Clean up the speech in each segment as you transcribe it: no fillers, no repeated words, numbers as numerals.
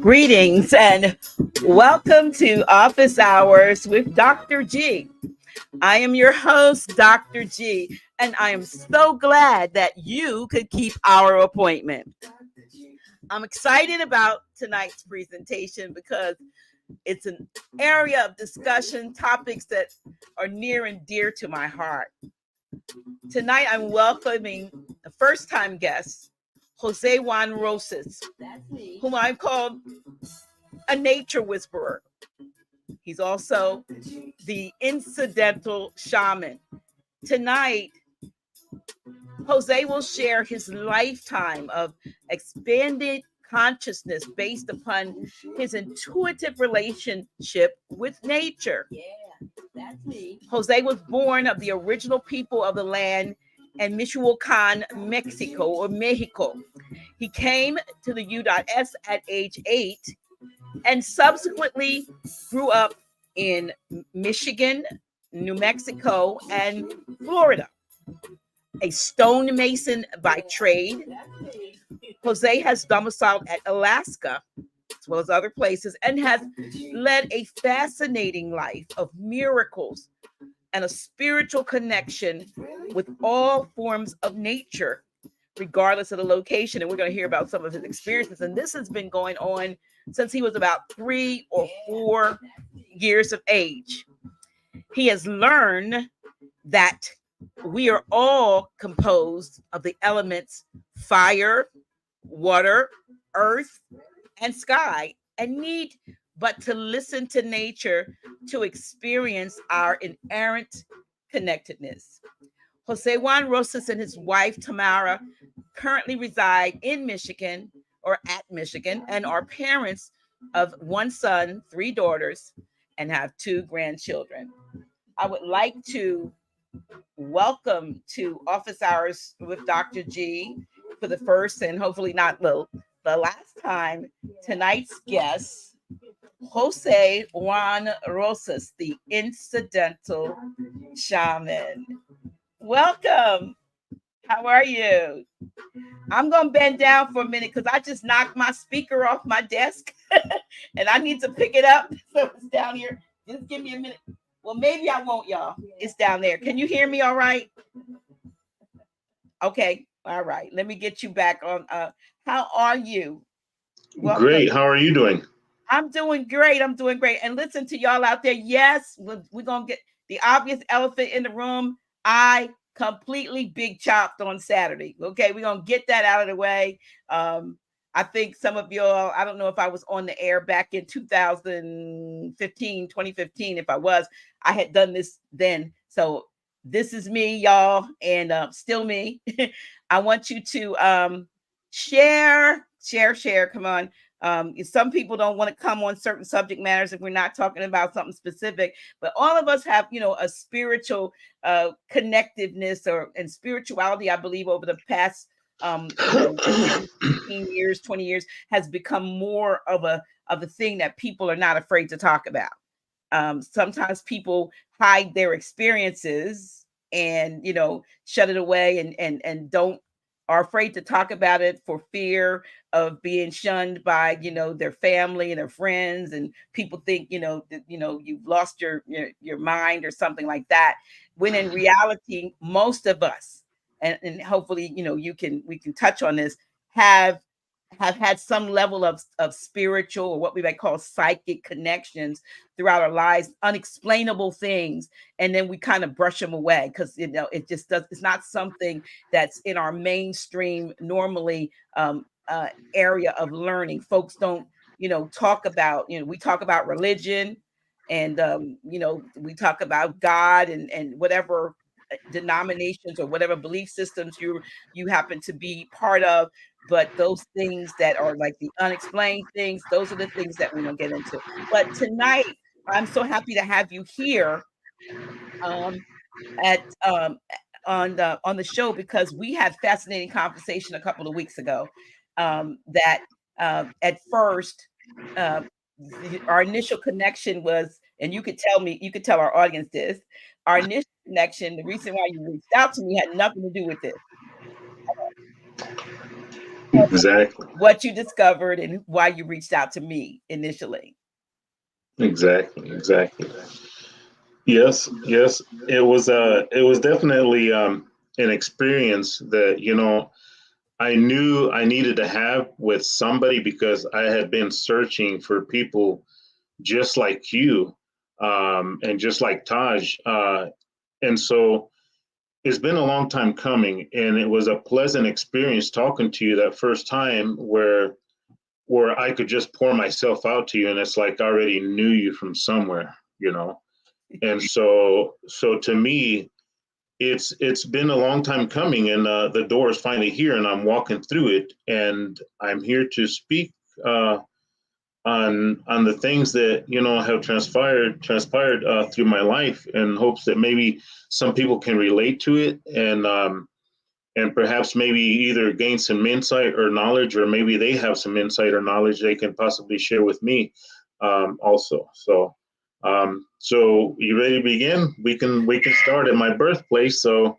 Greetings and welcome to Office Hours with Dr. G. I am your host, Dr. G, and I am so glad that you could keep our appointment. I'm excited about tonight's presentation because it's an area of discussion, topics that are near and dear to my heart. Tonight, I'm welcoming a first-time guest, José Juan Rosas, whom I've called a nature whisperer. He's also the Incidental Shaman. Tonight, Jose will share his lifetime of expanded consciousness based upon his intuitive relationship with nature. Yeah, that's me. Jose was born of the original people of the land in Michuacan, Mexico. He came to the U.S. at age 8 and subsequently grew up in Michigan, New Mexico, and Florida. A stonemason by trade, Jose has domiciled at Alaska, as well as other places, and has led a fascinating life of miracles and a spiritual connection with all forms of nature, regardless of the location. And we're going to hear about some of his experiences. And this has been going on since he was about 3 or 4 years of age. He has learned that we are all composed of the elements fire, water, earth, and sky, and need but to listen to nature to experience our inherent connectedness. José Juan Rosas and his wife Tamara currently reside in Michigan or at Michigan and are parents of 1 son, 3 daughters, and have 2 grandchildren. I would like to welcome to Office Hours with Dr. G for the first and hopefully not the last time, tonight's guest, José Juan Rosas, the Incidental Shaman. Welcome. How are you? I'm going to bend down for a minute because I just knocked my speaker off my desk and I need to pick it up. So it's down here. Just give me a minute. Well, maybe I won't, y'all. It's down there. Can you hear me all right? Okay. All right. Let me get you back on. How are you? Welcome. Great. How are you doing? I'm doing great. And listen to y'all out there. Yes, we're going to get the obvious elephant in the room. I completely big chopped on Saturday. Okay. We're going to get that out of the way. I think some of y'all, I don't know if I was on the air back in 2015. If I was, I had done this then. So this is me, y'all, and still me. I want you to share. Come on. Some people don't want to come on certain subject matters if we're not talking about something specific, but all of us have, a spiritual connectiveness and spirituality, I believe, over the past 15 years, 20 years has become more of a thing that people are not afraid to talk about. Sometimes people hide their experiences and, shut it away and are afraid to talk about it for fear of being shunned by, their family and their friends, and people think, you've lost your mind or something like that. When in reality, most of us, and hopefully, we can touch on this, have had some level of spiritual, or what we might call psychic connections throughout our lives, unexplainable things. And then we kind of brush them away because, it just it's not something that's in our mainstream normally area of learning. Folks don't, talk about, we talk about religion and, we talk about God and whatever denominations or whatever belief systems you happen to be part of. But those things that are like the unexplained things, those are the things that we don't get into. But tonight, I'm so happy to have you here on the show, because we had fascinating conversation a couple of weeks ago. That at first, our initial connection was, and you could tell our audience this, our initial connection, the reason why you reached out to me had nothing to do with this. Exactly. what you discovered and why you reached out to me initially. Exactly. Yes. It was definitely an experience that, I knew I needed to have with somebody, because I had been searching for people just like you, and just like Taj. And so it's been a long time coming, and it was a pleasant experience talking to you that first time, where I could just pour myself out to you, and it's like I already knew you from somewhere. And so to me, it's been a long time coming, and the door is finally here, and I'm walking through it, and I'm here to speak uh, on the things that have transpired through my life, in hopes that maybe some people can relate to it, and perhaps maybe either gain some insight or knowledge, or maybe they have some insight or knowledge they can possibly share with me, also. So you ready to begin? We can start at my birthplace. So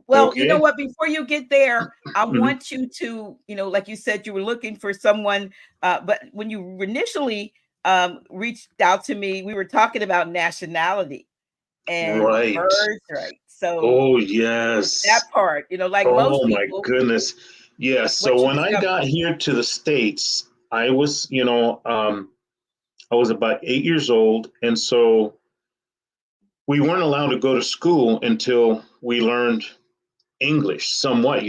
Well, you know okay. what? Before you get there, I Mhm. want you to, like you said, you were looking for someone, but when you initially reached out to me, we were talking about nationality and Right. birthright. So Oh yes. that part, like most Oh my people, goodness. Yes. So what you when I discovered. got here to the States, I was about 8 years old, and so we weren't allowed to go to school until we learned English somewhat,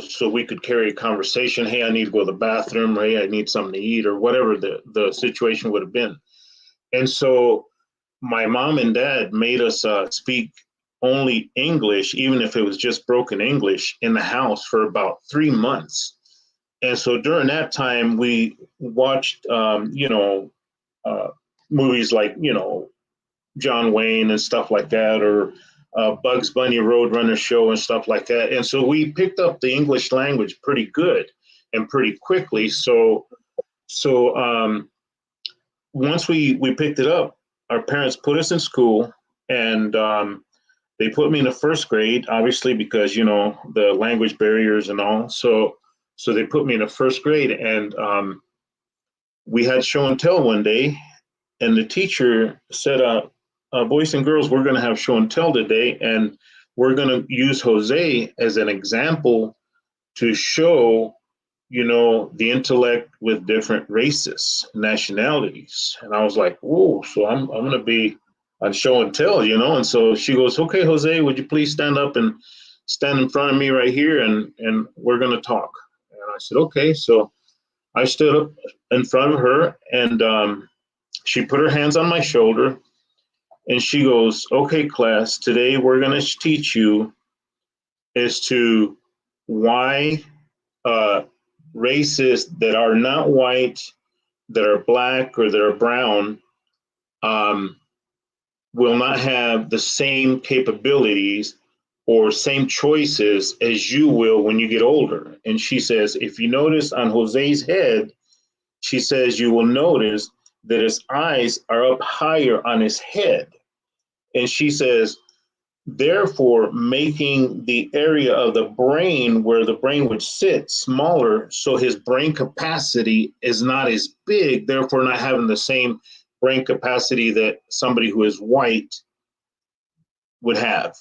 so we could carry a conversation. Hey, I need to go to the bathroom. Hey, I need something to eat, or whatever the situation would have been. And so my mom and dad made us speak only English, even if it was just broken English, in the house for about 3 months. And so during that time, we watched, uh, movies like, John Wayne and stuff like that, or Bugs Bunny Roadrunner show and stuff like that. And so we picked up the English language pretty good and pretty quickly. So once we picked it up, our parents put us in school, and they put me in the first grade, obviously because the language barriers and all. So they put me in the first grade, and we had show and tell one day, and the teacher said, boys and girls, we're going to have show and tell today, and we're going to use Jose as an example to show, the intellect with different races, nationalities. And I was like, whoa, so I'm going to be on show and tell, And so she goes, okay, Jose, would you please stand up and stand in front of me right here, and we're going to talk. And I said, okay. So I stood up in front of her, and she put her hands on my shoulder, and she goes, okay, class, today we're going to teach you as to why uh, races that are not white, that are black, or that are brown, um, will not have the same capabilities or same choices as you will when you get older. And she says, if you notice on Jose's head, she says, you will notice that his eyes are up higher on his head. And she says, therefore making the area of the brain where the brain would sit smaller, so his brain capacity is not as big, therefore not having the same brain capacity that somebody who is white would have.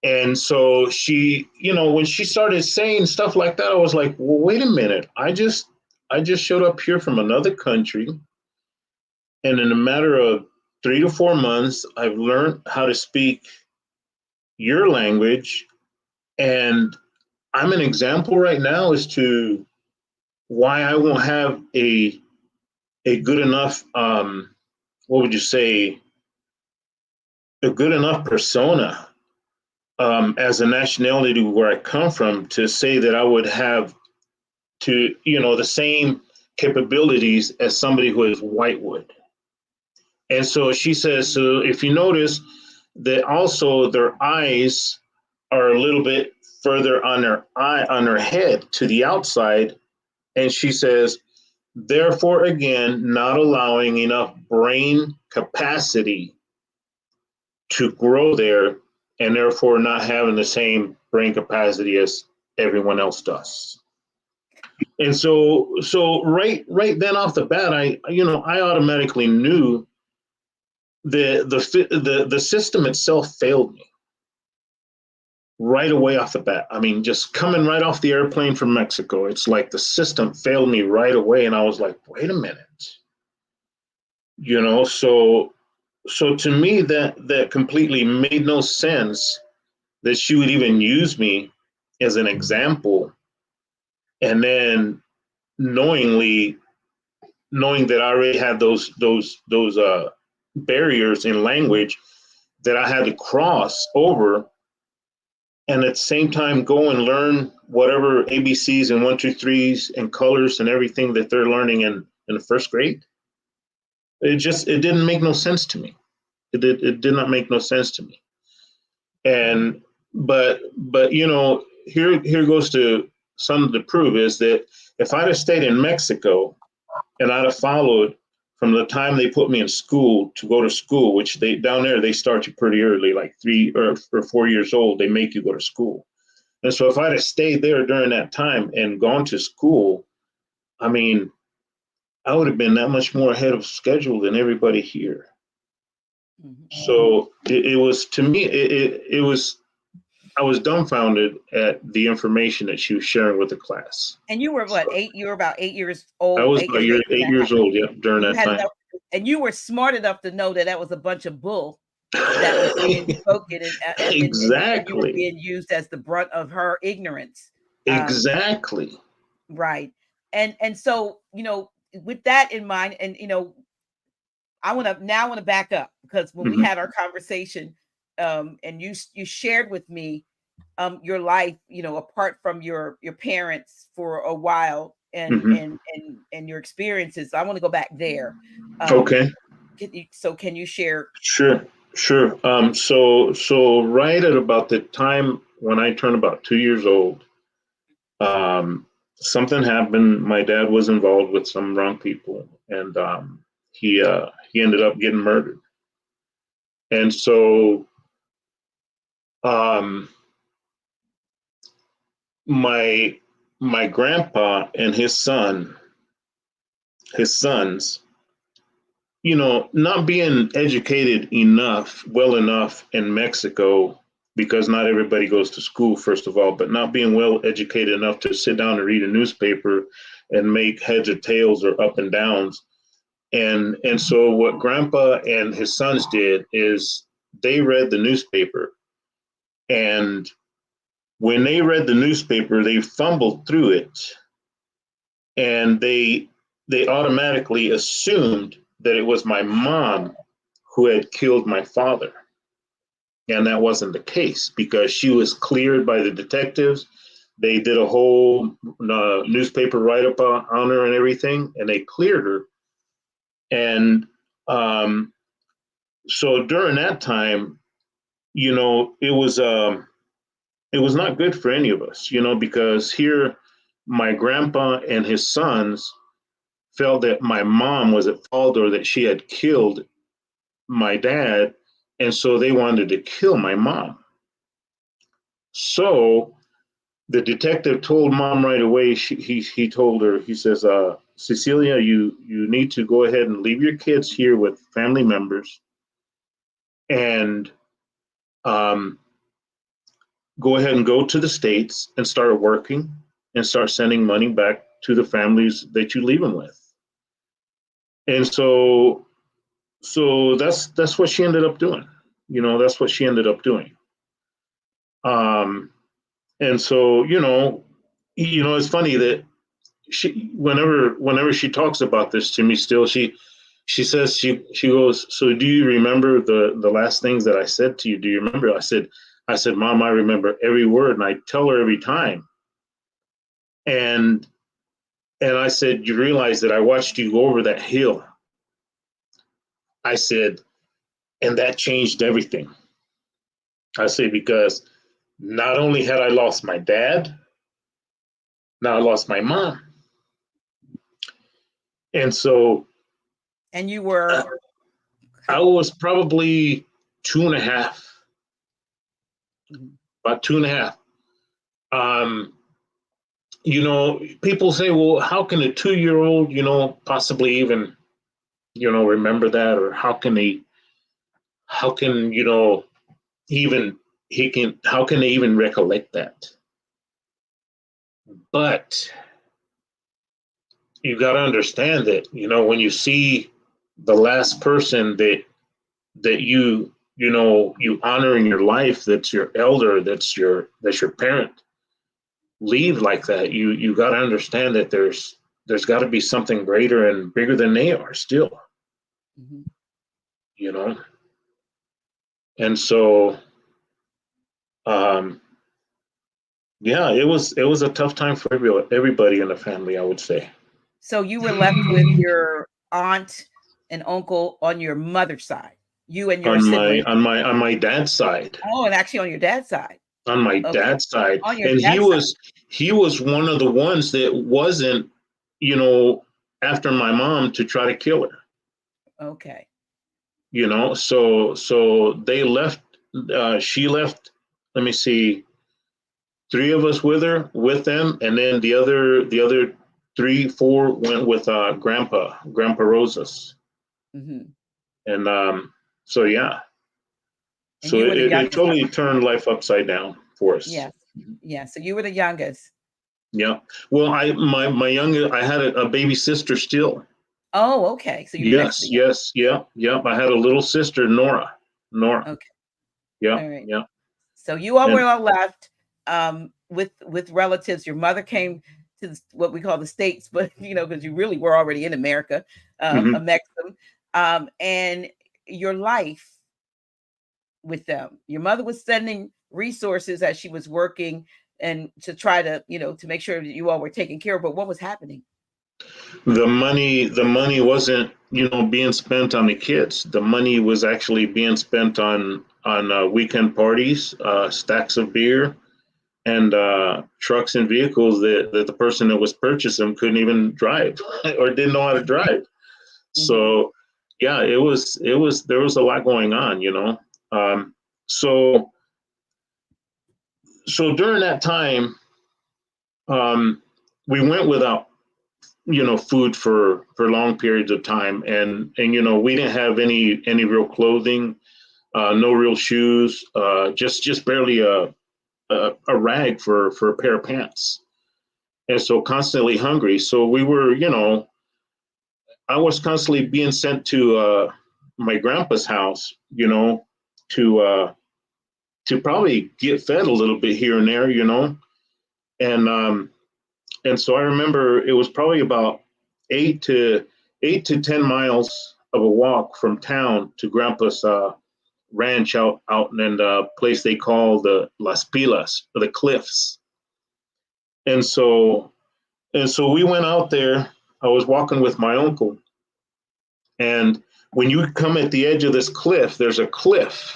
And so she, when she started saying stuff like that, I was like, well, wait a minute, I just showed up here from another country, and in a matter of 3 to 4 months I've learned how to speak your language, and I'm an example right now as to why I won't have a good enough, what would you say, a good enough persona, as a nationality where I come from, to say that I would have to, the same capabilities as somebody who is white would. And so she says, so if you notice that also their eyes are a little bit further on their head to the outside. And she says, therefore, again, not allowing enough brain capacity to grow there, and therefore not having the same brain capacity as everyone else does. And so right then off the bat, I automatically knew the system itself failed me right away off the bat. I mean, just coming right off the airplane from Mexico, it's like the system failed me right away, and I was like, wait a minute, so to me that completely made no sense that she would even use me as an example, and then knowing that I already had those barriers in language that I had to cross over, and at the same time go and learn whatever ABCs and 1, 2, 3s and colors and everything that they're learning in the first grade. It didn't make no sense to me. It did not make no sense to me. And but here goes to something to prove is that if I'd have stayed in Mexico and I'd have followed from the time they put me in school to go to school, which they down there they start you pretty early, like 3 or 4 years old, they make you go to school. And so if I'd have stayed there during that time and gone to school, I mean, I would have been that much more ahead of schedule than everybody here. Mm-hmm. So it was, to me, it was, I was dumbfounded at the information that she was sharing with the class. And you were what, 8? You were about 8 years old. I was about 8 years old, yeah, during that time. And you were smart enough to know that that was a bunch of bull that was being spoken, and exactly. And you were being used as the brunt of her ignorance. Exactly. Right. And so, with that in mind, and I want to back up, because when we had our conversation, and you shared with me your life, apart from your parents for a while, and and your experiences. I want to go back there. Okay. Can you share? Sure. So right at about the time when I turned about 2 years old, something happened. My dad was involved with some wrong people, and he ended up getting murdered. And so my grandpa and his sons, not being educated well enough in Mexico, because not everybody goes to school, first of all, but not being well educated enough to sit down and read a newspaper and make heads or tails or up and downs. And so what grandpa and his sons did is they read the newspaper. And when they read the newspaper, they fumbled through it, and they automatically assumed that it was my mom who had killed my father. And that wasn't the case, because she was cleared by the detectives. They did a whole newspaper write-up on her and everything, and they cleared her. And so during that time, it was not good for any of us, because here my grandpa and his sons felt that my mom was at fault, or that she had killed my dad, and so they wanted to kill my mom. So the detective told mom right away. He told her, he says, Cecilia, you need to go ahead and leave your kids here with family members, and go ahead and go to the States and start working and start sending money back to the families that you leave them with. And so that's what she ended up doing. That's what she ended up doing. And so, it's funny that she, whenever she talks about this to me still, she says, she goes, so do you remember the last things that I said to you? Do you remember? I said, Mom, I remember every word, and I tell her every time. And I said, you realize that I watched you go over that hill. I said, and that changed everything. I say, because not only had I lost my dad, now I lost my mom. And so. And you were? I was probably 2.5. About 2.5. people say, well, how can a 2-year-old, possibly even, remember that, or how can, even how can they even recollect that? But you got to understand that, when you see the last person that you honor in your life, that's your elder, that's your parent, leave like that, you got to understand that there's got to be something greater and bigger than they are still, Mm-hmm. you know. And so, um, yeah, it was a tough time for everybody in the family, I would say. So you were left with your aunt and uncle on your mother's side, you and your On my siblings. dad's side. Oh, and actually on your dad's side. On my Okay. dad's side, On your and he dad's side. was he was one of the ones that wasn't, you know, after my mom to try to kill her. Okay. So they left. She left. Let me see, three of us with them, and then the other three, four went with Grandpa Rosas, Mm-hmm. and so yeah, And so you were the it youngest. totally turned life upside down for us. Yes. Yeah. So you were the youngest. Yeah. Well, my younger, I had a baby sister still. Oh, okay. So you're next to Yes, the young. yes, yeah, yeah. I had a little sister, Nora. Nora. Okay. Yeah, All right. yeah. So you all were And all left with relatives. Your mother came to what we call the States, but because you really were already in America, a mhm. Mexican, and your life with them. Your mother was sending resources as she was working and to try to, to make sure that you all were taken care of. But what was happening? The money wasn't, being spent on the kids. The money was actually being spent on weekend parties, stacks of beer, and trucks and vehicles that the person that was purchasing them couldn't even drive or didn't know how to drive. Mm-hmm. So yeah, it was there was a lot going on. Um, so so during that time, um, we went without food for long periods of time, and we didn't have any real clothing, no real shoes, just barely a rag for a pair of pants, and so constantly hungry. So we were, I was constantly being sent to my grandpa's house, to probably get fed a little bit here and there, and so I remember it was probably about 8 to 10 miles of a walk from town to Grandpa's ranch out in the place they call the Las Pilas, the Cliffs. And so we went out there. I was walking with my uncle, and when you come at the edge of this cliff, there's a cliff,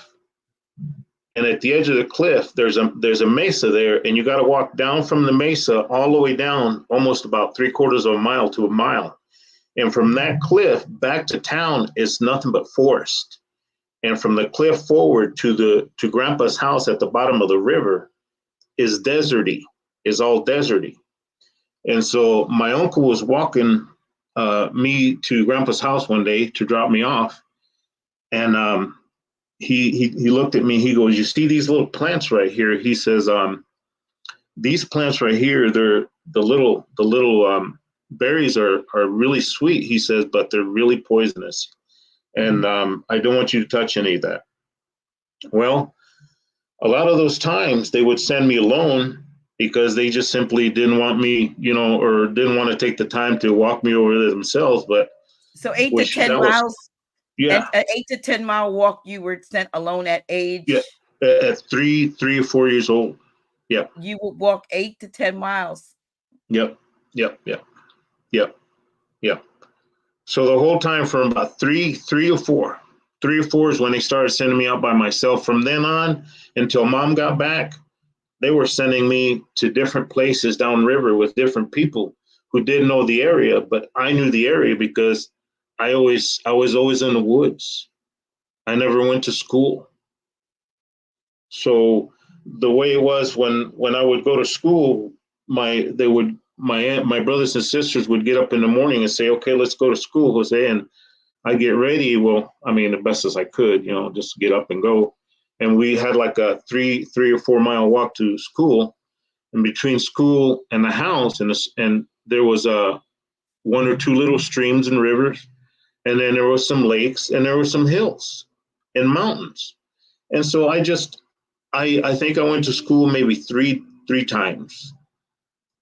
and at the edge of the cliff, there's a mesa there, and you got to walk down from the mesa all the way down, almost about 3/4 of a mile to a mile. And from that cliff back to town is nothing but forest. And from the cliff forward to Grandpa's house at the bottom of the river is deserty, is all deserty. And so my uncle was walking me to Grandpa's house one day to drop me off, and he looked at me. He goes, "You see these little plants right here?" He says, "These plants right here, they're the little berries are really sweet." He says, "But they're really poisonous, and I don't want you to touch any of that." Well, a lot of those times they would send me alone because they just simply didn't want me, or didn't want to take the time to walk me over there themselves. But So eight to which ten that was, miles and yeah, an 8 to 10 mile walk. You were sent alone at yeah, age. at 3 or 4 years old. Yep, You would walk 8 to 10 miles. yep, yep, yep, yep, yep. So the whole time from about three or four is when they started sending me out by myself. From then on until mom got back, they were sending me to different places downriver with different people who didn't know the area, but I knew the area because I was always in the woods. I never went to school. So the way it was when I would go to school, my brothers and sisters would get up in the morning and say, okay, let's go to school, Jose. And I get ready. Well, I mean, the best as I could, just get up and go. And we had like a 3 or 4 mile walk to school. And between school and the house, and there was one or two little streams and rivers, and then there was some lakes, and there were some hills and mountains. And so I think I went to school maybe three times.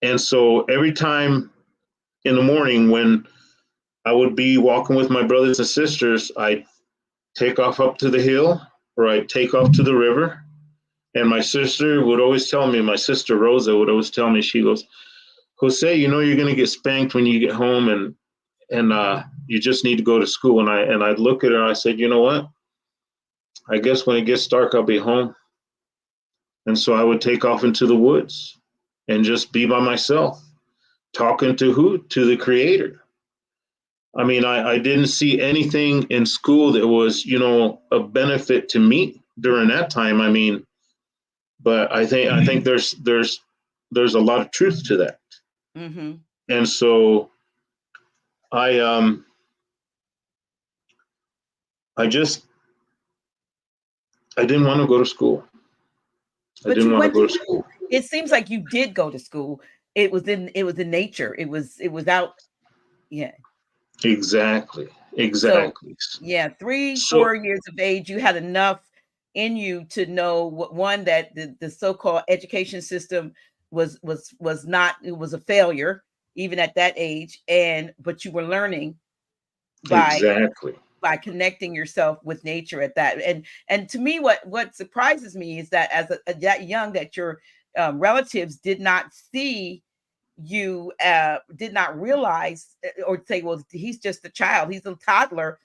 And so every time in the morning when I would be walking with my brothers and sisters, I'd take off up to the hill, or I'd take off to the river. And my sister would always tell me, my sister Rosa would always tell me, she goes, Jose, you're going to get spanked when you get home, and you just need to go to school. And I'd look at her and I said, you know what? I guess when it gets dark, I'll be home. And so I would take off into the woods and just be by myself, talking to who? To the Creator. I mean, I didn't see anything in school that was, a benefit to me during that time. I mean, but I think there's a lot of truth to that. Mm-hmm. And so I didn't want to go to school. But I didn't you want to went go to to school. It seems like you did go to school. It was in nature. It was out. Yeah. Exactly. So Exactly. yeah, three, So 4 years of age, you had enough in you to know one, that the so-called education system was not, it was a failure even at that age, but you were learning by exactly. connecting yourself with nature at that. And to me, what surprises me is that as that young, that your relatives did not see you, did not realize, or say, well, he's just a child, he's a toddler,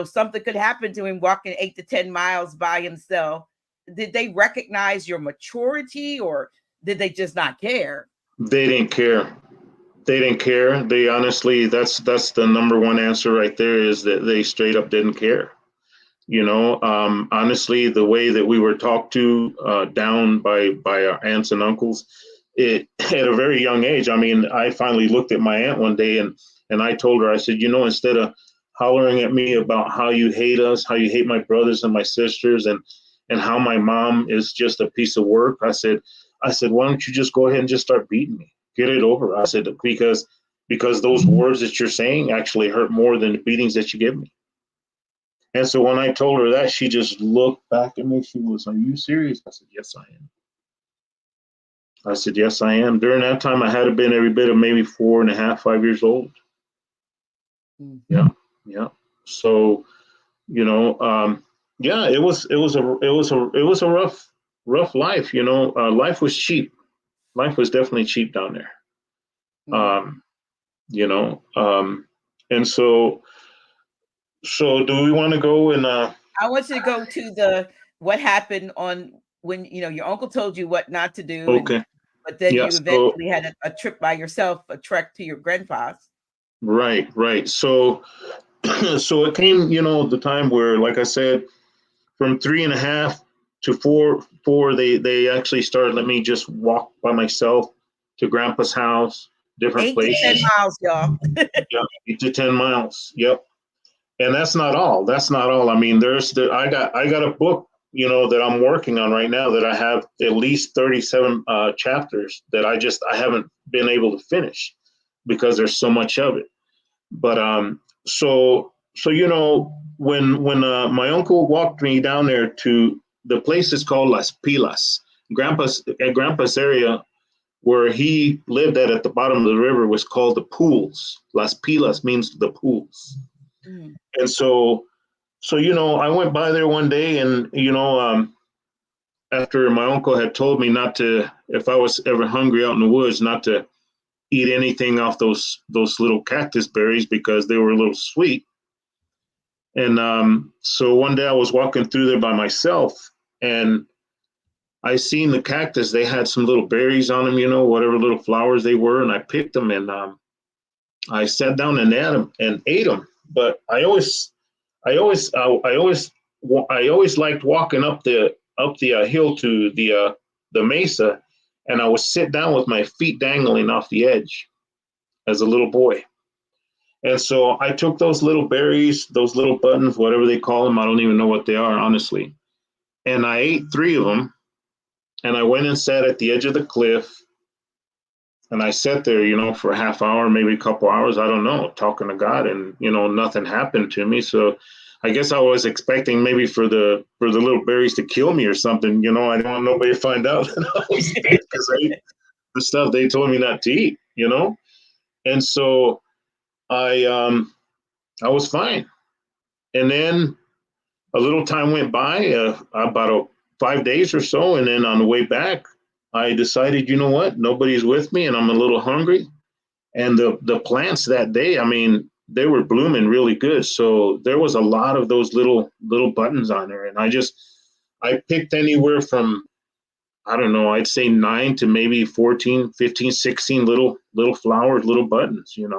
something could happen to him walking 8 to 10 miles by himself. Did they recognize your maturity, or did they just not care? They didn't care. They didn't care. They honestly, that's the number one answer right there, is that they straight up didn't care. Honestly, the way that we were talked to down by our aunts and uncles, it at a very young age. I mean, I finally looked at my aunt one day, and I told her, I said, instead of hollering at me about how you hate us, how you hate my brothers and my sisters, and how my mom is just a piece of work, I said, why don't you just go ahead and just start beating me? Get it over. I said, because those words that you're saying actually hurt more than the beatings that you give me. And so when I told her that, she just looked back at me. She was, are you serious? I said, yes, I am. I said, yes, I am. During that time, I had been every bit of maybe 4.5, 5 years old. Mm. Yeah. Yeah. So, yeah, it was a rough life. Life was cheap. Life was definitely cheap down there. Mm. You know, and so do we want to go and I want you to go to what happened on when your uncle told you what not to do, okay. but then Yeah, you so eventually had a trip by yourself, a trek to your grandpa's. right. So so it came, the time where, like I said, from 3.5 to four, they actually started letting me just walk by myself to grandpa's house, different 8 to 10 miles, y'all. Yeah, 8 to 10 miles. Yep. And that's not all. That's not all. I mean, I got a book, that I'm working on right now, that I have at least 37 chapters that I haven't been able to finish because there's so much of it. But so when my uncle walked me down there to the place is called Las Pilas. Grandpa's area where he lived at the bottom of the river was called the pools. Las Pilas means the pools. Mm. And so I went by there one day, and after my uncle had told me not to, if I was ever hungry out in the woods, not to eat anything off those little cactus berries because they were a little sweet. And so one day I was walking through there by myself, and I seen the cactus. They had some little berries on them, whatever little flowers they were, and I picked them, and I sat down and ate them. But I always liked walking up the hill to the mesa, and I would sit down with my feet dangling off the edge as a little boy. And so I took those little berries, those little buttons, whatever they call them. I don't even know what they are, honestly. And I ate 3 of them. And I went and sat at the edge of the cliff. And I sat there, for a half hour, maybe a couple hours, I don't know, talking to God. And, nothing happened to me. So I guess I was expecting maybe for the little berries to kill me or something. I didn't want nobody to find out that I was dead because I ate the stuff they told me not to eat, And so I was fine. And then a little time went by, about 5 days or so. And then on the way back, I decided, you know what? Nobody's with me and I'm a little hungry. And the plants that day, I mean, they were blooming really good. So there was a lot of those little buttons on there. And I picked anywhere from, I don't know, I'd say 9 to maybe 14, 15, 16 little flowers, little buttons, and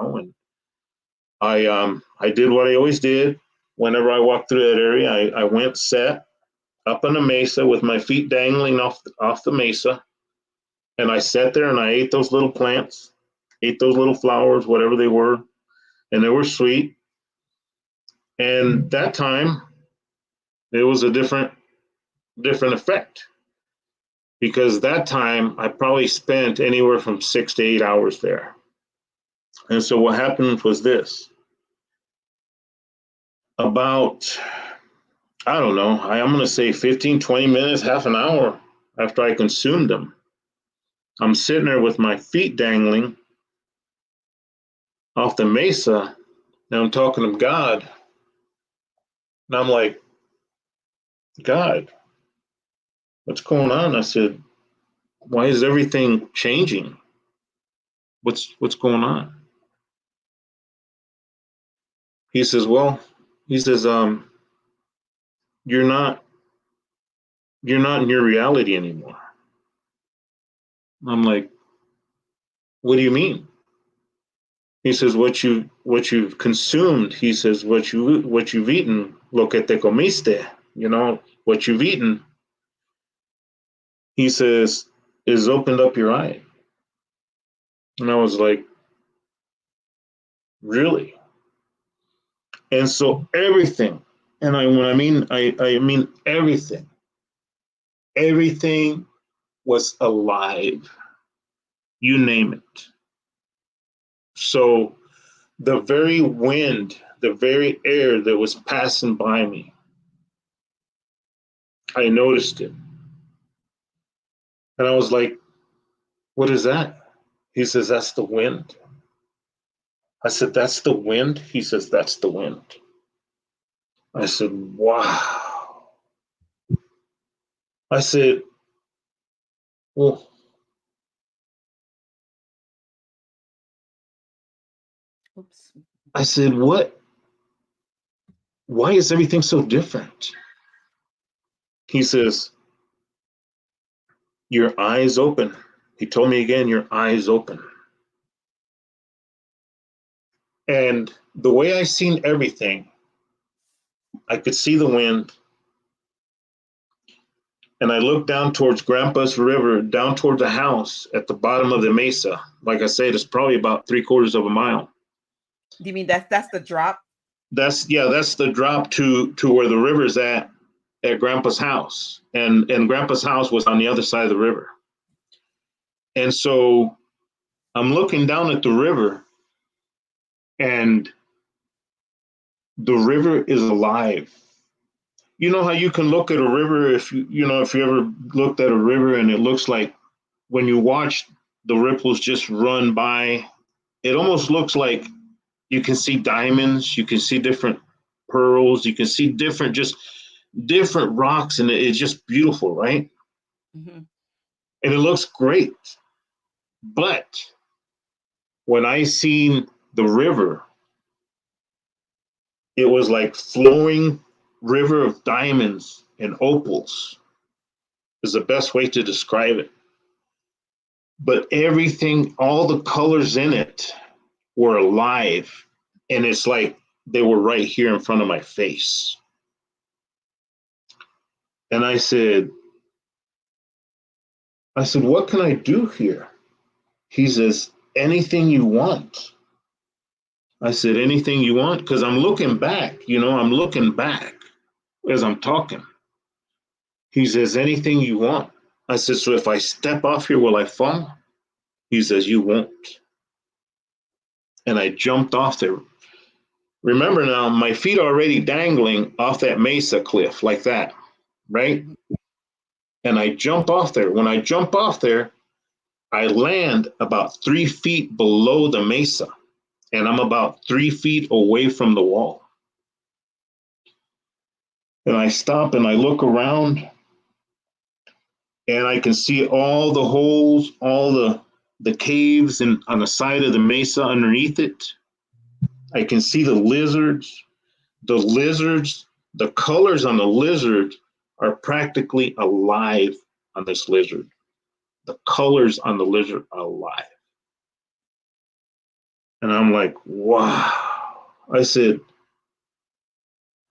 I did what I always did. Whenever I walked through that area, I went, sat up on the mesa with my feet dangling off the mesa, and I sat there and I ate those little plants, ate those little flowers, whatever they were, and they were sweet. And that time, it was a different effect because that time I probably spent anywhere from 6 to 8 hours there. And so what happened was this: about, I don't know, I'm going to say 15, 20 minutes, half an hour after I consumed them, I'm sitting there with my feet dangling off the mesa, and I'm talking to God. And I'm like, God, what's going on? I said, why is everything changing? What's going on? He says, well, you're not in your reality anymore. I'm like, what do you mean? He says, what you've consumed. He says, what you've eaten, lo que te comiste, what you've eaten. He says, is opened up your eye. And I was like, really? And so everything, and I mean everything was alive. You name it. So the very wind, the very air that was passing by me, I noticed it. And I was like, what is that? He says, that's the wind. I said, that's the wind? He says, that's the wind. I said, wow. I said, well, Oops. I said, what? Why is everything so different? He says, your eyes open. He told me again, your eyes open. And the way I seen everything, I could see the wind. And I looked down towards Grandpa's River, down toward the house at the bottom of the mesa. Like I said, it's probably about 3/4 of a mile. Do you mean that's the drop? That's the drop to where the river's at Grandpa's house. And Grandpa's house was on the other side of the river. And so I'm looking down at the river, and the river is alive. You know how you can look at a river, if if you ever looked at a river and it looks like when you watch the ripples just run by, it almost looks like you can see diamonds, you can see different pearls, you can see different rocks, and it's just beautiful, right? Mm-hmm. And it looks great. But when I seen the river, it was like flowing river of diamonds and opals is the best way to describe it. But everything, all the colors in it were alive. And it's like they were right here in front of my face. And I said, I said, what can I do here? He says, anything you want. I said, anything you want? Because I'm looking back, I'm looking back as I'm talking. He says, anything you want. I said, so if I step off here, will I fall? He says, you won't. And I jumped off there. Remember now, my feet are already dangling off that mesa cliff like that, right? And I jump off there. When I jump off there, I land about 3 feet below the mesa, and I'm about 3 feet away from the wall. And I stop and I look around, and I can see all the holes, all the caves on the side of the mesa underneath it. I can see the lizards. The colors on the lizard are practically alive on this lizard. The colors on the lizard are alive. And I'm like, wow. I said,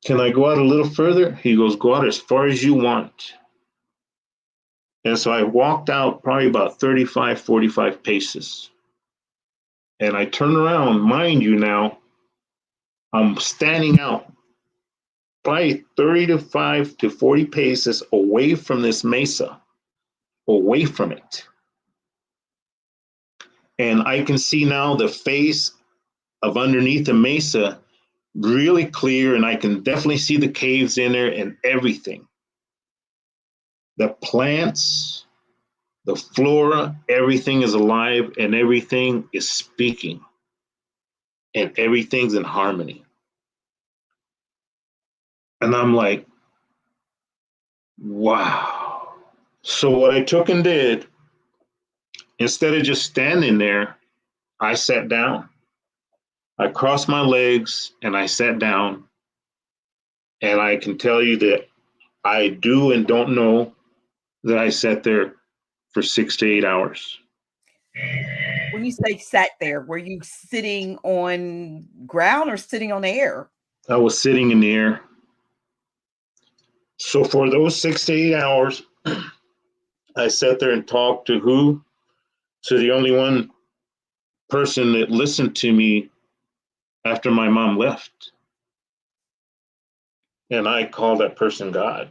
can I go out a little further? He goes, go out as far as you want. And so I walked out probably about 35, 45 paces. And I turn around, mind you now, I'm standing out probably 35 to 40 paces away from this mesa, away from it. And I can see now the face of underneath the mesa really clear, and I can definitely see the caves in there and everything. The plants, the flora, everything is alive and everything is speaking and everything's in harmony. And I'm like, wow. So what I took and did, instead of just standing there, I sat down. I crossed my legs and I sat down. And I can tell you that I do and don't know that I sat there for 6 to 8 hours. When you say sat there, were you sitting on ground or sitting on air? I was sitting in the air. So for those 6 to 8 hours, I sat there and talked to who? To the only one person that listened to me after my mom left. And I called that person God.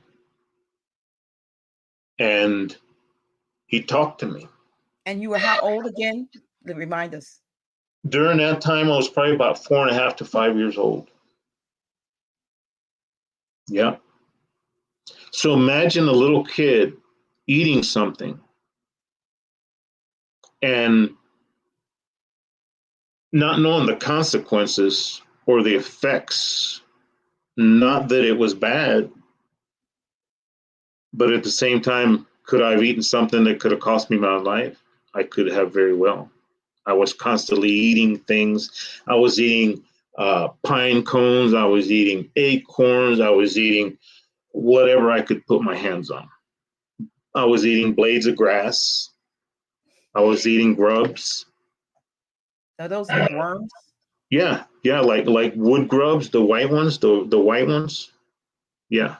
And he talked to me. And you were how old again? Remind us. During that time, I was probably about 4.5 to 5 years old. Yeah. So imagine a little kid eating something and not knowing the consequences or the effects. Not that it was bad, but at the same time, could I have eaten something that could have cost me my life? I could have very well. I was constantly eating things. I was eating pine cones. I was eating acorns. I was eating whatever I could put my hands on. I was eating blades of grass. I was eating grubs. Are those like worms? Yeah, like wood grubs, the white ones, the white ones. Yeah,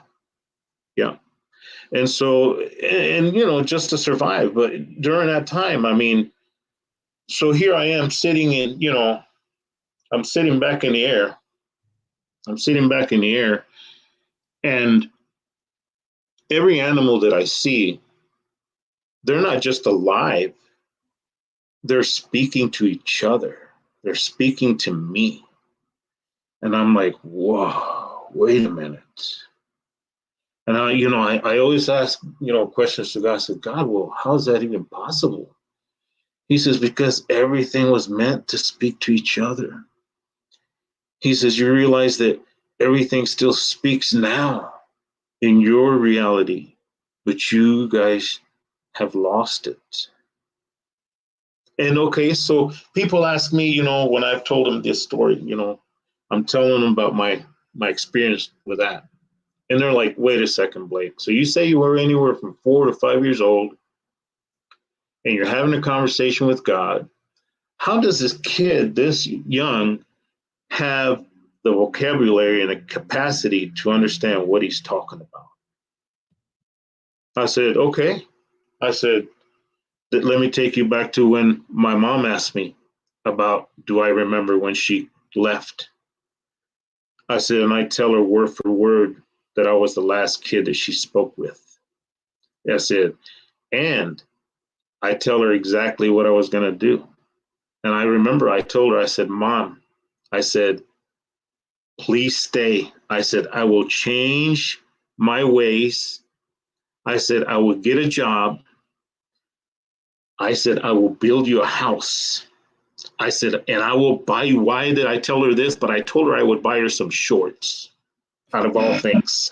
yeah. And so, and just to survive. But during that time, I mean, so here I am sitting in, I'm sitting back in the air. I'm sitting back in the air, and every animal that I see, they're not just alive. They're speaking to each other. They're speaking to me. And I'm like, whoa, wait a minute. And I always ask, questions to God. I said, God, well, how is that even possible? He says, because everything was meant to speak to each other. He says, you realize that everything still speaks now in your reality, but you guys have lost it. And okay, so people ask me, when I've told them this story, I'm telling them about my experience with that. And they're like, wait a second, Blake. So you say you were anywhere from 4 to 5 years old and you're having a conversation with God. How does this kid, this young, have the vocabulary and the capacity to understand what he's talking about? I said, okay. I said, let me take you back to when my mom asked me about, do I remember when she left? I said, and I tell her word for word that I was the last kid that she spoke with. I said, and I tell her exactly what I was going to do. And I remember I told her, I said, Mom, I said, please stay. I said, I will change my ways. I said, I will get a job. I said, I will build you a house. I said, and I will buy you. Why did I tell her this? But I told her I would buy her some shorts, out of all things.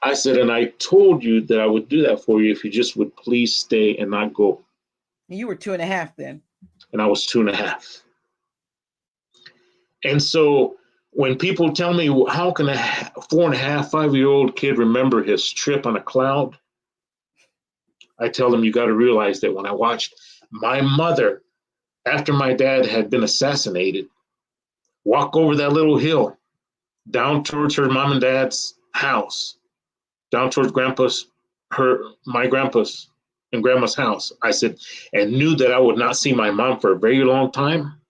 I said, and I told you that I would do that for you if you just would please stay and not go. You were 2.5 then. And I was 2.5. And so when people tell me, well, how can a 4.5, 5-year-old kid remember his trip on a cloud? I tell them, you got to realize that when I watched my mother, after my dad had been assassinated, walk over that little hill down towards her mom and dad's house, down towards my grandpa's and grandma's house. I said, and knew that I would not see my mom for a very long time.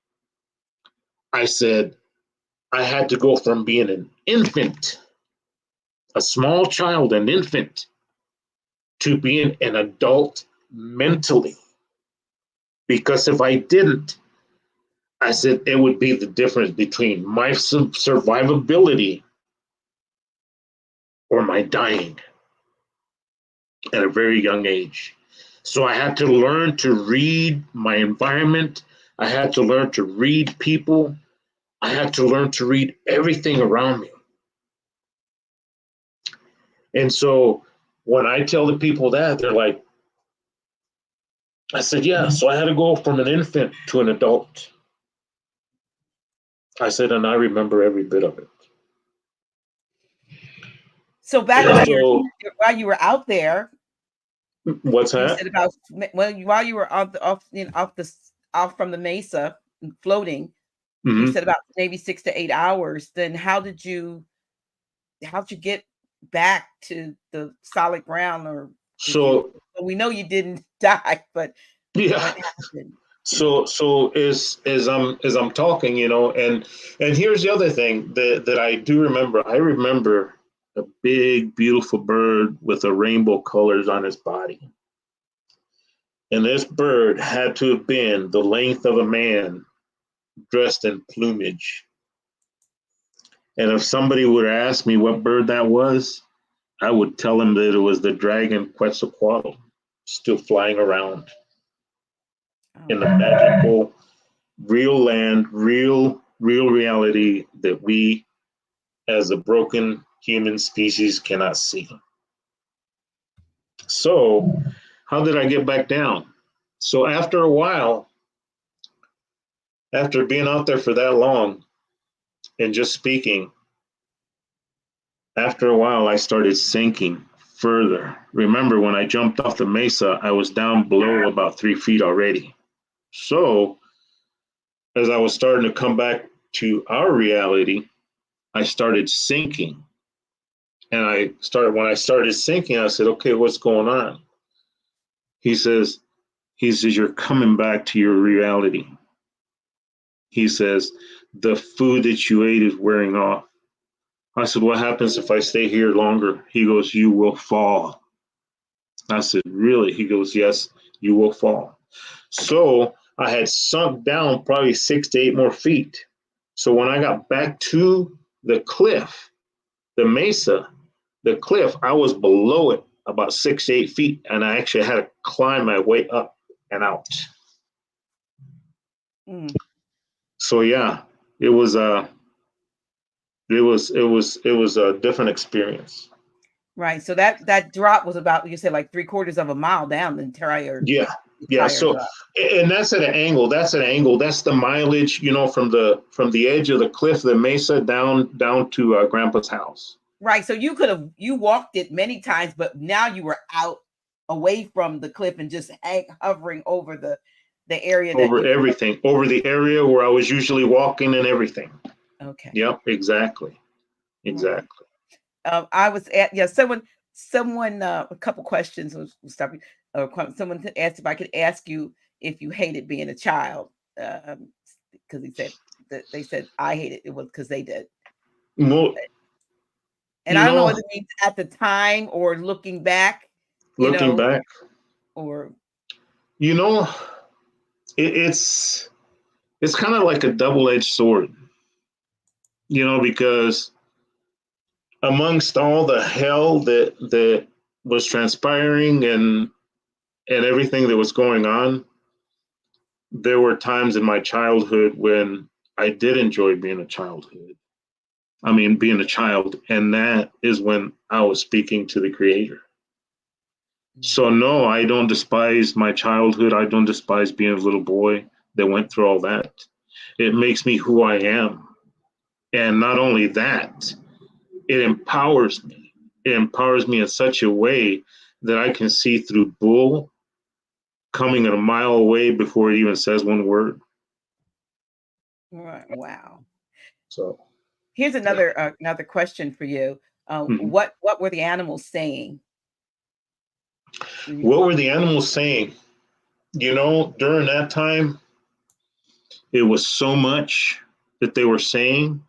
I said, I had to go from being an infant, a small child, an infant, to being an adult mentally. Because if I didn't, I said it would be the difference between my survivability or my dying at a very young age. So I had to learn to read my environment. I had to learn to read people. I had to learn to read everything around me. And so when I tell the people that, they're like, I said, yeah, so I had to go from an infant to an adult. I said, and I remember every bit of it. So back while you were out there, what's you that? said about while you were off from the mesa floating, you said about maybe 6 to 8 hours. Then how'd you get back to the solid ground? Or so we know you didn't die, but yeah. what happened? So as I'm talking, and here's the other thing that I do remember. I remember a big, beautiful bird with a rainbow colors on his body. And this bird had to have been the length of a man dressed in plumage. And if somebody would ask me what bird that was, I would tell them that it was the dragon Quetzalcoatl, still flying around in the magical, real land, real reality that we as a broken human species cannot see. So how did I get back down? So after a while, after being out there for that long and just speaking, after a while, I started sinking further. Remember, when I jumped off the mesa, I was down below about 3 feet already. So as I was starting to come back to our reality, I started sinking. And when I started sinking, I said, okay, what's going on? He says, you're coming back to your reality. He says, the food that you ate is wearing off. I said, what happens if I stay here longer? He goes, you will fall. I said, really? He goes, yes, you will fall. So I had sunk down probably 6 to 8 more feet. So when I got back to the cliff, the mesa, the cliff, I was below it about 6 to 8 feet, and I actually had to climb my way up and out. So yeah, it was a different experience. Right. So that drop was about, you said, like 3/4 of a mile down the entire. Yeah. So, drop. And that's at an angle. That's the mileage, from the edge of the cliff, the mesa, down to Grandpa's house. Right. So you walked it many times, but now you were out away from the cliff and just hovering over the area over everything, over the area where I was usually walking and everything. Okay. Yep. Exactly. I was at someone a couple questions. We'll stop you. or someone asked if I could ask you if you hated being a child, because he said that they said I hated it was because they did. Well, And you I don't know know, whether it means at the time or looking back, you looking know, back, or you know, it's kind of like a double-edged sword, because amongst all the hell that was transpiring and everything that was going on, there were times in my childhood when I did enjoy being a childhood. I mean, being a child, and that is when I was speaking to the Creator. So no, I don't despise my childhood. I don't despise being a little boy that went through all that. It makes me who I am. And not only that, it empowers me. It empowers me in such a way that I can see through bull coming a mile away before it even says one word. right. Wow. So, Here's yeah. another question for you. Mhm. What were the animals saying? What were the animals saying? During that time, it was so much that they were saying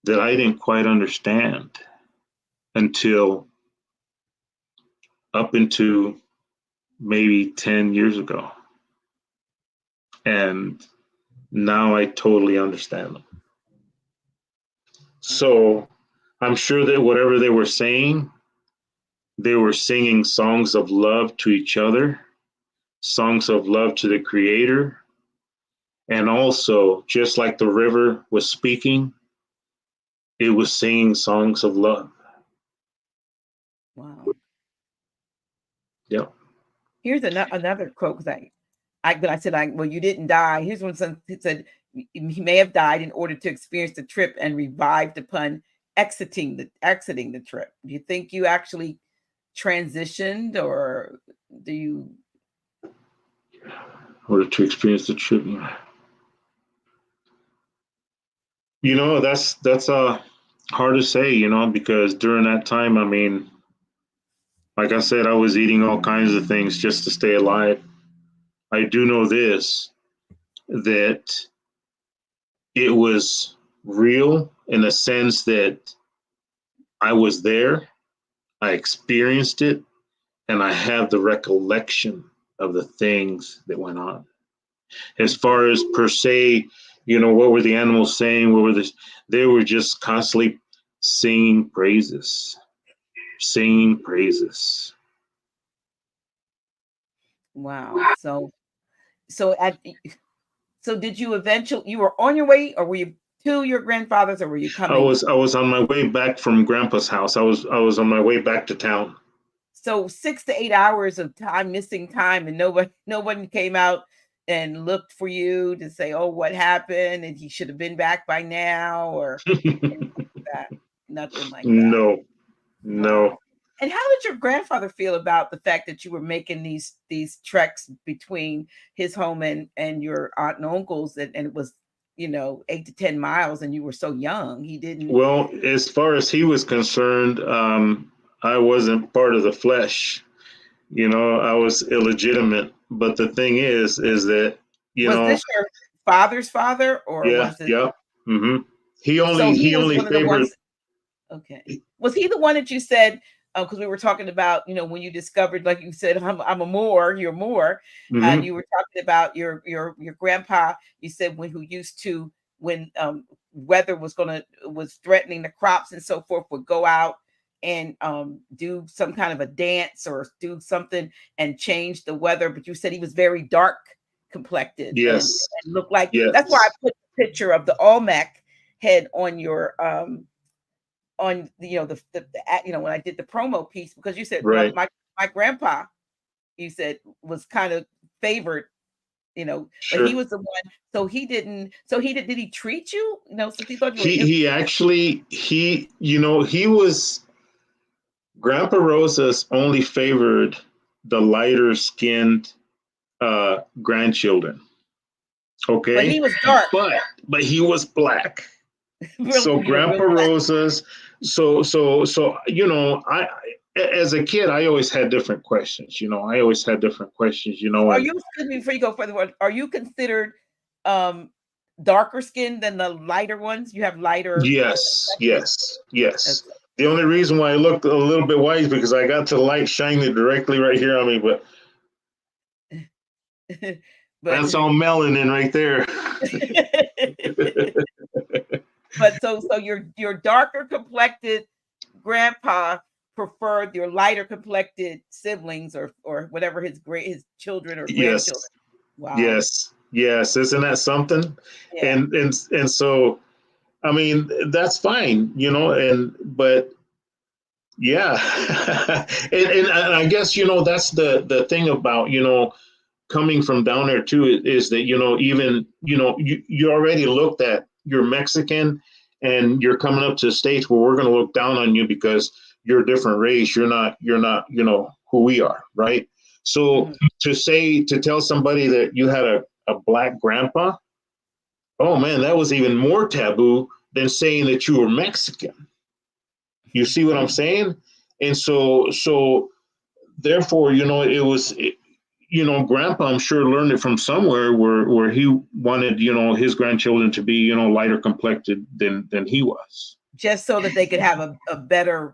that I didn't quite understand until up into maybe 10 years ago. And now I totally understand them. So I'm sure that whatever they were singing songs of love to each other, songs of love to the Creator. And also, just like the river was speaking, it was singing songs of love. Wow. Yep. Here's another quote because when I said well, you didn't die. Here's one son said he may have died in order to experience the trip and revived upon exiting the trip. Do you think you actually transitioned, or do you? In order to experience the trip. That's hard to say, because during that time, I mean, like I said, I was eating all kinds of things just to stay alive. I do know this, that it was real in the sense that I was there, I experienced it, and I have the recollection of the things that went on. As far as per se, what were the animals saying? They were just constantly singing praises, singing praises. Wow. So at so did you eventually you were on your way, or were you to your grandfather's, or were you I coming? was I was on my way back from Grandpa's house. I was on my way back to town. So 6 to 8 hours of time, missing time, and nobody came out and looked for you to say, "Oh, what happened?" And he should have been back by now, or anything like that. Nothing like that. No, Wow. no. And how did your grandfather feel about the fact that you were making these treks between his home and your aunt and uncles, and it was 8 to 10 miles, and you were so young? He didn't. Well, as far as he was concerned, I wasn't part of the flesh. I was illegitimate. But the thing is that you Was know, this your father's father, or yeah, was it? yeah. hmm He So only he he was only one of the favored. ones. Okay. Was he the one that you said, because we were talking about, when you discovered, like you said, I'm a Moor, you're Moor, and hmm you were talking about your grandpa, you said, who used to, when weather was threatening the crops and so forth, would go out and do some kind of a dance or do something and change the weather. But you said he was very dark complected and Yes, looked like, that's why I yes, put the picture of the Olmec head on when I did the promo piece, because you said right, my grandpa, you said, was kind of favored, but he sure. was the one. Did he treat you, since he thought you were He actually he was Grandpa Rosas only favored the lighter skinned grandchildren. but Okay, he was dark. but he was black. Real, So real Grandpa black. Rosas, so I as a kid, I always had different questions. I always had different questions. Are And you, excuse me, before you go further, are you considered um darker skinned than the lighter ones? You have lighter yes, complexion? yes, yes. Okay. The only reason why I looked a little bit white is because I got to the light shining directly right here on me. But But that's all melanin right there. but so your darker complected grandpa preferred your lighter complected siblings or whatever his children or grandchildren. Yes, Wow. yes, yes. Isn't that something? Yeah. And so, I mean, that's fine, but yeah. And I guess, that's the thing about, coming from down there too, is that, even, you already looked at, you're Mexican and you're coming up to the States where we're going to look down on you because you're a different race. You're not, who we are. Right. So Mhm. to tell somebody that you had a black grandpa, oh man, that was even more taboo than saying that you were Mexican. You see what I'm saying? And so therefore, grandpa, I'm sure, learned it from somewhere where he wanted, his grandchildren to be, lighter complected than he was. Just so that they could have a better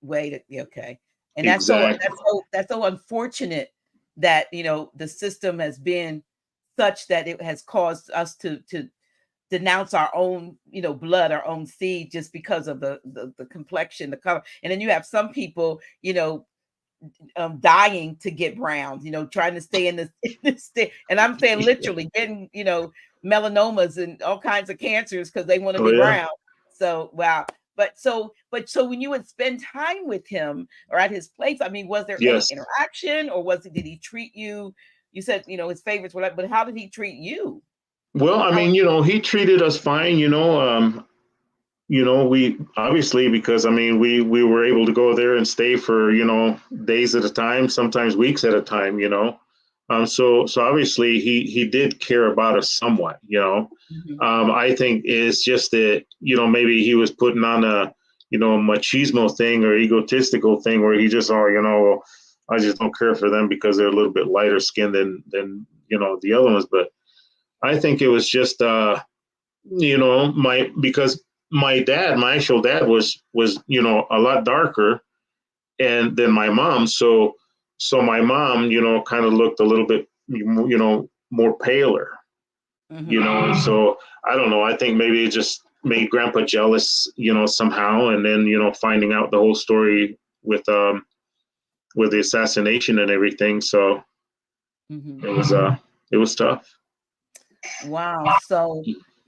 way to be okay. And that's so Exactly. that's so unfortunate that the system has been such that it has caused us to denounce our own blood, our own seed, just because of the complexion, the color. And then you have some people dying to get brown, trying to stay in this, in this state. And I'm saying literally getting, melanomas and all kinds of cancers because they want to Oh be yeah. brown. So wow. But so when you would spend time with him or at his place, I mean, was there any Yes. interaction or did he treat you? You said, his favorites were like, but how did he treat you? Well, I How mean, he treated us fine. We obviously, because I mean, we were able to go there and stay for days at a time, sometimes weeks at a time. So obviously he did care about us somewhat. Mhm. I think it's just that maybe he was putting on a machismo thing or egotistical thing where he just I just don't care for them because they're a little bit lighter skinned than the other ones. But I think it was just because my actual dad was a lot darker and than my mom. So my mom kind of looked a little bit more paler. Mhm. So I don't know. I think maybe it just made Grandpa jealous, somehow, and then finding out the whole story with the assassination and everything. So Mhm. it was tough. Wow. So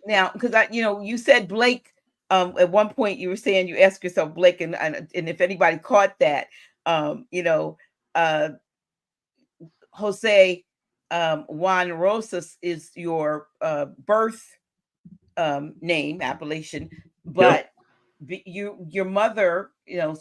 now, because you said Blake, at one point you were saying you asked yourself Blake, and if anybody caught that, um, you know, uh, Jose Juan Rosas is your birth name appellation, Yep. but your mother,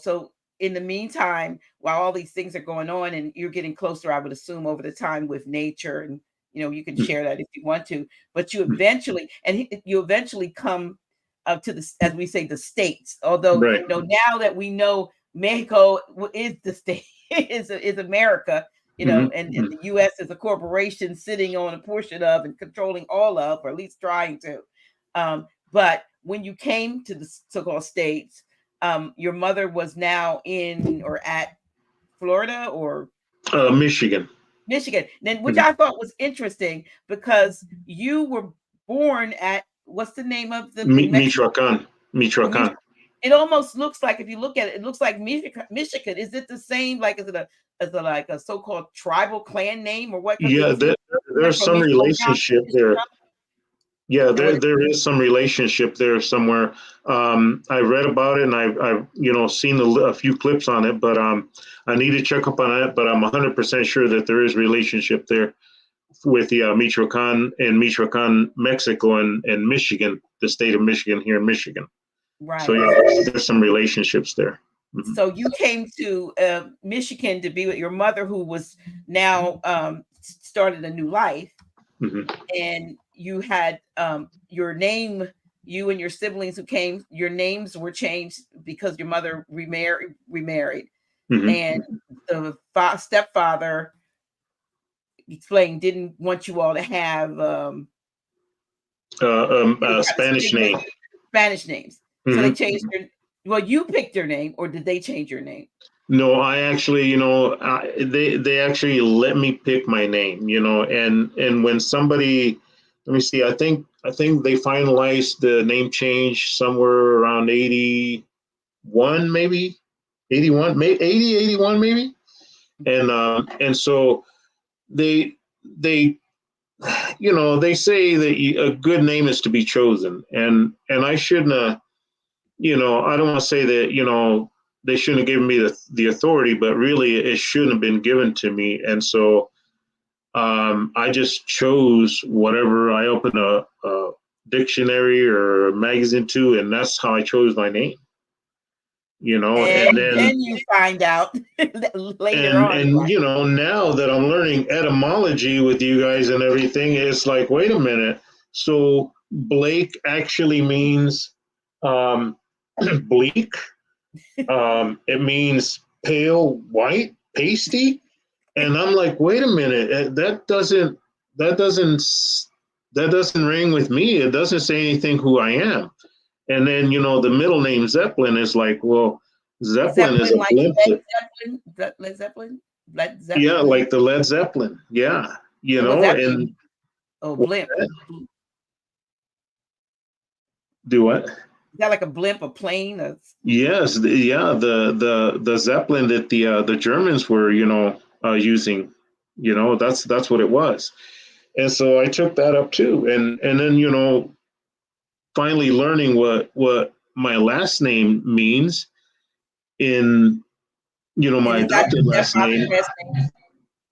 so in the meantime, while all these things are going on and you're getting closer, I would assume over the time with nature, and you can share that if you want to, but you eventually come up to the, as we say, the states. Although Right. now that we know Mexico is the state, is America, and Hmm. the U.S. is a corporation sitting on a portion of and controlling all of, or at least trying to. But when you came to the so-called states, your mother was now in or at Florida or Michigan. Michigan, then, which Mhm. I thought was interesting because you were born at, what's the name of the in Mexico? Michoacan. Michoacan. It almost looks like, if you look at it, it looks like Michigan. Michigan. Is it the same? Like, is it like a so-called tribal clan name or what? Because Yeah, it seems like there's from some Michoacan, relationship there. Yeah, and what? there is some relationship there somewhere. I read about it and I've seen a few clips on it, but I need to check up on it. But I'm 100% sure that there is relationship there with the Michoacan and Michoacan, Mexico, and Michigan, the state of Michigan here in Michigan. So Right. yeah, there's some relationships there. Hmm. So you came to Michigan to be with your mother, who was now started a new life, Hmm. and you had your name. You and your siblings who came, your names were changed because your mother remarried. and the stepfather explained didn't want you all to have Spanish name. Spanish names. So they changed your. Well, you picked your name, or did they change your name? No, I actually, they actually let me pick my name, and when somebody, let me see, I think they finalized the name change somewhere around 81, maybe 81, 80, 81, maybe, and so they they say that a good name is to be chosen, and I shouldn't have, I don't want to say that, they shouldn't have given me the authority, but really it shouldn't have been given to me. And so I just chose whatever I opened a dictionary or a magazine to, and that's how I chose my name. And then you find out later on. And now that I'm learning etymology with you guys and everything, it's like, wait a minute. So Blake actually means bleak. It means pale white, pasty, and I'm like, wait a minute, that doesn't ring with me. It doesn't say anything who I am. And then the middle name Zeppelin is like, well, Zeppelin is a like blimp. Led Zeppelin. Led Zeppelin. Yeah, like the Led Zeppelin. Yeah, and blimp. Do what? Is that like a blimp, a plane? Yes, the Zeppelin that the Germans were using, that's what it was, and so I took that up too, and then finally learning what my last name means in my adopted last name.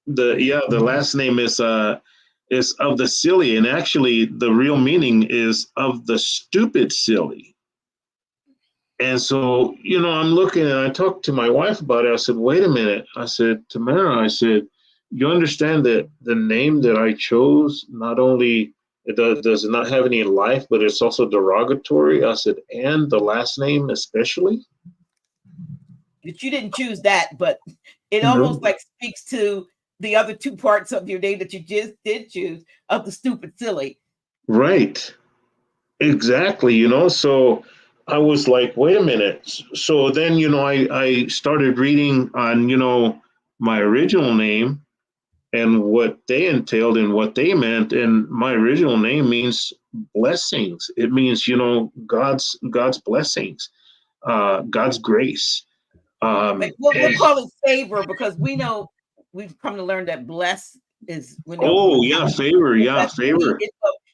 The last name is of the silly, and actually the real meaning is of the stupid silly. And so, I'm looking and I talked to my wife about it. I said, wait a minute. I said, Tamara, I said, you understand that the name that I chose, not only it does not have any life, but it's also derogatory. I said, and the last name especially. But you didn't choose that, but it almost like speaks to the other two parts of your name that you just did choose, of the stupid silly. Right. Exactly. So I was like, wait a minute. So then, I started reading on, my original name and what they entailed and what they meant. And my original name means blessings. It means, God's blessings, God's grace. We'll call it favor, because we know we've come to learn that bless is when favor. Yeah, favor.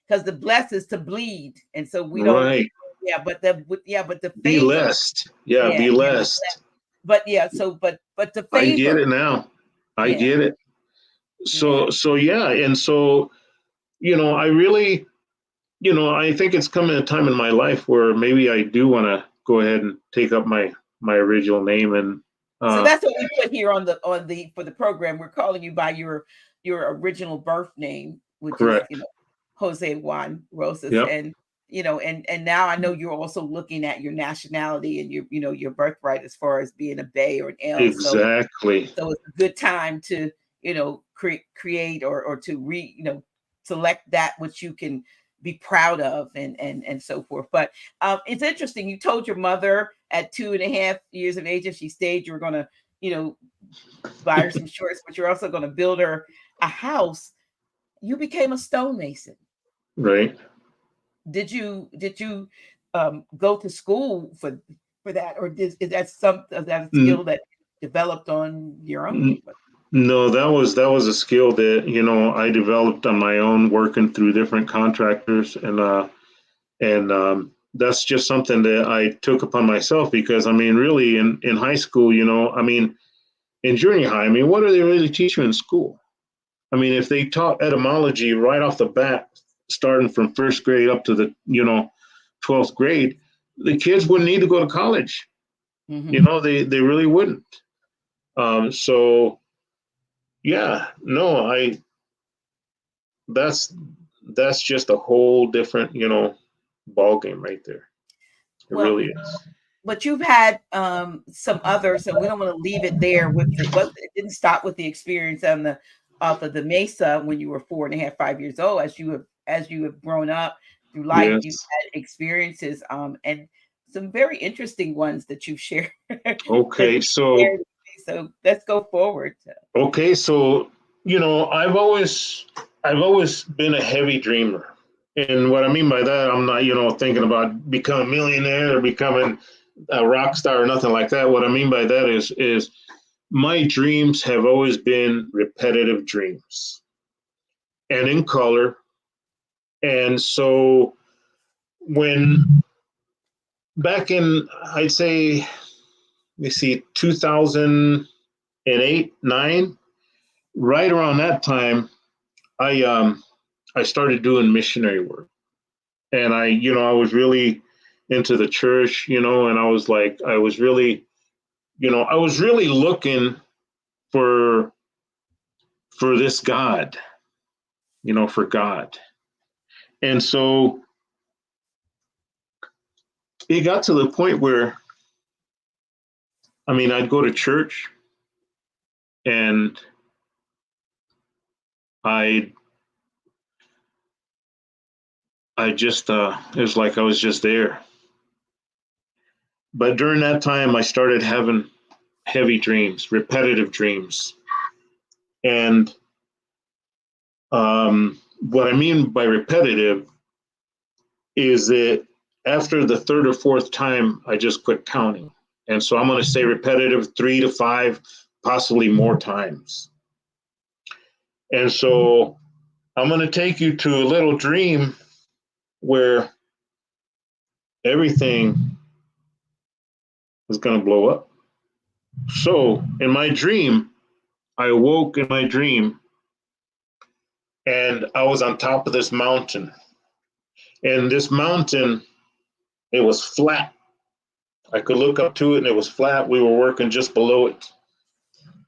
Because the bless is to bleed, and so we don't. Right. Yeah, but the favor. Be blessed. Yeah, be blessed. But the favor. I get it now. I get it. So and so I really, I think it's coming a time in my life where maybe I do want to go ahead and take up my original name. And so that's what we put here on the for the program. We're calling you by your original birth name, which correct. is José Juan Rosas. Yep. And and now I know you're also looking at your nationality and your birthright as far as being a Bay or an L. Exactly. So it's a good time to create or to select that which you can be proud of and so forth. But it's interesting. You told your mother at 2.5 years of age, if she stayed, you were going to buy her some shorts, but you're also going to build her a house. You became a stonemason. Right. Did you go to school for that, or is that that skill that developed on your own? No, that was a skill that I developed on my own, working through different contractors, and that's just something that I took upon myself, because I mean, really, in high school, I mean, in junior high, I mean, what do they really teach you in school? I mean, if they taught etymology right off the bat, starting from first grade up to the 12th grade, the kids wouldn't need to go to college. They really wouldn't. So yeah, no, that's just a whole different ball game right there. It really is. but you've had some others, and we don't want to leave it there with what it didn't stop with the experience on the off of the Mesa when you were 4.5, 5 years old. As you have grown up through life, you've Yes. had experiences and some very interesting ones that you've shared that Okay. you've shared with me. So let's go forward. Okay. So, I've always been a heavy dreamer. And what I mean by that, I'm not, thinking about becoming a millionaire or becoming a rock star or nothing like that. What I mean by that is my dreams have always been repetitive dreams and in color. And so when back in, I'd say, let me see, 2008, 9, right around that time, I started doing missionary work. And I was really into the church, and I was really looking for this God, for God. And so it got to the point where, I'd go to church and I I just it was like I was just there. But during that time I started having heavy dreams, repetitive dreams. And what I mean by repetitive is that after the third or fourth time, I just quit counting. And so I'm going to say repetitive 3 to 5, possibly more times. And so I'm going to take you to a little dream where everything is going to blow up. So in my dream, I awoke in my dream and I was on top of this mountain. And this mountain, it was flat. I could look up to it and it was flat. We were working just below it.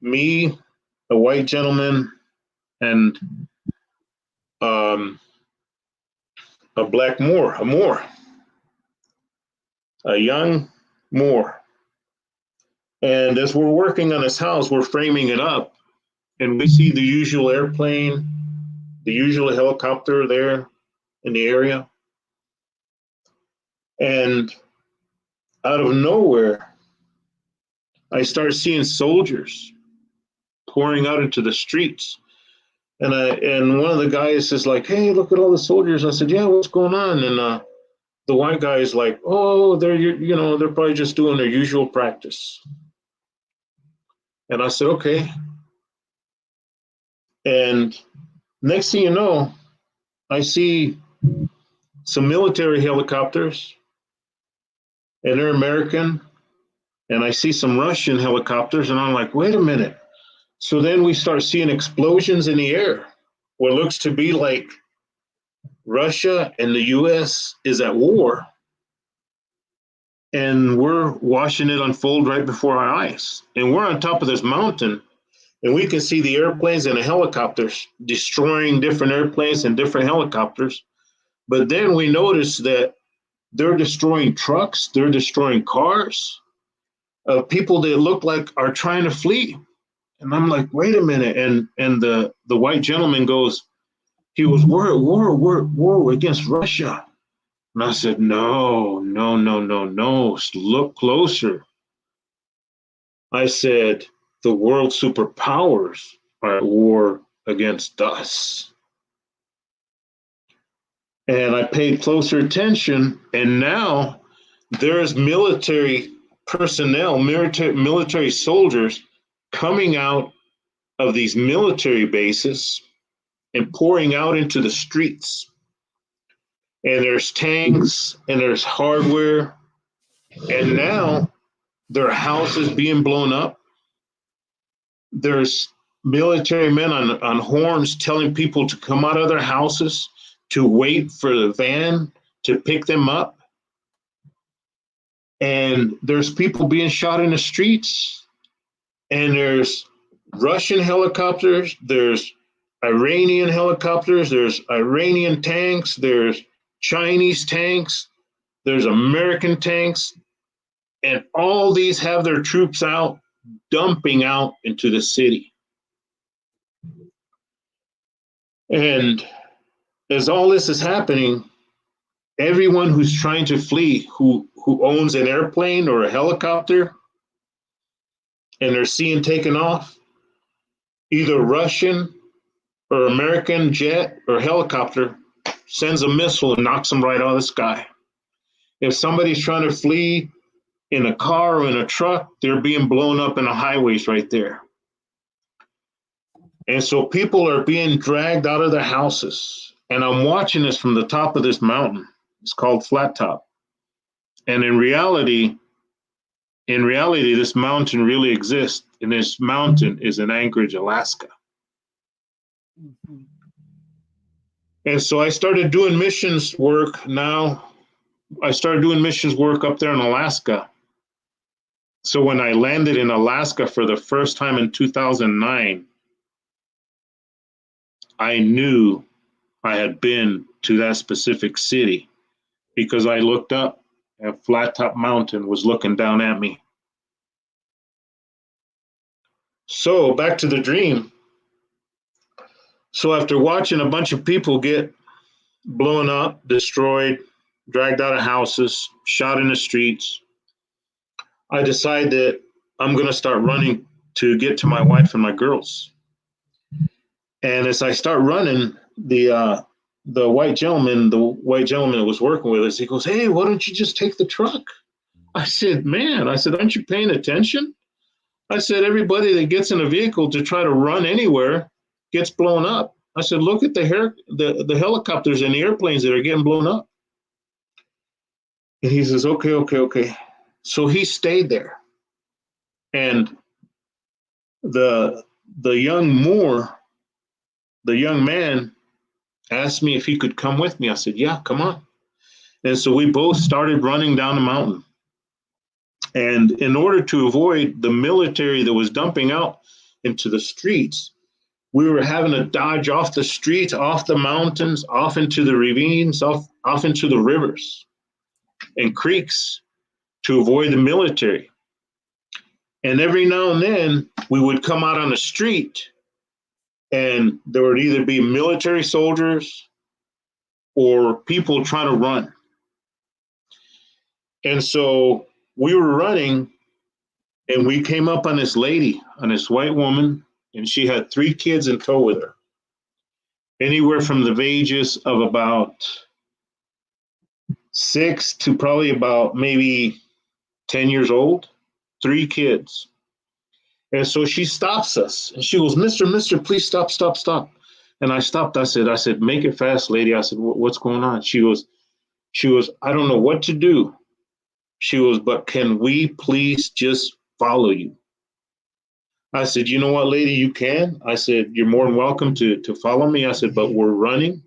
Me, a white gentleman, and um, a black Moor, a young Moor. And as we're working on this house, we're framing it up, and we see the usual airplane, the usual helicopter there in the area. And out of nowhere, I start seeing soldiers pouring out into the streets. And one of the guys is like, "Hey, look at all the soldiers." I said, "Yeah, what's going on?" And the white guy is like, "Oh, they're probably just doing their usual practice." And I said, "Okay." And next thing you know, I see some military helicopters, and they're American, and I see some Russian helicopters, and I'm like, "Wait a minute." So then we start seeing explosions in the air. What looks to be like Russia and the US is at war, and we're watching it unfold right before our eyes. And we're on top of this mountain, and we can see the airplanes and the helicopters destroying different airplanes and different helicopters. But then we notice that they're destroying trucks, they're destroying cars of people that look like are trying to flee. And I'm like, wait a minute. And the white gentleman goes, he was, we're at war against Russia. And I said, no, no, no, no, no. Look closer. I said, the world superpowers are at war against us. And I paid closer attention, and now there's military personnel, military soldiers coming out of these military bases and pouring out into the streets. And there's tanks and there's hardware. And now there are houses being blown up. There's military men on horns telling people to come out of their houses to wait for the van to pick them up. And there's people being shot in the streets. And there's Russian helicopters, there's Iranian helicopters, there's Iranian tanks, there's Chinese tanks, there's American tanks. And all these have their troops out, dumping out into the city. And as all this is happening, everyone who's trying to flee, who owns an airplane or a helicopter, and they're seeing taken off, either Russian or American jet or helicopter sends a missile and knocks them right out of the sky. If somebody's trying to flee in a car or in a truck, they're being blown up in the highways right there. And so people are being dragged out of their houses. And I'm watching this from the top of this mountain. It's called Flat Top. And in reality, this mountain really exists. And this mountain is in Anchorage, Alaska. Mm-hmm. And so I started doing missions work. Now I started doing missions work up there in Alaska. So when I landed in Alaska for the first time in 2009, I knew I had been to that specific city because I looked up and Flat Top Mountain was looking down at me. So back to the dream. So after watching a bunch of people get blown up, destroyed, dragged out of houses, shot in the streets, I decided that I'm going to start running to get to my wife and my girls. And as I start running, the white gentleman that was working with us, he goes, "Hey, why don't you just take the truck?" I said, "Man," I said, "aren't you paying attention?" I said, "Everybody that gets in a vehicle to try to run anywhere gets blown up." I said, "Look at the helicopters and the airplanes that are getting blown up." And he says, okay. So he stayed there. And the young Moor, the young man, asked me if he could come with me. I said, "Yeah, come on." And so we both started running down the mountain. And in order to avoid the military that was dumping out into the streets, we were having to dodge off the streets, off the mountains, off into the ravines, off into the rivers and creeks to avoid the military. And every now and then we would come out on the street and there would either be military soldiers or people trying to run. And so we were running and we came up on this lady, on this white woman, and she had 3 kids in tow with her, anywhere from the ages of about 6 to probably about maybe 10 years old, 3 kids. And so she stops us and she goes, Mister, please stop. And I stopped. I said, "Make it fast, lady." I said, "What's going on?" She goes, "I don't know what to do." She goes, "But can we please just follow you?" I said, "You know what, lady, you can." I said, "You're more than welcome to follow me." I said, "But we're running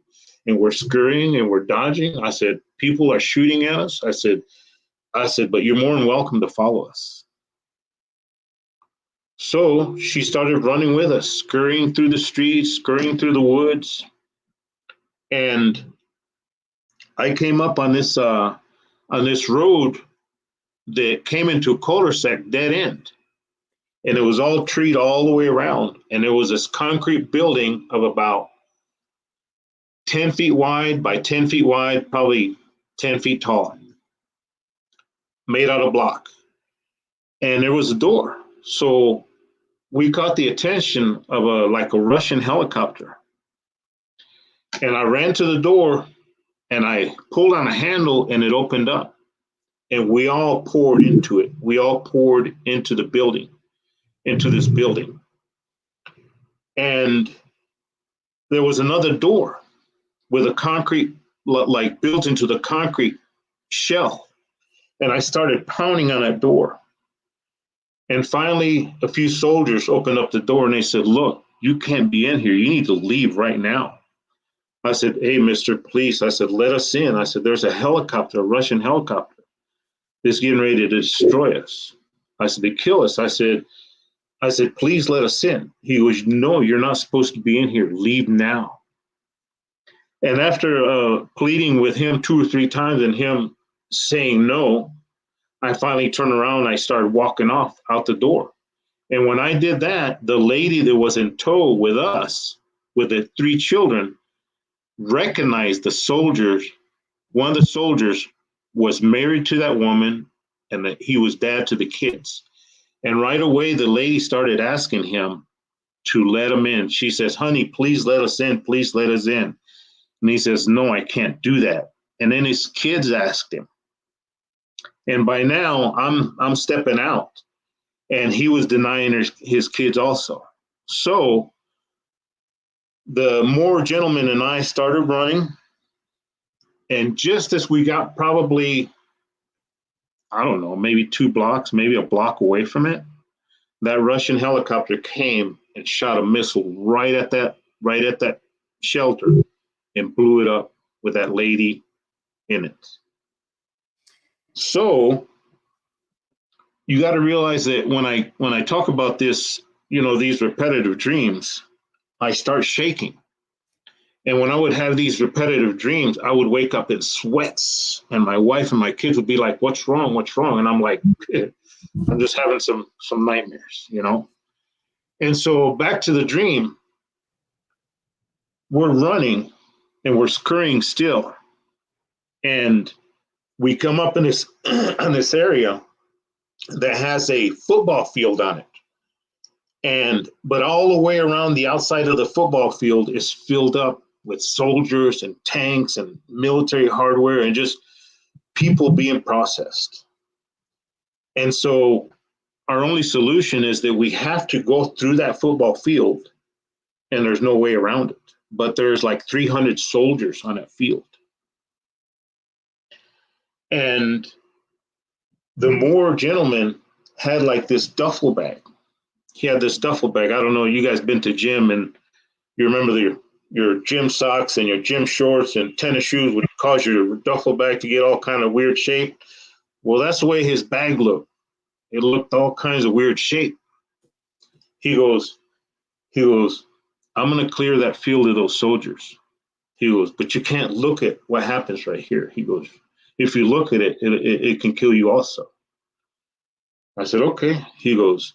and we're scurrying and we're dodging." I said, "People are shooting at us." I said, "But you're more than welcome to follow us." So she started running with us, scurrying through the streets, scurrying through the woods. And I came up on this road that came into a cul-de-sac dead end. And it was all treed all the way around. And there was this concrete building of about 10 feet wide by 10 feet wide, probably 10 feet tall, made out of block. And there was a door. So we caught the attention of a Russian helicopter. And I ran to the door and I pulled on a handle and it opened up. And we all poured into it. We all poured into the building, into this building. And there was another door with a concrete, like built into the concrete shell. And I started pounding on that door. And finally, a few soldiers opened up the door and they said, "Look, you can't be in here. You need to leave right now." I said, "Hey, mister, please." I said, "Let us in." I said, "There's a helicopter, a Russian helicopter, that's getting ready to destroy us." I said, "They kill us." I said, "Please let us in." He goes, "No, you're not supposed to be in here. Leave now." And after pleading with him 2 or 3 times and him saying no, I finally turned around and I started walking off out the door. And when I did that, the lady that was in tow with us, with the 3 children, recognized the soldiers. One of the soldiers was married to that woman, and that he was dad to the kids. And right away, the lady started asking him to let him in. She says, "Honey, please let us in. Please let us in." And he says, "No, I can't do that." And then his kids asked him. And by now, I'm stepping out, and he was denying his kids also. So the Moor gentleman and I started running, and just as we got probably, I don't know, maybe 2 blocks, maybe a block away from it, that Russian helicopter came and shot a missile right at that shelter and blew it up with that lady in it. So you got to realize that when I talk about this, these repetitive dreams, I start shaking. And when I would have these repetitive dreams, I would wake up in sweats, and my wife and my kids would be like, "What's wrong? What's wrong?" And I'm like, "I'm just having some nightmares." And so back to the dream, we're running and we're scurrying still, and we come up in this in this area that has a football field on it. But all the way around the outside of the football field is filled up with soldiers and tanks and military hardware and just people being processed. And so our only solution is that we have to go through that football field, and there's no way around it. But there's like 300 soldiers on that field. And the Moor gentleman had like this duffel bag. He had this duffel bag. I don't know, you guys been to gym and you remember your gym socks and your gym shorts and tennis shoes would cause your duffel bag to get all kind of weird shape. Well, that's the way his bag looked. It looked all kinds of weird shape. He goes, "I'm going to clear that field of those soldiers." He goes, "But you can't look at what happens right here." He goes, "If you look at it, it can kill you also." I said, "Okay." He goes,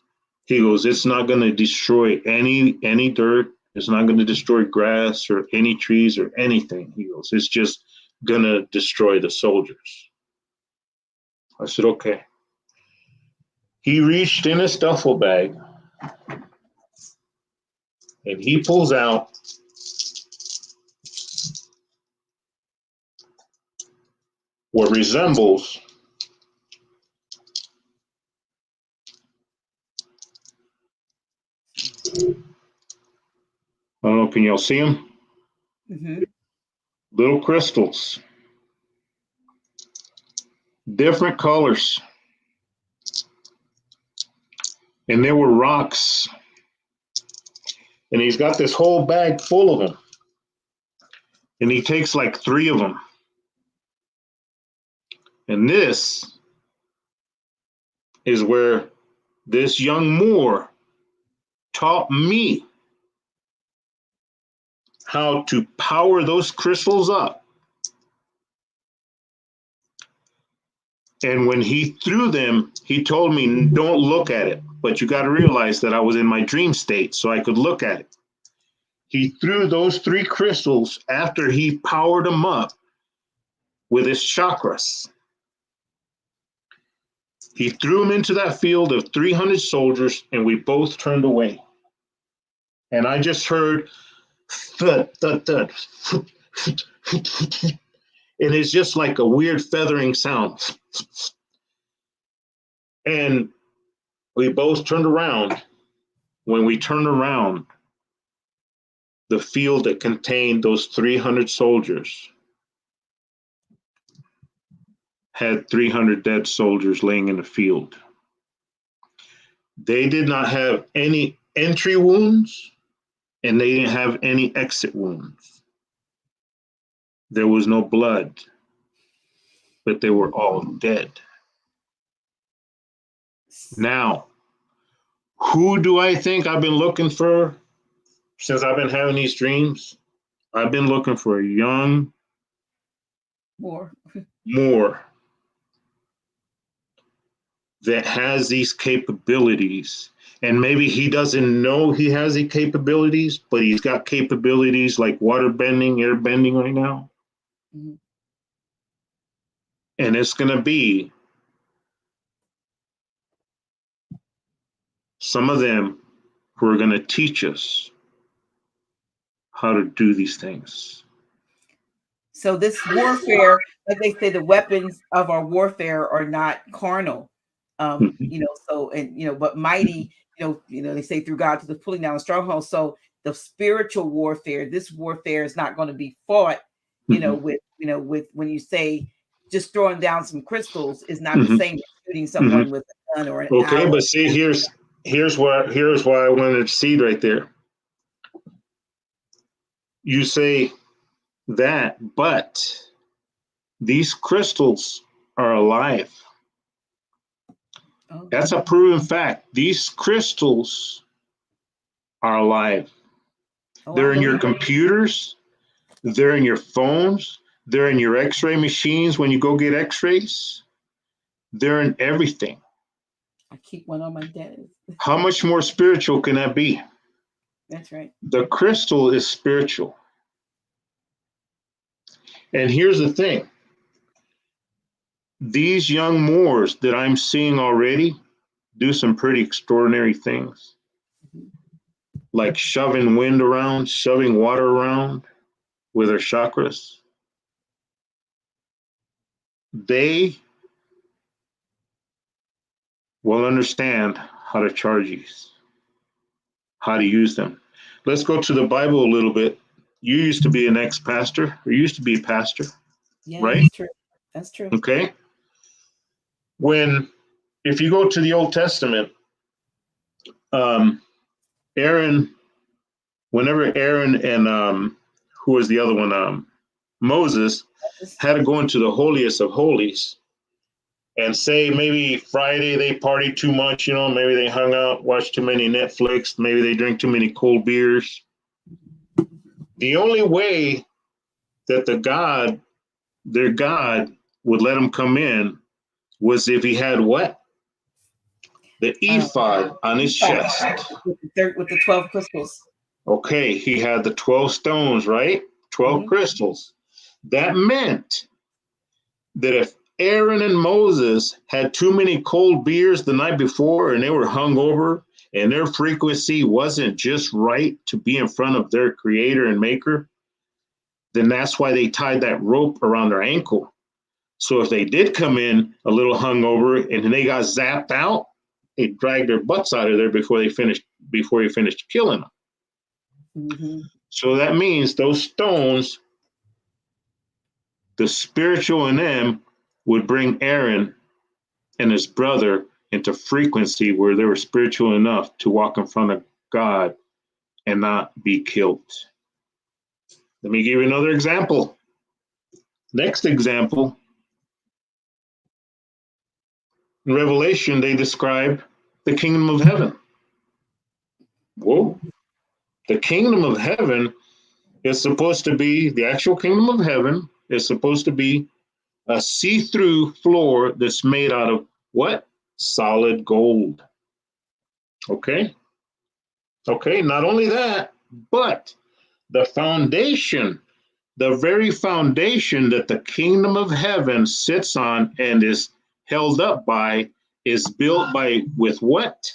"It's not going to destroy any dirt. It's not going to destroy grass or any trees or anything." He goes, "It's just going to destroy the soldiers." I said, "Okay." He reached in his duffel bag and he pulls out what resembles I don't know, can y'all see them? Mm-hmm. Little crystals, different colors. And there were rocks. And he's got this whole bag full of them. And he takes like 3 of them. And this is where this young Moor taught me how to power those crystals up. And when he threw them, he told me, "Don't look at it." But you got to realize that I was in my dream state, so I could look at it. He threw those 3 crystals after he powered them up with his chakras. He threw them into that field of 300 soldiers, and we both turned away. And I just heard thud, thud, thud. And it's just like a weird feathering sound. And we both turned around. When we turned around, the field that contained those 300 soldiers had 300 dead soldiers laying in the field. They did not have any entry wounds, and they didn't have any exit wounds. There was no blood, but they were all dead. Now, who do I think I've been looking for since I've been having these dreams? I've been looking for a young More. Moor. that has these capabilities. And maybe he doesn't know he has the capabilities, but he's got capabilities like water bending, air bending right now. Mm-hmm. And it's going to be some of them who are going to teach us how to do these things. So this warfare, like they say, the weapons of our warfare are not carnal. Mhm. So and but mighty, they say through God to the pulling down of strongholds. So the spiritual warfare, this warfare is not going to be fought, Mhm. with when you say just throwing down some crystals is not the Mhm. same as shooting Mhm. someone with a gun or an Okay, arrow. but see, here's why I wanted to see right there. You say that, but these crystals are alive. Oh, That's a proven fact. These crystals are alive. oh, I They're in your believe it. computers, they're in your phones, they're in your x ray machines when you go get x rays, they're in everything. I keep one on my desk. How much more spiritual can that be? That's right. The crystal is spiritual. And here's the thing, these young Moors that I'm seeing already do some pretty extraordinary things, Mhm. like shoving wind around, shoving water around with their chakras. They will understand how to charge these, how to use them. Let's go to the Bible a little bit. You used to be an ex-pastor, or you used to be a pastor, Yeah, right? that's true. That's true. Okay. When, if you go to the Old Testament, um, Aaron, whenever Aaron and who was the other one, Moses, had to go into the holiest of holies, and say maybe Friday they partied too much, maybe they hung out, watched too many Netflix, maybe they drink too many cold beers. The only way that their God would let him come in was if he had what? The Um, ephod on his chest. with the 12 crystals. Okay, he had the 12 stones, right? 12 Mhm. crystals. That meant that if Aaron and Moses had too many cold beers the night before and they were hungover and their frequency wasn't just right to be in front of their creator and maker, then that's why they tied that rope around their ankle. So if they did come in a little hungover and they got zapped out, they dragged their butts out of there before he finished killing them. Mhm. So that means those stones, the spiritual in them, would bring Aaron and his brother into frequency where they were spiritual enough to walk in front of God and not be killed. Let me give you another example. Next example, in Revelation, they describe the kingdom of heaven. Whoa. The kingdom of heaven is supposed to be, the actual kingdom of heaven is supposed to be a see-through floor that's made out of what? Solid gold. Okay. Okay. Not only that, but the foundation, the very foundation that the kingdom of heaven sits on and is held up by, is built by with what?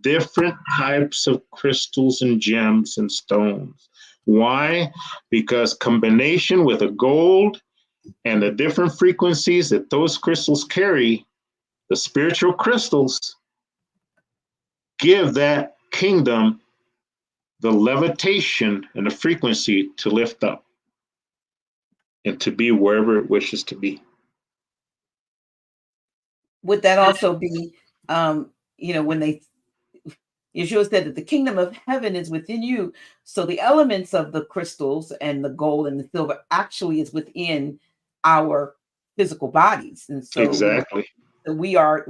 Different types of crystals and gems and stones. Why? Because combination with a gold and the different frequencies that those crystals carry, the spiritual crystals, give that kingdom the levitation and the frequency to lift up and to be wherever it wishes to be. Would that also be, when Yeshua said that the kingdom of heaven is within you? So the elements of the crystals and the gold and the silver actually is within our physical bodies, and so Exactly. we are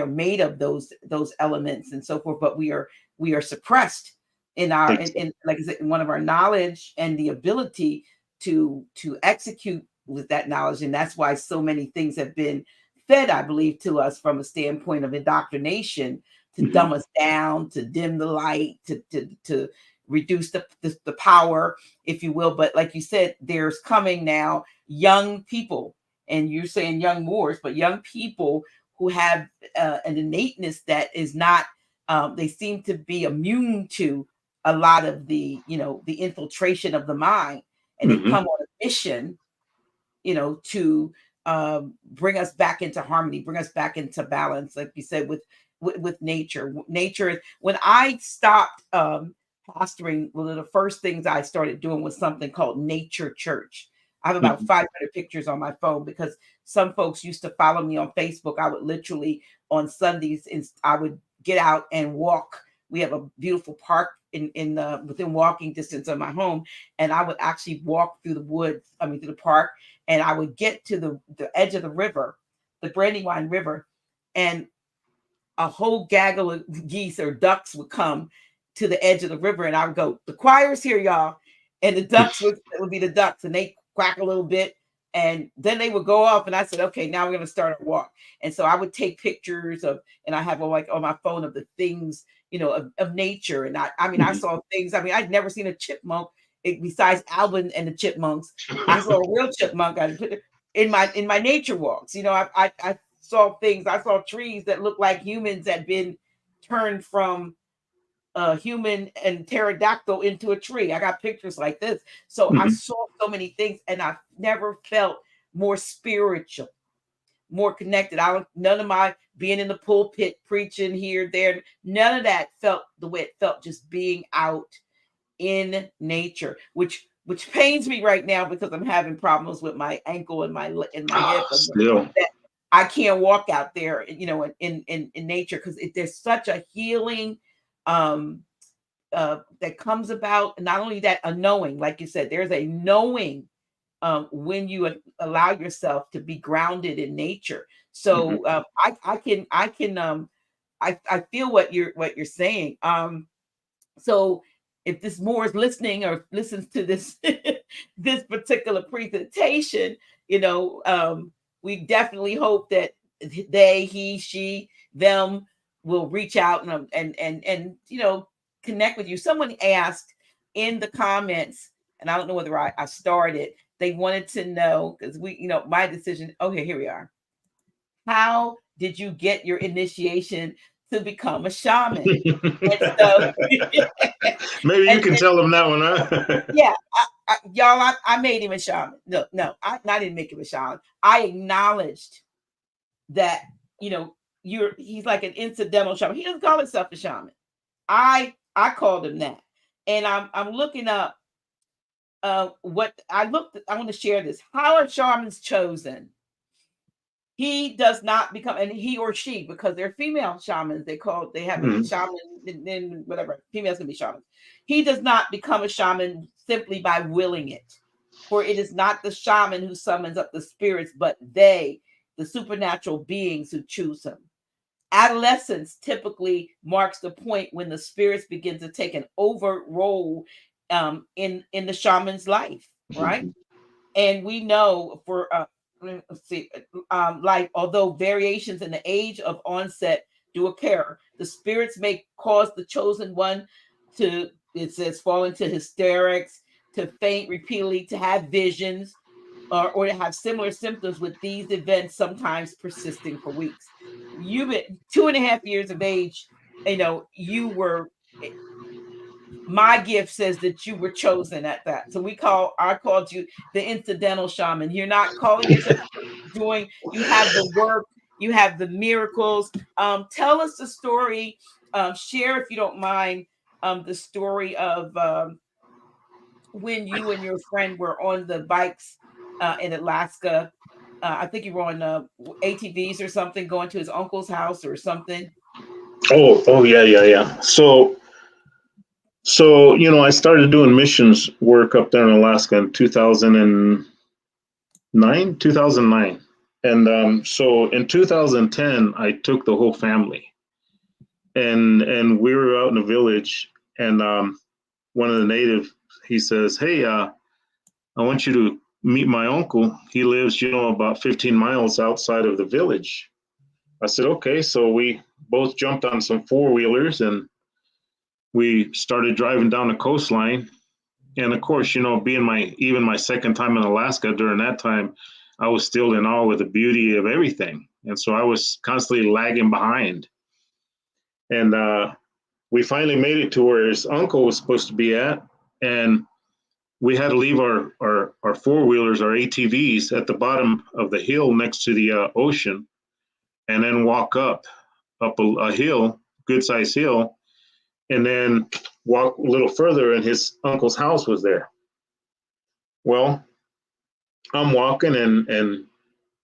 made of those elements and so forth, but we are suppressed in our Exactly. in like I said, in one of our knowledge and the ability to execute with that knowledge, and that's why so many things have been fed, I believe, to us from a standpoint of indoctrination to dumb us down, to dim the light, to reduce the power, if you will. But like you said, there's coming now young people, and you're saying young Moors, but young people who have an innateness that is not, they seem to be immune to a lot of the, the infiltration of the mind. And they come on a mission, to bring us back into harmony, bring us back into balance, like you said, with nature. Nature. When I stopped pastoring, one of the first things I started doing was something called Nature Church. I have about 500 pictures on my phone because some folks used to follow me on Facebook. I would literally on Sundays, I would get out and walk. We have a beautiful park in within walking distance of my home, and I would actually walk through the woods. I mean, through the park, and I would get to the edge of the river, the Brandywine River, and a whole gaggle of geese or ducks would come to the edge of the river, and I would go, "The choir's here, y'all," and the ducks would be the ducks, and they quack a little bit, and then they would go off, and I said, "Okay, now we're going to start a walk." And so I would take pictures of, and I have like on my phone of the things, of nature, and I mean, I saw things. I mean, I'd never seen a chipmunk besides Alvin and the Chipmunks. I saw a real chipmunk. I put it in my nature walks. I saw things. I saw trees that looked like humans had been turned from a human and pterodactyl into a tree. I got pictures like this. So I saw so many things, and I never felt more spiritual, more connected. None of my being in the pulpit preaching here, there, none of that felt the way it felt just being out in nature, which pains me right now because I'm having problems with my ankle and my hip. Still. That I can't walk out there, in nature, because there's such a healing that comes about. And not only that, a knowing, like you said, there's a knowing when you allow yourself to be grounded in nature. So I feel what you're saying. So if this Moore is listening or listens to this this particular presentation, we definitely hope that they, he, she, them will reach out and connect with you. Someone asked in the comments, and I don't know whether I started. They wanted to know, because my decision. Okay, here we are. How did you get your initiation to become a shaman? And so, maybe you can tell them that one, huh? Yeah, y'all, I made him a shaman. No, I didn't make him a shaman. I acknowledged that he's like an incidental shaman. He doesn't call himself a shaman. I called him that, and I'm looking up what I looked. I want to share this. How are shamans chosen? He does not become, and he or she, because they're female shamans. They have a shaman, and then whatever. Females can be shamans. He does not become a shaman simply by willing it, for it is not the shaman who summons up the spirits, but they, the supernatural beings, who choose him. Adolescence typically marks the point when the spirits begin to take an over role in the shaman's life, right? And we know for let's see, like, although variations in the age of onset do occur, the spirits may cause the chosen one to, it says, fall into hysterics, to faint repeatedly, to have visions, or to have similar symptoms, with these events sometimes persisting for weeks. You've been 2.5 years of age, you were, my gift says that you were chosen at that. So I called you the incidental shaman. You're not calling yourself doing, you have the work, you have the miracles. Tell us the story. Share, if you don't mind, the story of when you and your friend were on the bikes in Alaska. I think you were on ATVs or something, going to his uncle's house or something. Oh yeah. So I started doing missions work up there in Alaska in 2009. And so in 2010, I took the whole family, and we were out in a village, and one of the natives, he says, "Hey, I want you to meet my uncle. He lives, about 15 miles outside of the village. I said, okay. So we both jumped on some four-wheelers and we started driving down the coastline. And of course, being my second time in Alaska, during that time, I was still in awe with the beauty of everything. And so I was constantly lagging behind. And we finally made it to where his uncle was supposed to be at. And we had to leave our four-wheelers, our ATVs, at the bottom of the hill next to the ocean, and then walk up a hill, good-sized hill, and then walk a little further, and his uncle's house was there. Well, I'm walking, and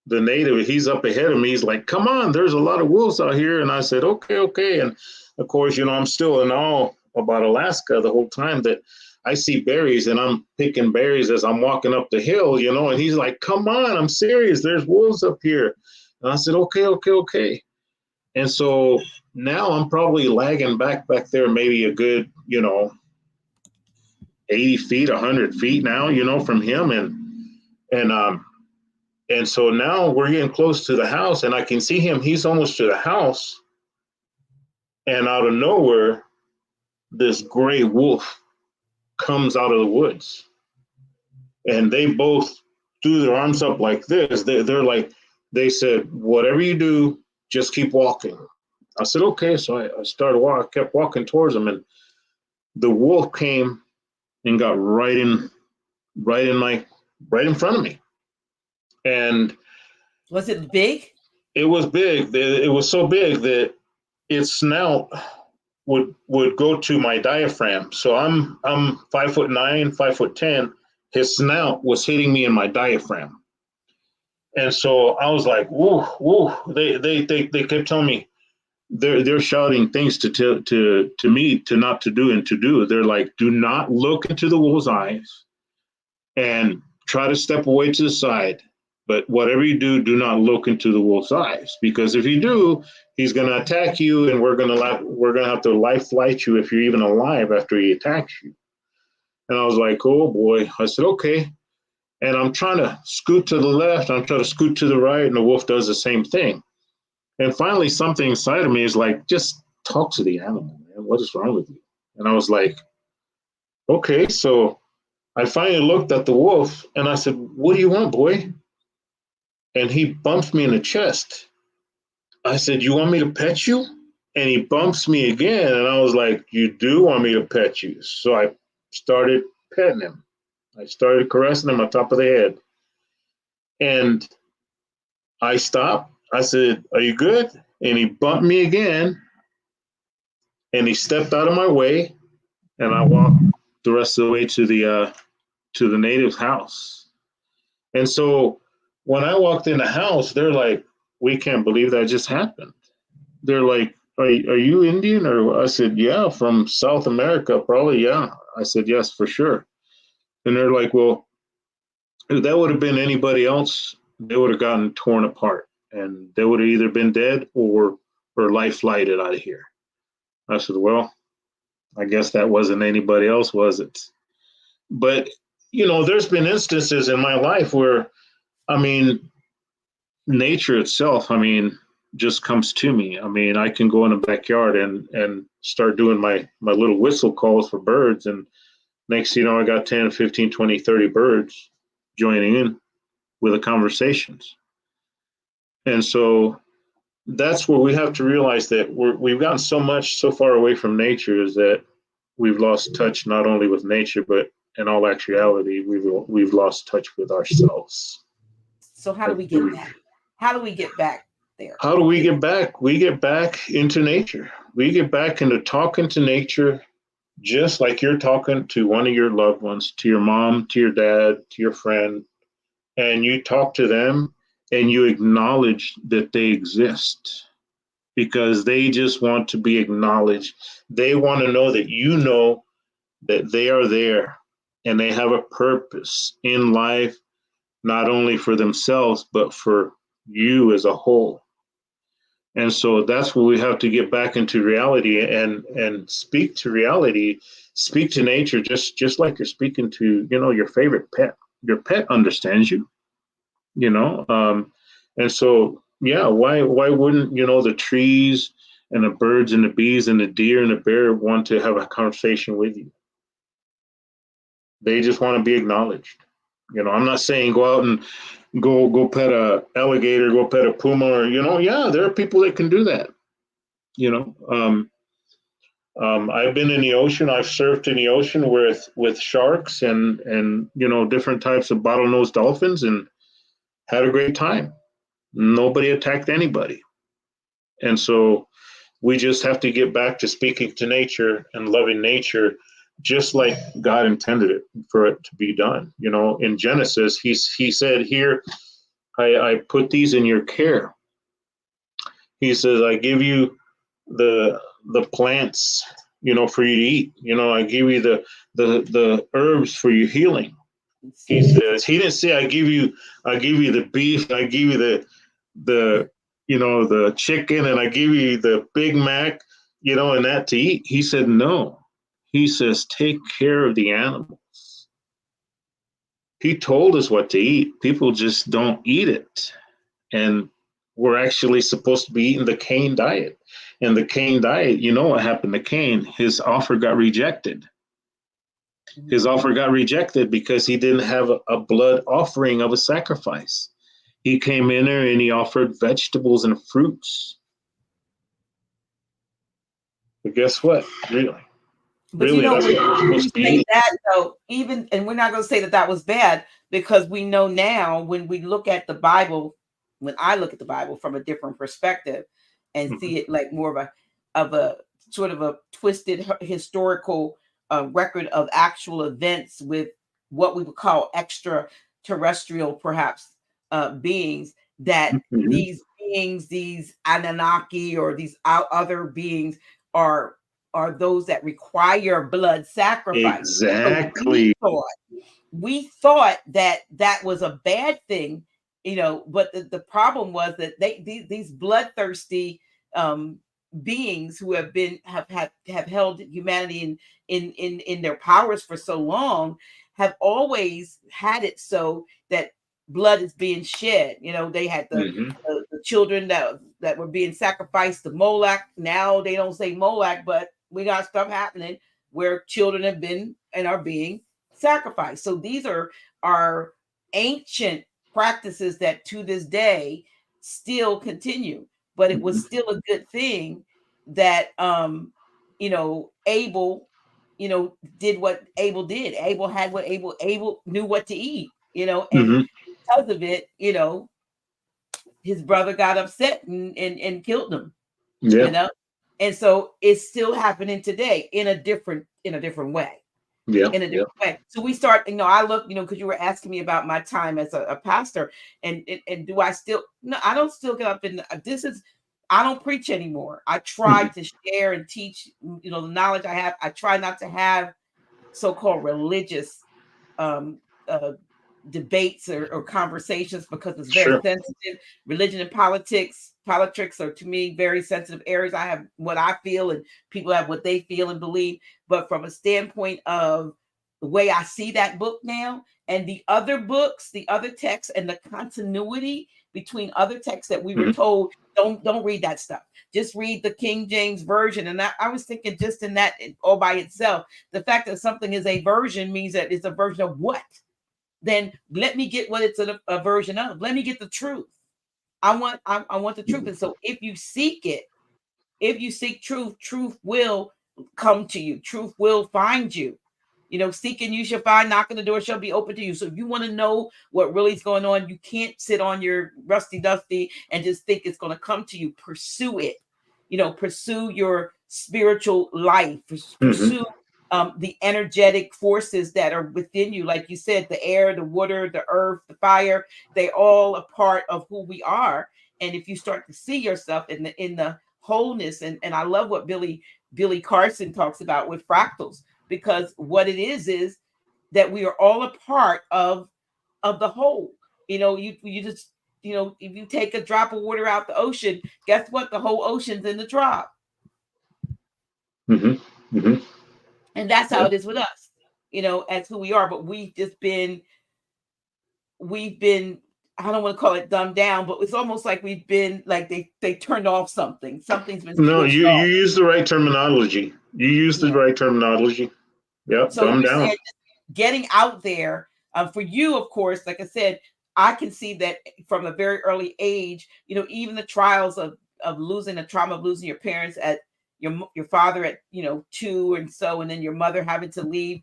the native, he's up ahead of me. He's like, come on, there's a lot of wolves out here. And I said, okay. And of course, I'm still in awe about Alaska the whole time, that I see berries and I'm picking berries as I'm walking up the hill, and he's like, come on, I'm serious. There's wolves up here. And I said, okay. And so now I'm probably lagging back there, maybe a good, 80 feet, 100 feet now, from him. And so now we're getting close to the house, and I can see him. He's almost to the house. And out of nowhere, this gray wolf comes out of the woods. And they both threw their arms up like this. They're like, they said, whatever you do, just keep walking. I said, okay. So I started walking, kept walking towards them. And the wolf came and got right in front of me. And was it big? It was big. It was so big that its snout would go to my diaphragm. So I'm 5'9", 5'10". His snout was hitting me in my diaphragm. And so I was like, woo. They kept telling me, they're shouting things to me to not to do and to do. They're like, do not look into the wolf's eyes and try to step away to the side. But whatever you do, do not look into the wolf's eyes, because if you do, he's going to attack you, and we're going to have to life flight you if you're even alive after he attacks you. And I was like, oh boy. I said, okay. And I'm trying to scoot to the left, I'm trying to scoot to the right, and the wolf does the same thing. And finally, something inside of me is like, just talk to the animal, man. What is wrong with you? And I was like, okay. So I finally looked at the wolf, and I said, what do you want, boy? And he bumps me in the chest. I said, you want me to pet you? And he bumps me again. And I was like, you do want me to pet you? So I started petting him. I started caressing him on top of the head. And I stopped. I said, are you good? And he bumped me again. And he stepped out of my way. And I walked the rest of the way to the native's house. And so when I walked in the house, they're like, we can't believe that just happened. They're like, are you Indian? Or I said, yeah, from South America, probably, yeah. I said, yes, for sure. And they're like, well, if that would have been anybody else, they would have gotten torn apart, and they would have either been dead or life flighted out of here. I said, well, I guess that wasn't anybody else, was it? But, there's been instances in my life where, nature itself, just comes to me. I can go in the backyard and start doing my little whistle calls for birds. And next thing you know, I got 10, 15, 20, 30 birds joining in with the conversations. And so that's where we have to realize that we've gotten so far away from nature, is that we've lost touch not only with nature, but in all actuality, we've lost touch with ourselves. So how do we get back? How do we get back there? How do we get back? We get back into nature. We get back into talking to nature, just like you're talking to one of your loved ones, to your mom, to your dad, to your friend, and you talk to them and you acknowledge that they exist, because they just want to be acknowledged. They want to know that you know that they are there and they have a purpose in life, not only for themselves, but for you as a whole. And so that's where we have to get back into reality and speak to reality, speak to nature, just like you're speaking to, your favorite pet. your pet understands you, you know. And so, yeah, why wouldn't, the trees and the birds and the bees and the deer and the bear want to have a conversation with you? They just want to be acknowledged. I'm not saying go out and go pet a alligator, go pet a puma, or yeah, there are people that can do that. You know, I've been in the ocean. I've surfed in the ocean with sharks and different types of bottlenose dolphins, and had a great time. Nobody attacked anybody, and so we just have to get back to speaking to nature and loving nature, just like God intended it for it to be done. In Genesis, he said, "Here, I put these in your care." He says, "I give you the plants, for you to eat. I give you the herbs for your healing." He says, he didn't say, I give you the beef, I give you the the chicken, and I give you the Big Mac, and that to eat. He said, no. He says, take care of the animals. He told us what to eat. People just don't eat it. And we're actually supposed to be eating the Cain diet. And the Cain diet, what happened to Cain? His offer got rejected. His offer got rejected because he didn't have a blood offering of a sacrifice. He came in there and he offered vegetables and fruits. But guess what? Really? But Really, that's when what we're you supposed to be say eating. that, though, and we're not going to say that was bad, because we know now when we look at the Bible, when I look at the Bible from a different perspective and see it like more of a sort of a twisted historical record of actual events with what we would call extraterrestrial, perhaps, beings, that these beings, these Anunnaki or these other beings, are those that require blood sacrifice. Exactly. So we thought that was a bad thing, but the problem was that these bloodthirsty beings who have held humanity in their powers for so long have always had it so that blood is being shed. They had the children that were being sacrificed to Moloch. Now they don't say Moloch, but we got stuff happening where children have been and are being sacrificed. So these are ancient practices that to this day still continue. But it was still a good thing that Abel, did what Abel did. Abel had what Abel knew what to eat, and because of it, his brother got upset and killed him. Yeah. And so it's still happening today in a different way. Yeah. In a Yeah. different way. So we start, I look, because you were asking me about my time as a pastor, and do I still? No, I don't still get up in I don't preach anymore. I try to share and teach, the knowledge I have. I try not to have so-called religious um uh debates or conversations, because it's very Sure. sensitive. Religion and politics are, to me, very sensitive areas. I have what I feel, and people have what they feel and believe. But from a standpoint of the way I see that book now, and the other books, the other texts, and the continuity between other texts that we were told, don't read that stuff. Just read the King James version. And I was thinking, just in that all by itself, the fact that something is a version means that it's a version of what? Then let me get what it's a version of. Let me get the truth. I want the truth. And so if you seek it, if you seek truth, truth will come to you. Truth will find you. Seeking you shall find, knocking the door shall be open to you. So if you want to know what really is going on, you can't sit on your rusty dusty and just think it's going to come to you. Pursue it. Pursue your spiritual life. Pursue the energetic forces that are within you. Like you said, the air, the water, the earth, the fire, they all a part of who we are. And if you start to see yourself in the wholeness, and I love what Billy Carson talks about with fractals, because what it is that we are all a part of the whole. You just, if you take a drop of water out the ocean, guess what? The whole ocean's in the drop. And that's how it is with us, as who we are. But we've just been we've been, I don't want to call it dumbed down, but it's almost like we've been like they turned off something. Something's been No, switched you off. use the right terminology. You use the Yeah. right terminology. Yep, So dumb you're down. saying getting out there, for you, of course, like I said, I can see that from a very early age, even the trials of losing, the trauma of losing your parents at your father at 2, and so, and then your mother having to leave,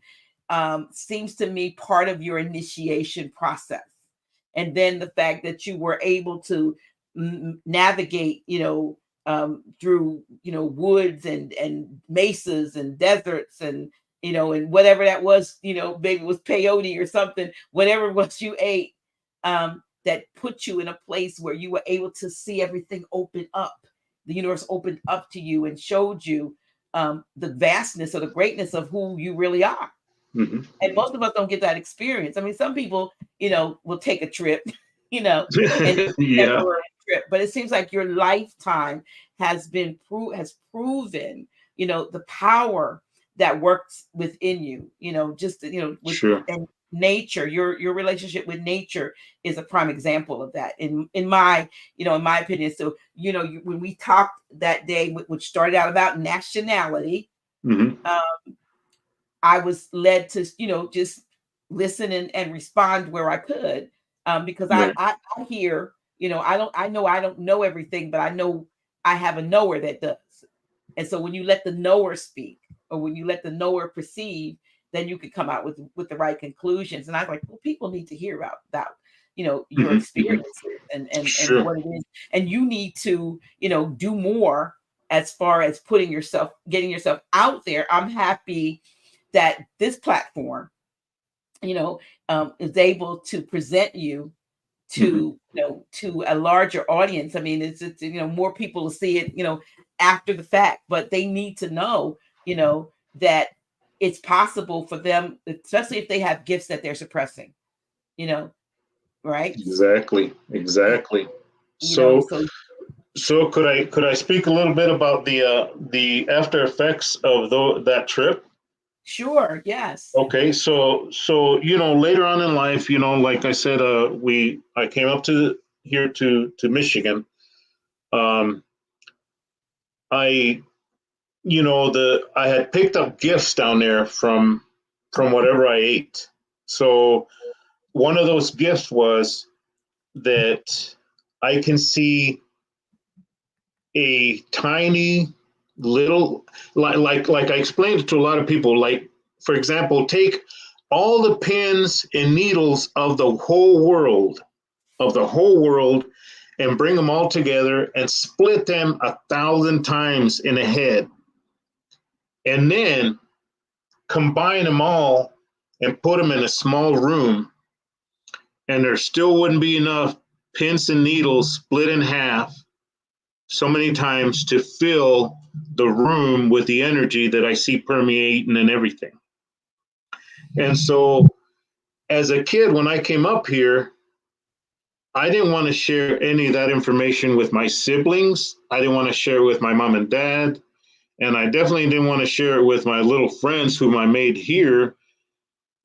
seems to me part of your initiation process. And then the fact that you were able to navigate, through woods and mesas and deserts, and whatever that was, maybe it was peyote or something, whatever it was you ate, that put you in a place where you were able to see everything open up. The universe opened up to you and showed you the vastness or the greatness of who you really are. Mm-hmm. And most of us don't get that experience. I mean, some people, will take a trip, and Yeah, temporary trip, but it seems like your lifetime has proven, the power that works within you, just with sure. and nature. Your relationship with nature is a prime example of that, in my in my opinion. So when we talked that day, which started out about nationality, Mm-hmm. I was led to, just listen and respond where I could, because Right. I hear, I don't know everything, but I know I have a knower that does. And so when you let the knower speak, or when you let the knower perceive, then you can come out with the right conclusions. And I was like, well, people need to hear about your Mm-hmm. Mm-hmm. experiences and Sure. what it is. And you need to, do more as far as getting yourself out there. I'm happy that this platform, is able to present you Mm-hmm. to a larger audience. I mean, it's more people will see it, after the fact, but they need to know, that it's possible for them, especially if they have gifts that they're suppressing, you know, right? Exactly. Exactly. So, So so could I speak a little bit about the after effects of that trip? sure, yes. Okay, so later on in life, like I said, I came up to here to Michigan. Um, I I had picked up gifts down there from whatever I ate. So one of those gifts was that I can see a tiny little, like I explained it to a lot of people. Like, for example, take all the pins and needles of the whole world, and bring them all together and split them 1,000 times in a head, and then combine them all and put them in a small room, and there still wouldn't be enough pins and needles split in half so many times to fill the room with the energy that I see permeating and everything. And so, as a kid, when I came up here, I didn't want to share any of that information with my siblings. I didn't want to share it with my mom and dad. And I definitely didn't want to share it with my little friends whom I made here,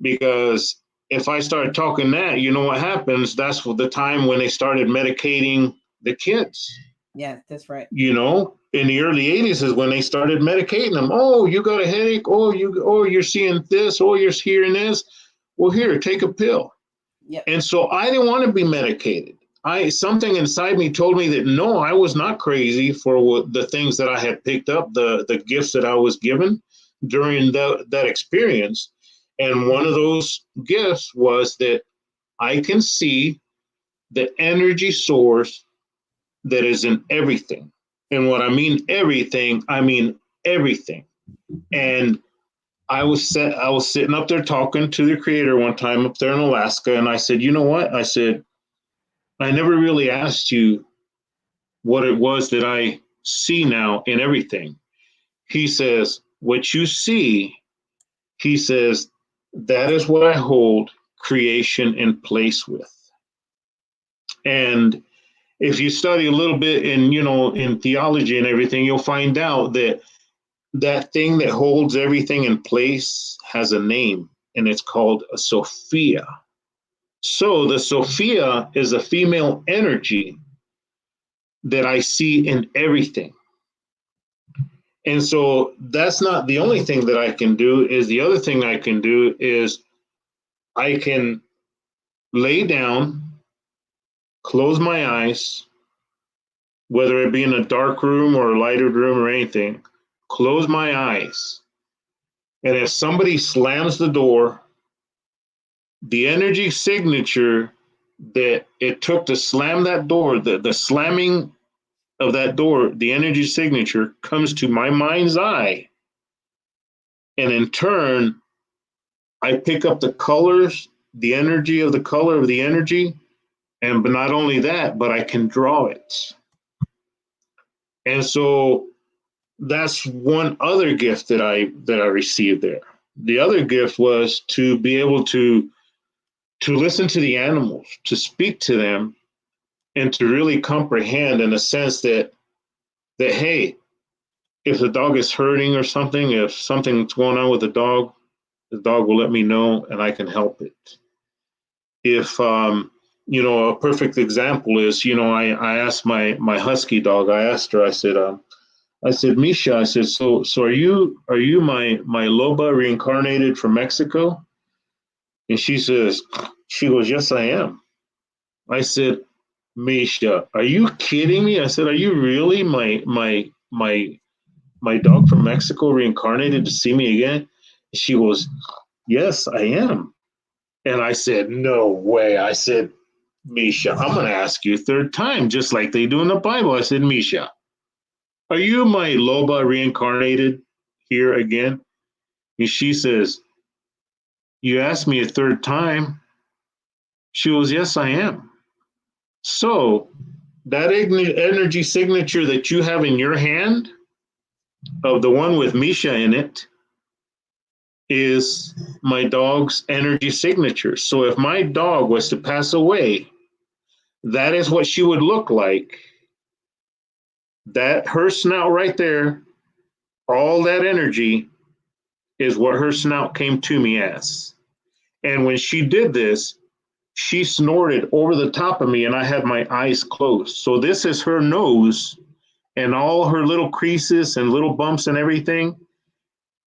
because if I started talking that, you know what happens? That's the time when they started medicating the kids. Yes, that's right. In the early 80s is when they started medicating them. Oh, you got a headache. You're seeing this. Oh, you're hearing this. Well, here, take a pill. Yep. And so I didn't want to be medicated. Something inside me told me that no, I was not crazy for the things that I had picked up, the gifts that I was given during that experience. And one of those gifts was that I can see the energy source that is in everything. And what I mean everything. And I was sitting up there talking to the creator one time up there in Alaska, and I said, you know what? I said, I never really asked you what it was that I see now in everything. He says, what you see, he says, that is what I hold creation in place with. And if you study a little bit in theology and everything, you'll find out that that thing that holds everything in place has a name, and it's called a Sophia. So the Sophia is a female energy that I see in everything. And so that's not the only thing that I can do. Is the other thing I can do is I can lay down, close my eyes, whether it be in a dark room or a lighted room or anything, close my eyes. And if somebody slams the door, the energy signature that it took to slam that door, the slamming of that door, the energy signature comes to my mind's eye. And in turn, I pick up the colors, the energy of the color of the energy. And but not only that, but I can draw it. And so that's one other gift that I received there. The other gift was to be able to listen to the animals, to speak to them, and to really comprehend in a sense that hey, if the dog is hurting or something, if something's going on with the dog will let me know and I can help it. If a perfect example is, I asked my husky dog, I asked her, I said, Misha, I said, so are you my loba reincarnated from Mexico? And she goes, yes, I am. I said, Misha, are you kidding me? I said, are you really my dog from Mexico reincarnated to see me again? She goes, yes, I am. And I said, no way. I said, Misha, I'm going to ask you a third time, just like they do in the Bible. I said, Misha, are you my loba reincarnated here again? And she says, you asked me a third time. She goes, yes, I am. So that energy signature that you have in your hand, of the one with Misha in it, is my dog's energy signature. So if my dog was to pass away, that is what she would look like. That her snout right there, all that energy is what her snout came to me as. And when she did this, she snorted over the top of me and I had my eyes closed. So this is her nose and all her little creases and little bumps and everything.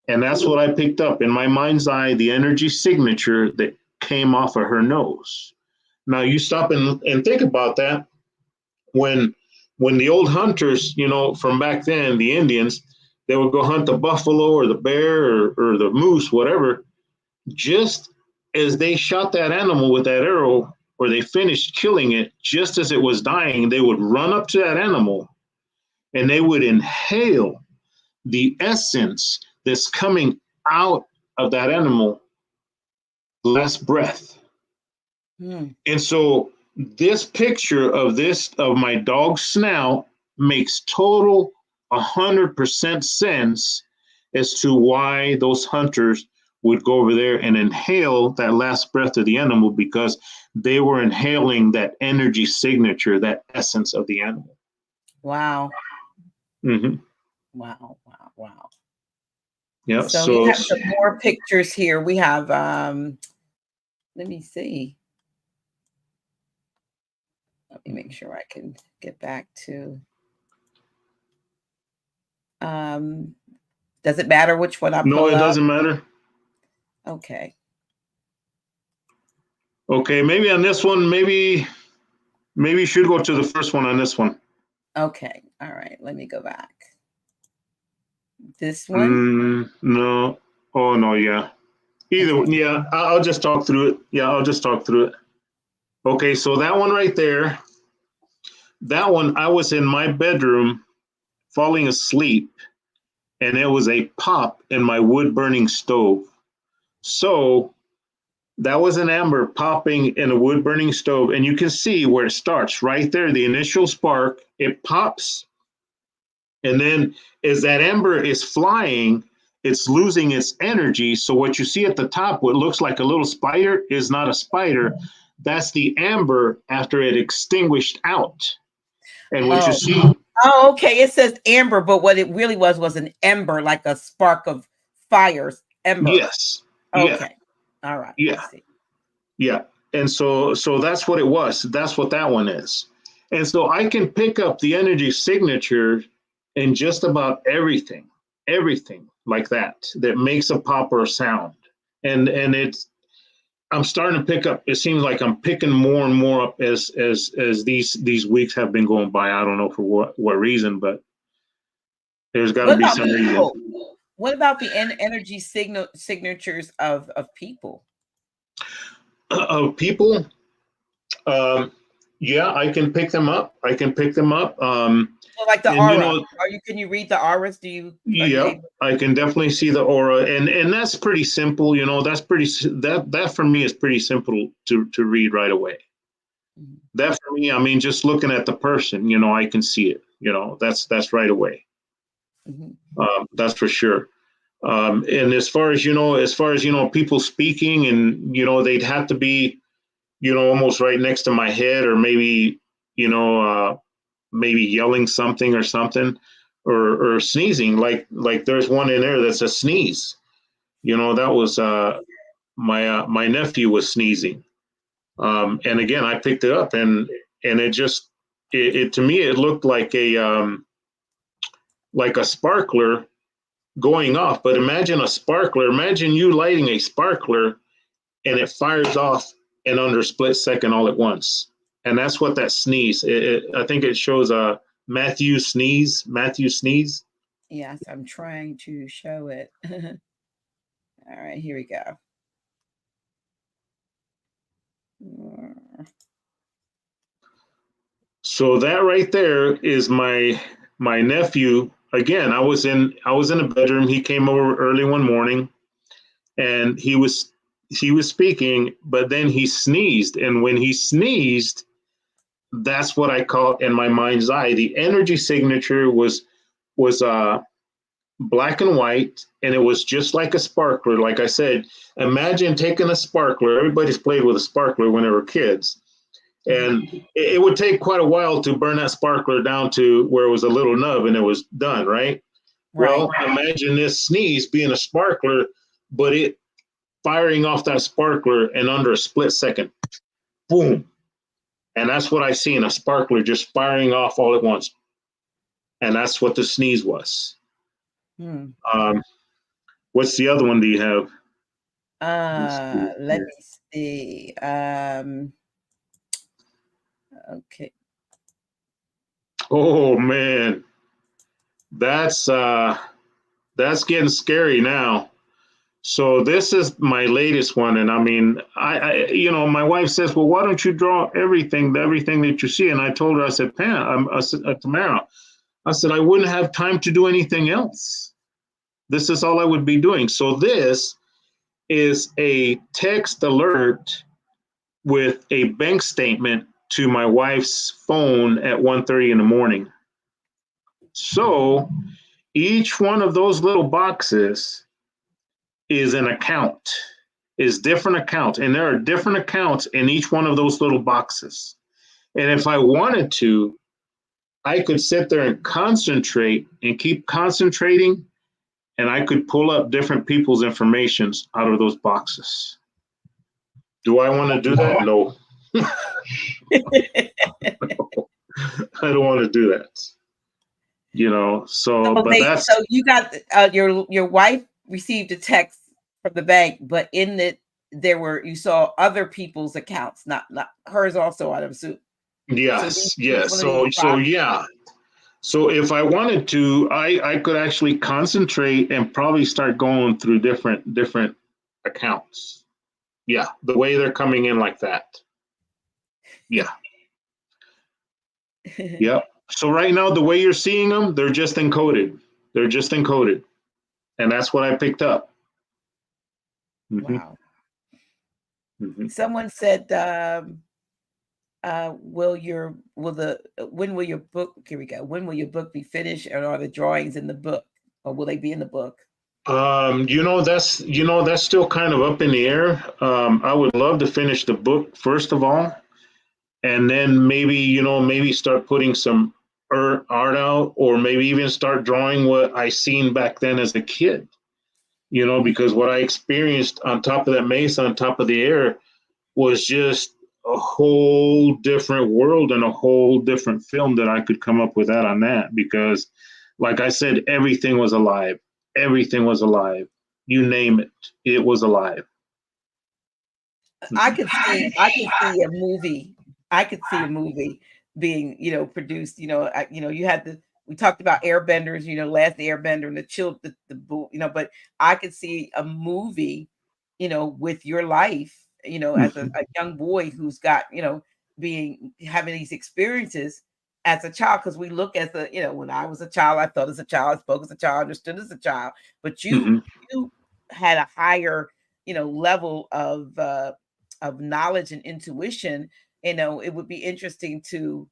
And that's what I picked up in my mind's eye, the energy signature that came off of her nose. Now you stop and think about that. When the old hunters, from back then, the Indians, they would go hunt the buffalo or the bear or the moose, whatever. Just as they shot that animal with that arrow, or they finished killing it, just as it was dying, they would run up to that animal and they would inhale the essence that's coming out of that animal last breath. And so this picture of my dog's snout makes total 100% sense as to why those hunters would go over there and inhale that last breath of the animal, because they were inhaling that energy signature, that essence of the animal. Wow. Mm-hmm. Wow. Wow. Wow. Yeah. So we have some more pictures here. We have, let me see. Let me make sure I can get back to, does it matter which one I pull up? No, it doesn't matter. Okay. Okay, maybe on this one, maybe you should go to the first one on this one. Okay. All right. Let me go back. This one? No. Oh, no, yeah. Either, okay. Yeah, I'll just talk through it. Yeah, I'll just talk through it. Okay, so that one right there, that one, I was in my bedroom falling asleep, and it was a pop in my wood-burning stove. So that was an amber popping in a wood-burning stove, and you can see where it starts right there, the initial spark, it pops, and then as that amber is flying, it's losing its energy. So what you see at the top, what looks like a little spider, is not a spider. That's the amber after it extinguished out. And what you see. Oh, okay. It says amber, but what it really was an ember, like a spark of fire. Ember. Yes. Okay. Yeah. All right. Yeah. I see. Yeah. And so that's what it was. That's what that one is. And so I can pick up the energy signature in just about everything like that makes a pop or a sound. And it's I'm starting to pick up. It seems like I'm picking more and more up as these weeks have been going by. I don't know for what reason, but there's got to What be about some reason. people? What about the energy signatures of people? Of people, um, yeah, I can pick them up. I can pick them up. So like the And aura. Can you read the auras? Are you yeah, able? I can definitely see the aura, and that's pretty simple. That's that for me is pretty simple to read right away. Mhm. That for me, I mean, just looking at the person, I can see it. That's right away. Mhm. That's for sure. And as far as people speaking, and they'd have to be, almost right next to my head, or maybe, you know, uh, maybe yelling something or something, or sneezing. Like there's one in there that's a sneeze. That was my nephew was sneezing. And again, I picked it up, and it just it to me it looked like a sparkler going off. But imagine a sparkler. Imagine you lighting a sparkler, and it fires off in under a split second all at once. And that's what that sneeze. I think it shows a Matthew sneeze. Matthew sneeze. Yes, I'm trying to show it. All right, here we go. So that right there is my nephew. Again, I was in a bedroom. He came over early one morning, and he was speaking, but then he sneezed. And when he sneezed, that's what I call in my mind's eye. The energy signature was black and white, and it was just like a sparkler. Like I said, imagine taking a sparkler. Everybody's played with a sparkler when they were kids, and it would take quite a while to burn that sparkler down to where it was a little nub and it was done, right? Right. Well, imagine this sneeze being a sparkler, but it firing off that sparkler in under a split second. Boom. And that's what I seen, a sparkler just firing off all at once. And that's what the sneeze was. Hmm. Um, what's the other one do you have? Let me see. Okay. Oh man, that's that's getting scary now. So this is my latest one, and I mean, my wife says, "Well, why don't you draw everything that you see?" And I told her, I said, "Pam, I said, Tamara, I said I wouldn't have time to do anything else. This is all I would be doing." So this is a text alert with a bank statement to my wife's phone at 1:30 in the morning. So each one of those little boxes is an account, is different accounts, and there are different accounts in each one of those little boxes. And if I wanted to, I could sit there and concentrate and keep concentrating, and I could pull up different people's informations out of those boxes. Do I want to do that? No. I don't want to do that. So but that's So you got your wife received a text from the bank, but in it you saw other people's accounts, not hers also, I'd assume. So each yes. one of these So boxes. yeah. So if I wanted to, I could actually concentrate and probably start going through different accounts. Yeah, the way they're coming in like that. Yeah. Yep. So right now, the way you're seeing them, they're just encoded. They're just encoded, and that's what I picked up. Hmm. Wow. Hmm. Someone said, when will your book, here we go, when will your book be finished, and are the drawings in the book, or will they be in the book? That's still kind of up in the air. I would love to finish the book first of all, and then maybe start putting some art out, or maybe even start drawing what I seen back then as a kid. Because what I experienced on top of that mesa, on top of the air, was just a whole different world and a whole different film that I could come up with that on that because, like I said, everything was alive. Everything was alive. You name it, it was alive. I could see a movie. I could see a movie being, produced. You had we talked about airbenders, Last Airbender and but I could see a movie, with your life, as a young boy who's got, having these experiences as a child, because we look as a, when I was a child, I thought as a child, I spoke as a child, understood as a child, but you Mm-hmm. you had a higher, level of knowledge and intuition. It would be interesting to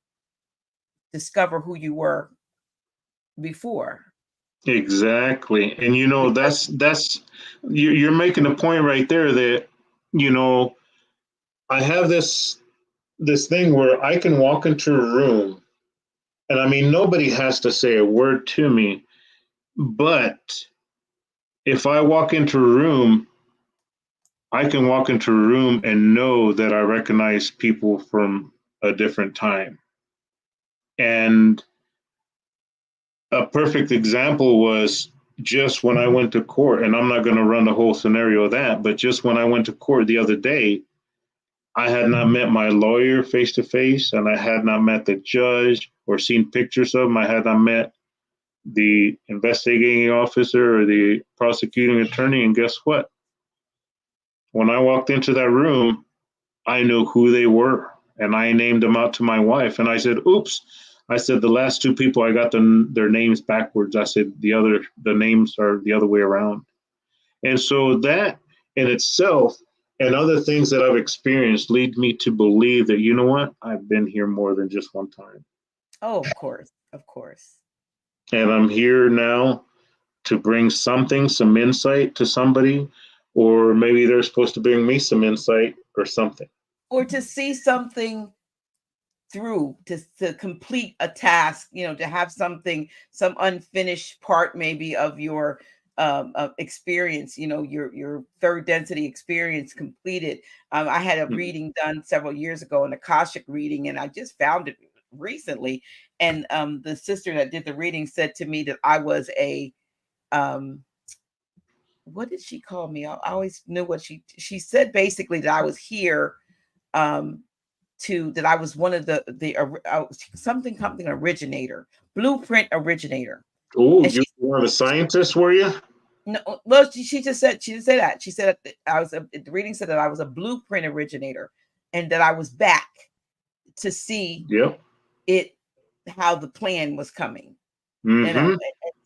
discover who you were before. Exactly. And Because that's you're making a point right there that you know I have this thing where I can walk into a room and I mean nobody has to say a word to me, but if I walk into a room, I can walk into a room and know that I recognize people from a different time. And a perfect example was just when I went to court, and I'm not going to run the whole scenario of that, but just when I went to court the other day, I had not met my lawyer face to face, and I had not met the judge or seen pictures of him. I had not met the investigating officer or the prosecuting attorney. And guess what? When I walked into that room, I knew who they were, and I named them out to my wife. And I said, "Oops." I said the last two people I got their names backwards. I said the names are the other way around. And so that in itself and other things that I've experienced lead me to believe that you know what I've been here more than just one time, oh, of course, of course. and I'm here now to bring some insight to somebody, or maybe they're supposed to bring me some insight or something. Or to see something through, to complete a task, to have something, some unfinished part maybe of your experience, your third density experience completed. I had a Mhm. reading done several years ago, an Akashic reading, and I just found it recently. And the sister that did the reading said to me that I was a um what did she call me? I always knew what she said, basically that I was here, um that I was one of something originator, blueprint originator. Oh, And you she were a scientist, were you? no, well, she just said that. She said that the reading said that I was a blueprint originator, and that I was back to see Yep. it, how the plan was coming. Mm-hmm. And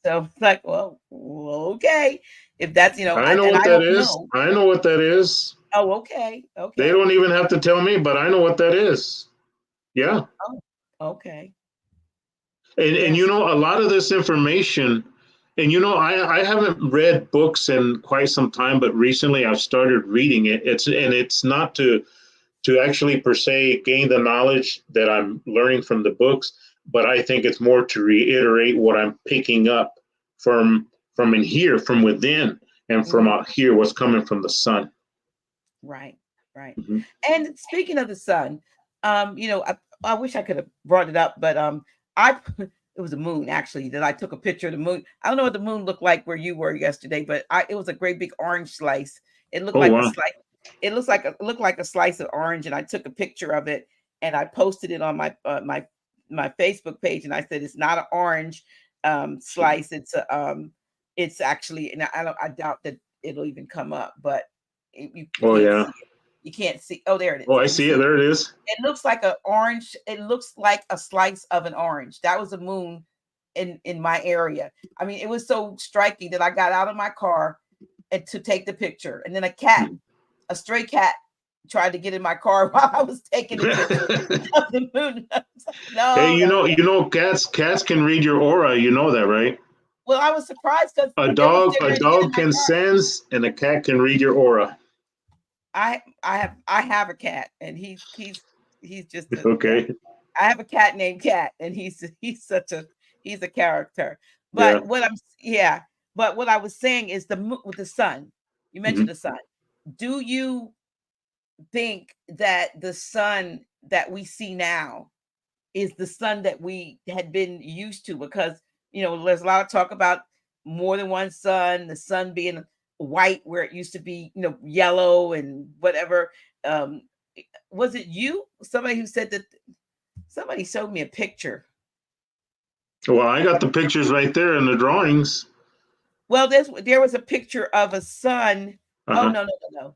so it's like, well, okay, if that's, I know and what I that don't is. know. I know what that is. Oh, okay, They okay. don't even have to tell me, but I know what that is. Yeah. Oh, okay. And Yes. a lot of this information, and I haven't read books in quite some time, but recently I've started reading it. It's not to actually per se gain the knowledge that I'm learning from the books, but I think it's more to reiterate what I'm picking up from in here, from within, and from Mhm. out here, what's coming from the sun. Right, right. Mm-hmm. And speaking of the sun, I wish I could have brought it up, but I it was a moon actually that I took a picture of the moon. I don't know what the moon looked like where you were yesterday, but it was a great big orange slice. It looked Oh like a wow. slice. It looked like a slice of orange, and I took a picture of it and I posted it on my Facebook page, and I said it's not an orange slice. It's actually, and I doubt that it'll even come up, but you Oh can't yeah. see it. You can't see. Oh, there it is. Oh, I Can you see it. see it? There it is. It looks like an orange. It looks like a slice of an orange. That was a moon in my area. I mean, it was so striking that I got out of my car and to take the picture, and then a stray cat, tried to get in my car while I was taking the picture of the moon. I was like, Hey, no, no, no. cats can read your aura. You know that, right? Well, I was surprised because A they were dog getting a ready to get in dog my can car. sense, and a cat can read your aura. I have a cat, and he's just a, yeah. Okay. I have a cat named Cat, and he's a character. Yeah. Yeah, but what I was saying is with the sun. You mentioned Mhm. the sun. Do you think that the sun that we see now is the sun that we had been used to, because there's a lot of talk about more than one sun, the sun being white where it used to be yellow and whatever. um was it somebody who said that? Somebody showed me a picture. Well, I got the pictures right there in the drawings. Well, there was a picture of a sun. Oh, Uh-huh. no.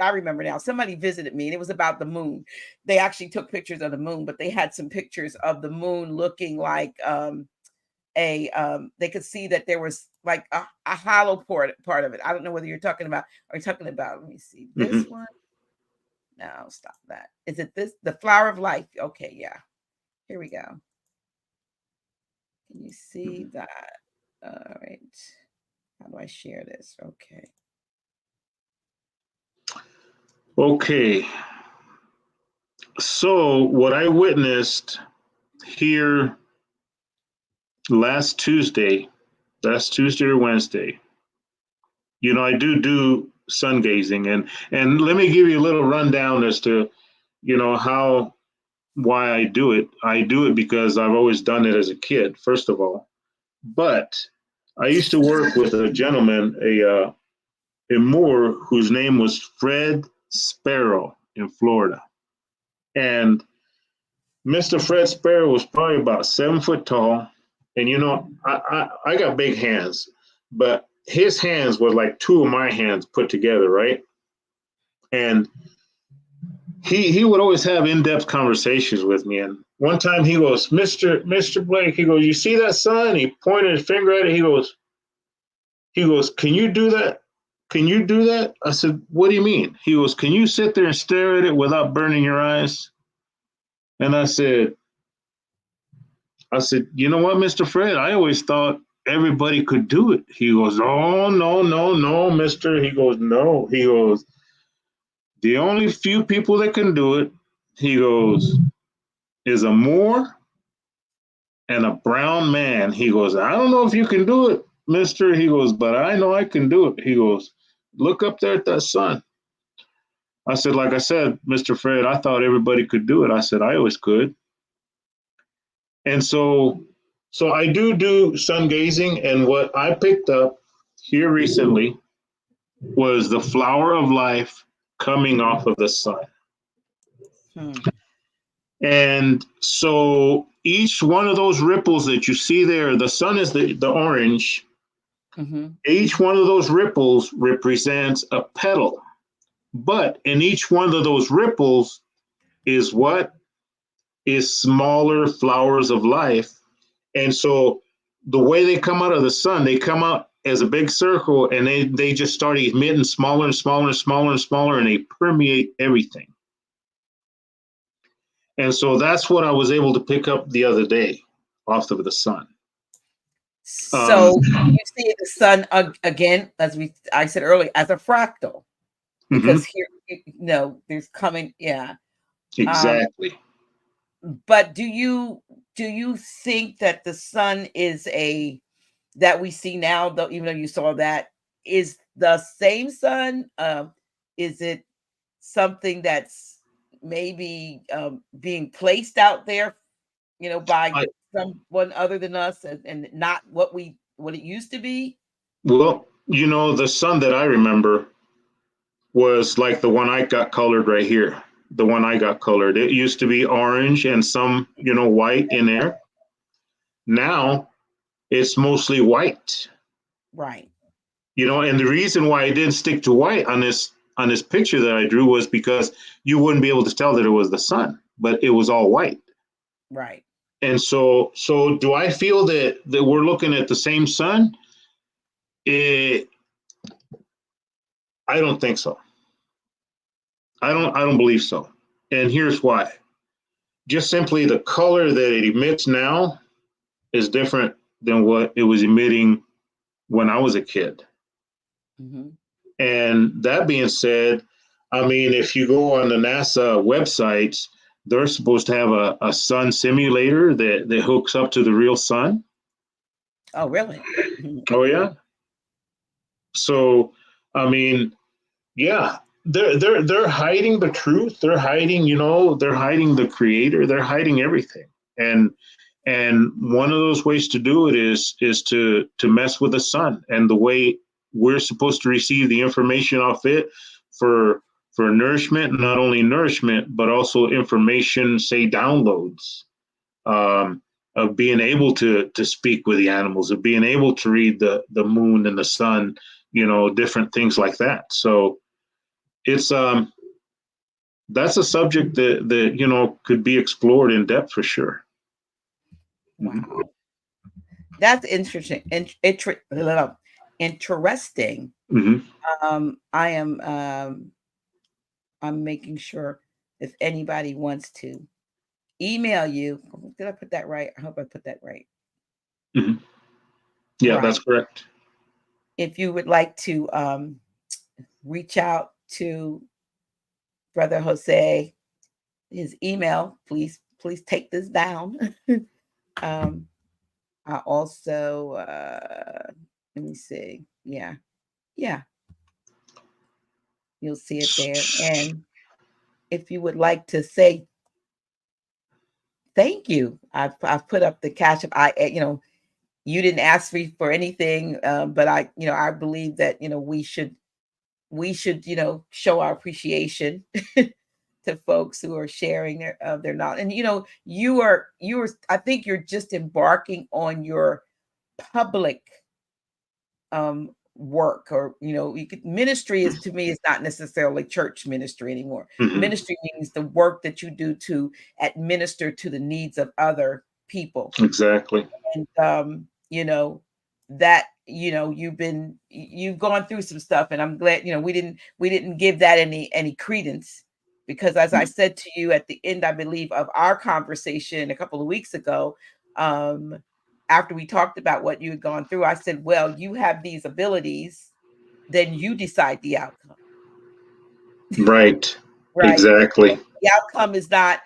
I remember now. Somebody visited me and it was about the moon. They actually took pictures of the moon, but they had some pictures of the moon looking like they could see that there was like a hollow part of it. I don't know whether you're talking about, let me see, this Mm-hmm. one. No, stop that. Is it this, the flower of life? Okay, yeah. Here we go. Can you see that? All right. How do I share this? Okay. Okay. So what I witnessed here last Tuesday or Wednesday, I do sun gazing, and let me give you a little rundown as to, how why I do it. I do it because I've always done it as a kid, first of all. But I used to work with a gentleman, a Moor, whose name was Fred Sparrow in Florida. And Mr. Fred Sparrow was probably about 7 foot tall. And I got big hands, but his hands were like two of my hands put together, right? And he would always have in-depth conversations with me. And one time he goes, Mr. Blake, he goes, you see that sun? He pointed his finger at it. He goes, can you do that? Can you do that? I said, what do you mean? He goes, can you sit there and stare at it without burning your eyes? And I said, you know what, Mr. Fred? I always thought everybody could do it. He goes, oh, no, no, no, mister. He goes, no. He goes, the only few people that can do it, he goes, is a Moor and a brown man. He goes, I don't know if you can do it, mister. He goes, but I know I can do it. He goes, look up there at that sun. I said, like I said, Mr. Fred, I thought everybody could do it. I said, I always could. And so I do sun gazing. And what I picked up here recently was the flower of life coming off of the sun. Hmm. And so each one of those ripples that you see there, the sun is the orange. Mm-hmm. Each one of those ripples represents a petal. But in each one of those ripples is what? Is smaller flowers of life. And so the way they come out of the sun, they come out as a big circle, and they just start emitting smaller and smaller and smaller and smaller, and they permeate everything. And so that's what I was able to pick up the other day off of the sun. So you see the sun again, as I said earlier, as a fractal, because Mhm, here, there's coming, yeah. exactly. But do you think that the sun that we see now, though, even though you saw that, is the same sun? Is it something that's maybe being placed out there, by I, someone other than us, and not what it used to be? well, the sun that I remember was like the one I got colored right here. The one I got colored. It used to be orange and some, white in there. Now it's mostly white. Right. And the reason why I didn't stick to white on this picture that I drew was because you wouldn't be able to tell that it was the sun, but it was all white. Right. And so do I feel that we're looking at the same sun? It, I don't think so. I don't believe so. And here's why. Just simply the color that it emits now is different than what it was emitting when I was a kid. Mm-hmm. And that being said, I mean, if you go on the NASA websites, they're supposed to have a sun simulator that hooks up to the real sun. Oh, really? Oh, yeah. So, I mean, yeah, they're hiding the truth. They're hiding, they're hiding the creator. They're hiding everything. And one of those ways to do it is to mess with the sun and the way we're supposed to receive the information off it for nourishment, not only nourishment, but also information, say downloads, of being able to speak with the animals, of being able to read the moon and the sun, different things like that. So it's that's a subject that could be explored in depth for sure. Wow, that's interesting. Interesting. Mm-hmm. I am I'm making sure if anybody wants to email you. Did I put that right? I hope I put that right. Mm-hmm. Yeah, that's Right. correct. If you would like to reach out to Brother Jose, his email, please take this down. um, I also let me see. Yeah, yeah, you'll see it there. And if you would like to say thank you, I've put up the cash up. You didn't ask me for anything, but I believe that we should show our appreciation to folks who are sharing their knowledge. And you are I think you're just embarking on your public work, or ministry is, to me, is not necessarily church ministry anymore. Mm-hmm. Ministry means the work that you do to administer to the needs of other people. Exactly. And that you've gone through some stuff, and I'm glad we didn't give that any credence, because as I said to you at the end, I believe, of our conversation a couple of weeks ago, um after we talked about what you had gone through, I said, well, you have these abilities, then you decide the outcome. Right. Right. Exactly. The outcome is not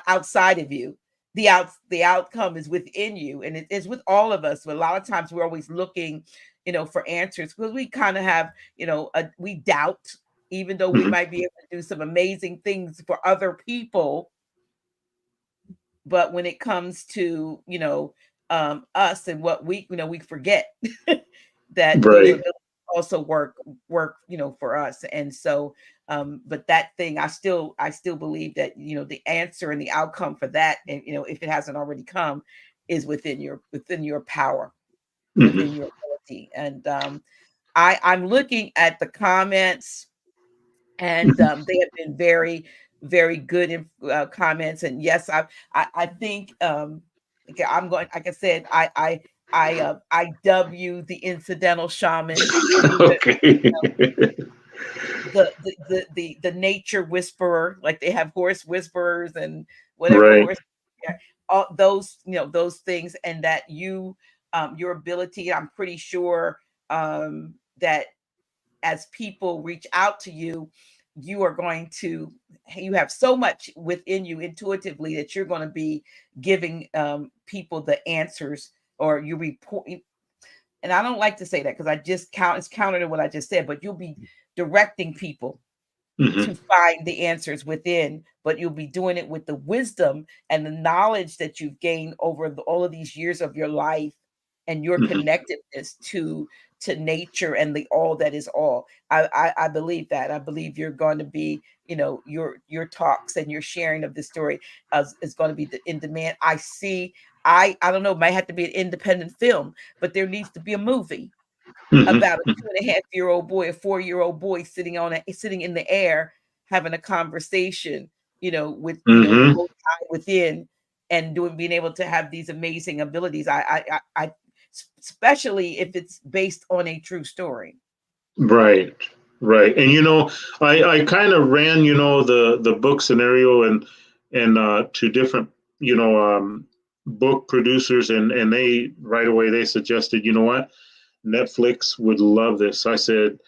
outside of you. The outcome is within you, and it is with all of us. But a lot of times we're always looking, for answers, because we kind of have, we doubt, even though we Mm-hmm. might be able to do some amazing things for other people. But when it comes to, us and what we forget that those Right. abilities also work for us. And so but that thing, I still believe that the answer and the outcome for that, and if it hasn't already come, is within your power, Mm-hmm. within your ability. And I'm looking at the comments, and Mm-hmm. they have been very, very good comments. And yes, I think, okay, I'm going. Like I said, I dub you the incidental shaman, the Okay. the nature whisperer. Like they have horse whisperers and whatever Right. horse, yeah, all those things. And that your ability, I'm pretty sure, that as people reach out to you, you are going to you have so much within you intuitively, that you're going to be giving people the answers, or you report. And I don't like to say that, because it's counter to what I just said, but you'll be directing people Mm-hmm. to find the answers within, but you'll be doing it with the wisdom and the knowledge that you've gained over all of these years of your life, and your Mm-hmm. connectedness to nature and the all that is all. I believe that. I believe you're going to be, your talks and your sharing of this story is going to be in demand. I see. I don't know. It might have to be an independent film, but there needs to be a movie about a Mm-hmm. 2.5-year-old boy, a 4-year-old boy sitting in the air, having a conversation, with the Mm-hmm. most high within, and being able to have these amazing abilities. Especially if it's based on a true story. Right. Right. And I kind of ran, the book scenario and to different, book producers, and they right away they suggested, what, Netflix would love this. I said,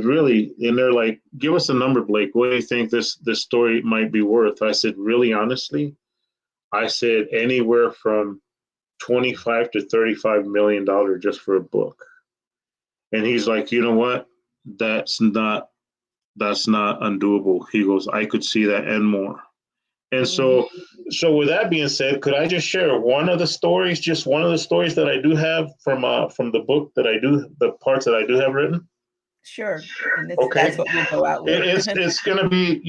really? And they're like, give us a number, Blake. What do you think this story might be worth? I said, really, honestly, I said anywhere from 25 to 35 million dollars just for a book. And he's like, you know what? That's not that's not undoable. He goes, I could see that and more. And so, with that being said, could I just share one of the stories, just one of the stories that I do have from the book that the parts that I do have written? Sure. And Okay. that's what we'll go out with. It's going to be,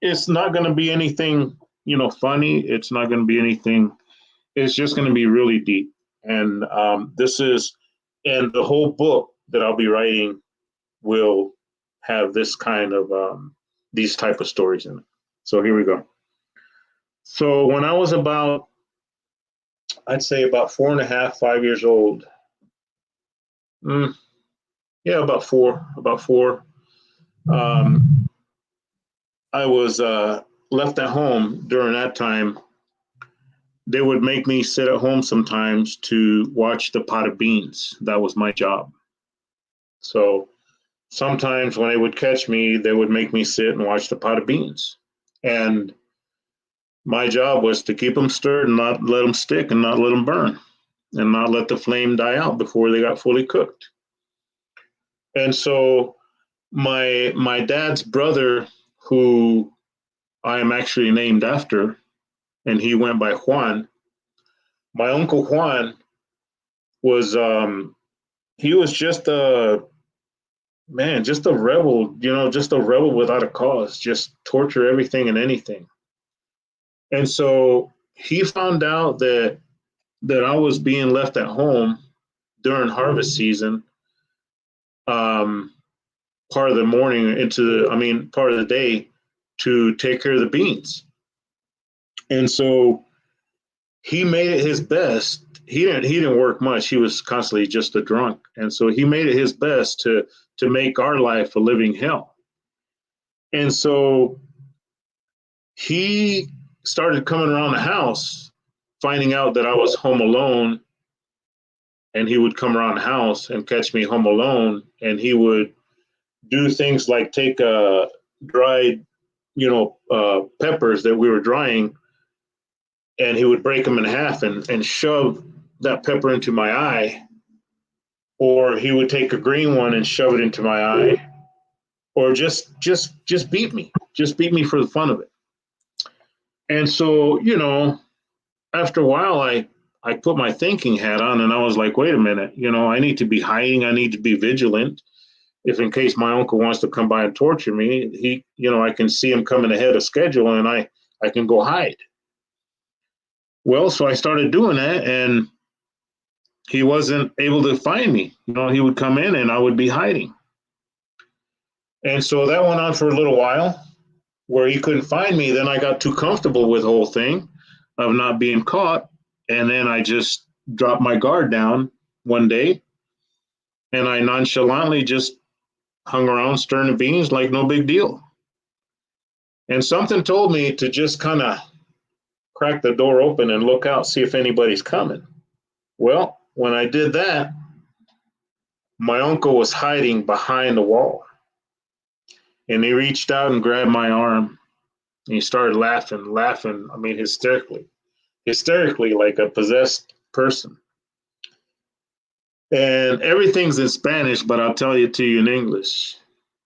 it's not going to be anything, funny. It's not going to be anything. It's just going to be really deep. And and the whole book that I'll be writing will have this kind of, these type of stories in it. So here we go. So when I was I'd say about 4.5, 5 years old. Yeah, about four. I was left at home during that time. They would make me sit at home sometimes to watch the pot of beans. That was my job. So sometimes when they would catch me, they would make me sit and watch the pot of beans. And my job was to keep them stirred and not let them stick and not let them burn and not let the flame die out before they got fully cooked. And so my dad's brother, who I am actually named after, and he went by Juan. My uncle Juan was he was just a just a rebel, just a rebel without a cause, just torture everything and anything. And so he found out that I was being left at home during harvest season, part of the morning part of the day to take care of the beans. And so he made it his best. He didn't work much. He was constantly just a drunk. And so he made it his best to make our life a living hell. And so he started coming around the house, finding out that I was home alone, and he would come around the house and catch me home alone, and he would do things like take dried, peppers that we were drying, and he would break them in half and shove that pepper into my eye, or he would take a green one and shove it into my eye, or just beat me, for the fun of it. And so, after a while, I put my thinking hat on and I was like, wait a minute, I need to be hiding. I need to be vigilant. If in case my uncle wants to come by and torture me, I can see him coming ahead of schedule and I can go hide. Well, so I started doing that and he wasn't able to find me. He would come in and I would be hiding. And so that went on for a little while where he couldn't find me. Then I got too comfortable with the whole thing of not being caught. And then I just dropped my guard down one day and I nonchalantly just hung around stirring the beans like no big deal. And something told me to just kind of crack the door open and look out, see if anybody's coming. Well, when I did that, my uncle was hiding behind the wall. And he reached out and grabbed my arm. And he started laughing, hysterically like a possessed person. And everything's in Spanish, but I'll tell it to you in English.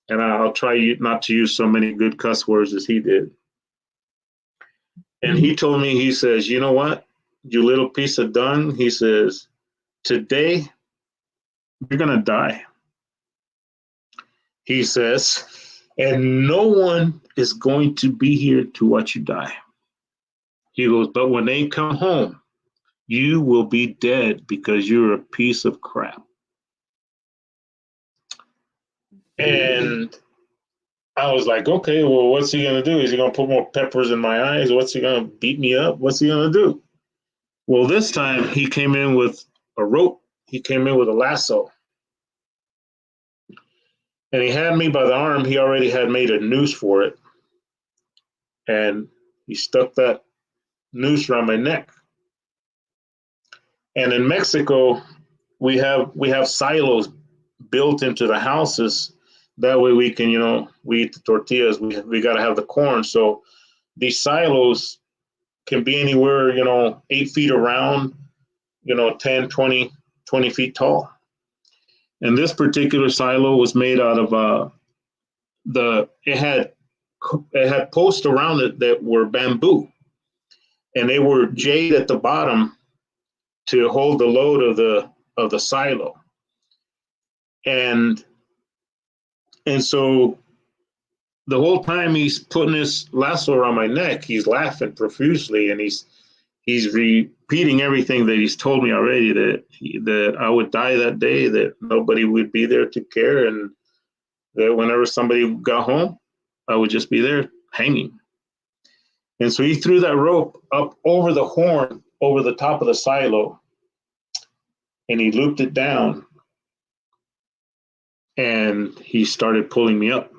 And I'll try not to use so many good cuss words as he did. And he told me, he says, you know what, you little piece of dung, he says, today you're going to die. He says, and no one is going to be here to watch you die. He goes, but when they come home, you will be dead because you're a piece of crap. And I was like, okay, well, what's he going to do? Is he going to put more peppers in my eyes? What's he going to beat me up? What's he going to do? Well, this time he came in with a rope. He came in with a lasso. And he had me by the arm. He already had made a noose for it. And he stuck that noose around my neck. And in Mexico, we have silos built into the houses. That way we can, we eat the tortillas. We got to have the corn. So these silos can be anywhere, 8 feet around, 10, 20 feet tall. And this particular silo was made out of it had posts around it that were bamboo, and they were jade at the bottom to hold the load of the silo. And so the whole time he's putting this lasso around my neck, he's laughing profusely, and he's repeating everything that he's told me already, that I would die that day, that nobody would be there to care, and that whenever somebody got home, I would just be there hanging. And so he threw that rope up over the horn, over the top of the silo, and he looped it down, and he started pulling me up.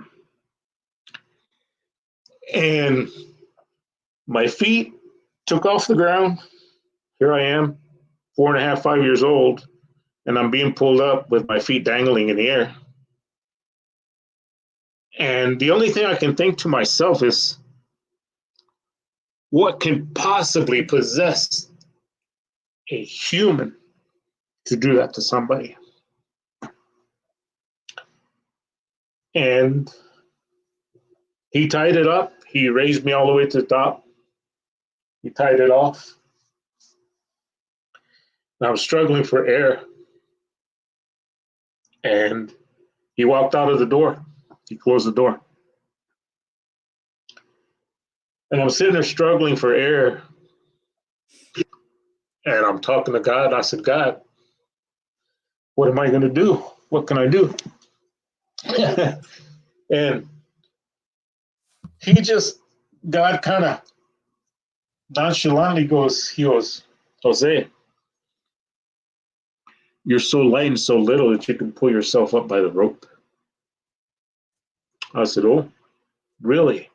And my feet took off the ground. Here I am, 4.5, 5 years old, and I'm being pulled up with my feet dangling in the air. And the only thing I can think to myself is, what can possibly possess a human to do that to somebody? And he tied it up. He raised me all the way to the top. He tied it off. And I was struggling for air. And he walked out of the door. He closed the door. And I'm sitting there struggling for air. And I'm talking to God. I said, God, what am I going to do? What can I do? And God kind of nonchalantly goes, Jose, you're so light and so little that you can pull yourself up by the rope. I said, oh, really?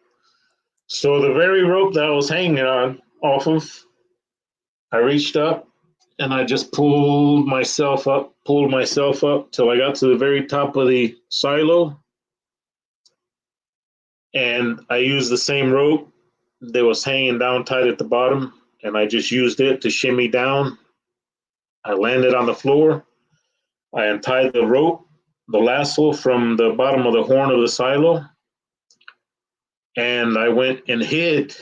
So the very rope that I was hanging on off of, I reached up and I just pulled myself up till I got to the very top of the silo. And I used the same rope that was hanging down tight at the bottom, and I just used it to shimmy down. I landed on the floor. I untied the rope, the lasso from the bottom of the horn of the silo, and I went and hid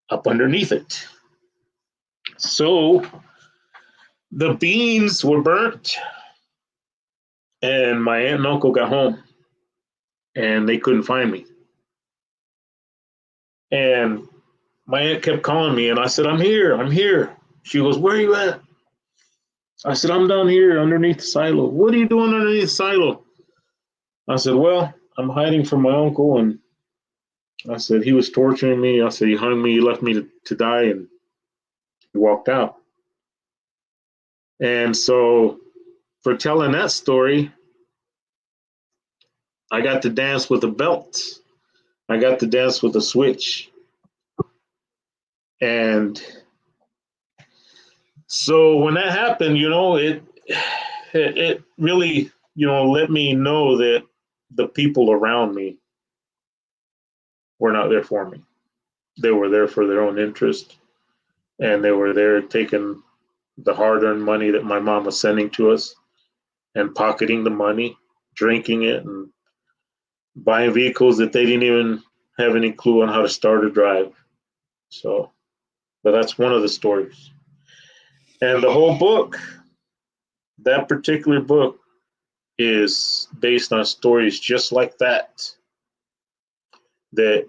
up underneath it. So the beans were burnt, and my aunt and uncle got home, and they couldn't find me. And my aunt kept calling me, and I said, I'm here. She goes, where are you at? I said, I'm down here underneath the silo. What are you doing underneath the silo? I said, well, I'm hiding from my uncle, and I said, he was torturing me. I said, he hung me, he left me to die, and he walked out. And so for telling that story, I got to dance with a belt. I got to dance with a switch. And so when that happened, it really, let me know that the people around me were not there for me. They were there for their own interest, and they were there taking the hard-earned money that my mom was sending to us and pocketing the money, drinking it, and buying vehicles that they didn't even have any clue on how to start or drive. So, but that's one of the stories. And the whole book, that particular book, is based on stories just like that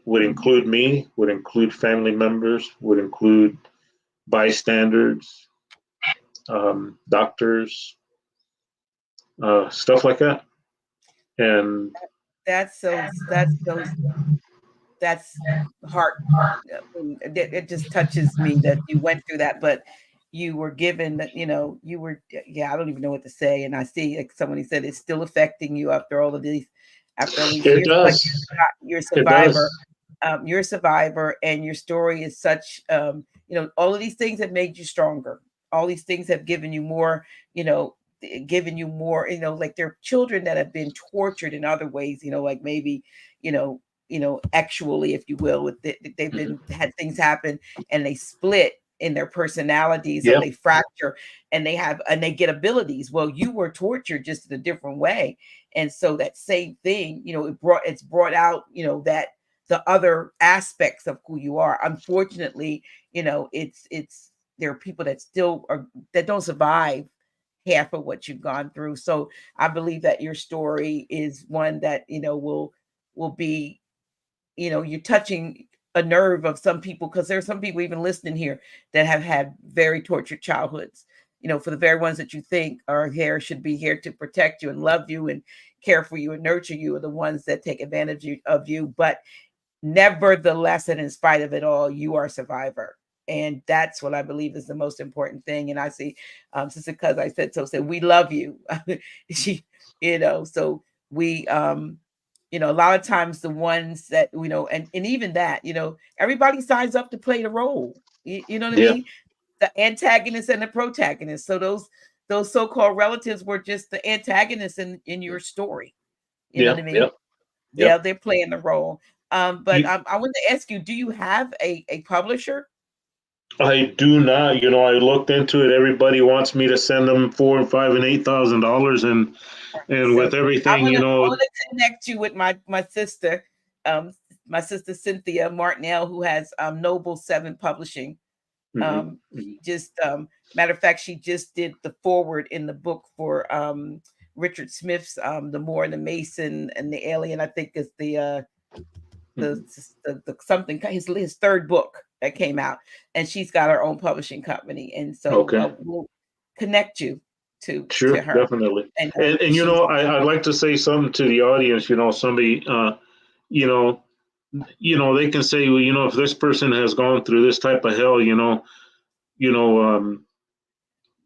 would include me, would include family members, would include bystanders, doctors, stuff like that. And that's heart. It just touches me that you went through that, but you were given that, you were, yeah, I don't even know what to say. And I see, like somebody said, it's still affecting you after all these it years. Like does. you're a It survivor. does. You're a survivor, and your story is such, all of these things have made you stronger. All these things have given you more, given you more, like there are children that have been tortured in other ways, like maybe, you know, actually, if you will, they've been had things happen and they split, in their personalities, or Yeah. they fracture, and they get abilities. Well, you were tortured just in a different way. And so that same thing, it's brought out, that the other aspects of who you are. Unfortunately, it's there are people that still are that don't survive half of what you've gone through. So I believe that your story is one that, will be, you're touching a nerve of some people, because there's some people even listening here that have had very tortured childhoods. For the very ones that you think are here, should be here to protect you and love you and care for you and nurture you, are the ones that take advantage of you. But nevertheless, and in spite of it all, you are a survivor. And that's what I believe is the most important thing. And I see, Sister Cuz, I said, we love you. she, so we, a lot of times the ones that, and even that, everybody signs up to play the role. You know what I Yeah. mean? The antagonist and the protagonist. So those so-called relatives were just the antagonists in your story. You know Yeah. what I mean? Yeah. Yeah, Yeah. they're playing the role. But You, I wanted to ask you, do you have a publisher? I do not. I looked into it. Everybody wants me to send them $4 and $5 and $8,000, and So with everything, I wanna connect you with my sister, um, my sister Cynthia Martinell, who has Noble Seven Publishing. Mhm, She mhm. just matter of fact, she just did the forward in the book for Richard Smith's The Moor and the Mason and the Alien. I think is the, Mhm. the something, his third book that came out, and she's got her own publishing company, and so Okay. we'll connect you to Sure, her, definitely. and And she's I'd like to say something to the audience. Somebody, you know, they can say, well, if this person has gone through this type of hell, you know,